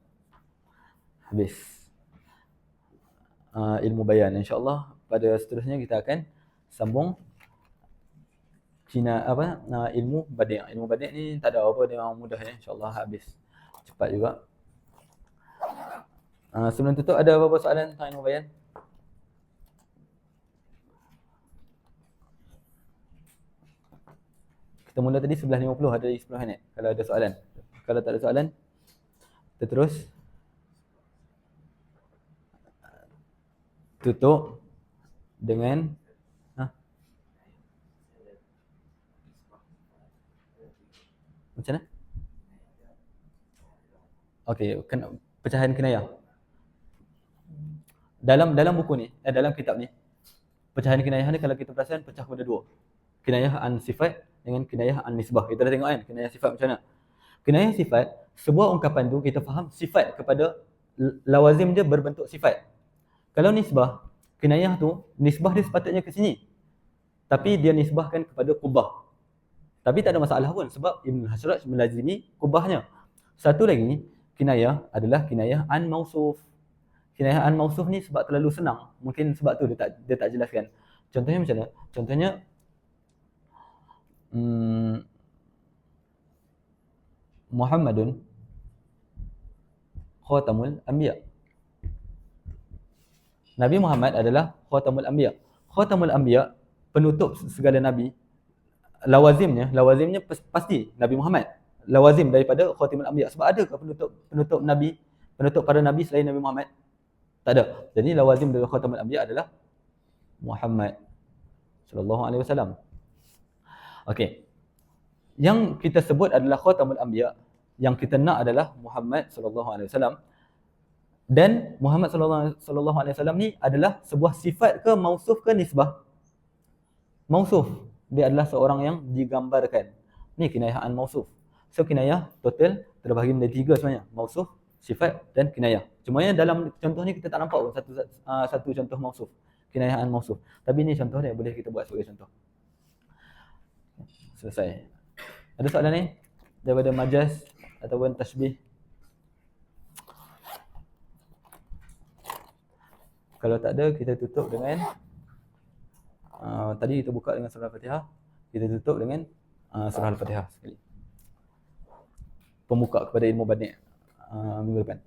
Habis ilmu bayan. InsyaAllah pada seterusnya kita akan sambung ilmu badi'. Ilmu badi' ni tak ada apa, dia memang mudah ya. InsyaAllah habis cepat juga. Sebelum tutup, ada apa-apa soalan tentang ilmu bayan? Kita mula tadi 11.50, ada 10 minit kalau ada soalan. Kalau tak ada soalan, kita terus tutup dengan macam mana? Okey, pecahan kinayah. Dalam buku ni, dalam kitab ni, pecahan kinayah ni kalau kita perasan pecah kepada dua. Kinayah an sifat dengan kinayah an nisbah. Kita dah tengok kan kinayah sifat macam mana. Kinayah sifat, sebuah ungkapan tu kita faham sifat kepada lawazim dia berbentuk sifat. Kalau nisbah, kinayah tu nisbah dia sepatutnya ke sini, tapi dia nisbahkan kepada Qubah. Tapi tak ada masalah pun sebab Ibn Hasraj melazimi Qubahnya. Satu lagi, kinayah adalah kinayah an mausuf. Kinayah an mausuf ni sebab terlalu senang, mungkin sebab tu dia tak jelaskan. Contohnya macam mana? Contohnya Muhammadun khatamul anbiya. Nabi Muhammad adalah khatamul anbiya. Khatamul anbiya, penutup segala nabi. Lawazimnya pasti Nabi Muhammad. Lawazim daripada khatamul anbiya. Sebab ada ke penutup nabi, penutup para nabi selain Nabi Muhammad? Tak ada. Jadi lawazim dari khatamul anbiya adalah Muhammad sallallahu alaihi wasallam. Okey. Yang kita sebut adalah khatamul anbiya, yang kita nak adalah Muhammad sallallahu alaihi wasallam. Dan Muhammad sallallahu alaihi wasallam ni adalah sebuah sifat ke mausuf ke nisbah? Mausuf. Dia adalah seorang yang digambarkan. Ni kinayah an mausuf. So kinayah total terbahagi menjadi 3 sebenarnya. Mausuf, sifat dan kinayah. Cumanya dalam contoh ni kita tak nampak pun satu contoh mausuf. Kinayah an mausuf. Tapi ni contoh dia boleh kita buat sebagai contoh. Selesai. Ada soalan ni? Daripada majaz ataupun tashbih? Kalau tak ada, kita tutup dengan tadi kita buka dengan surah Al-Fatihah, kita tutup dengan surah Al-Fatihah sekali. Pemuka kepada ilmu badi' minggu depan.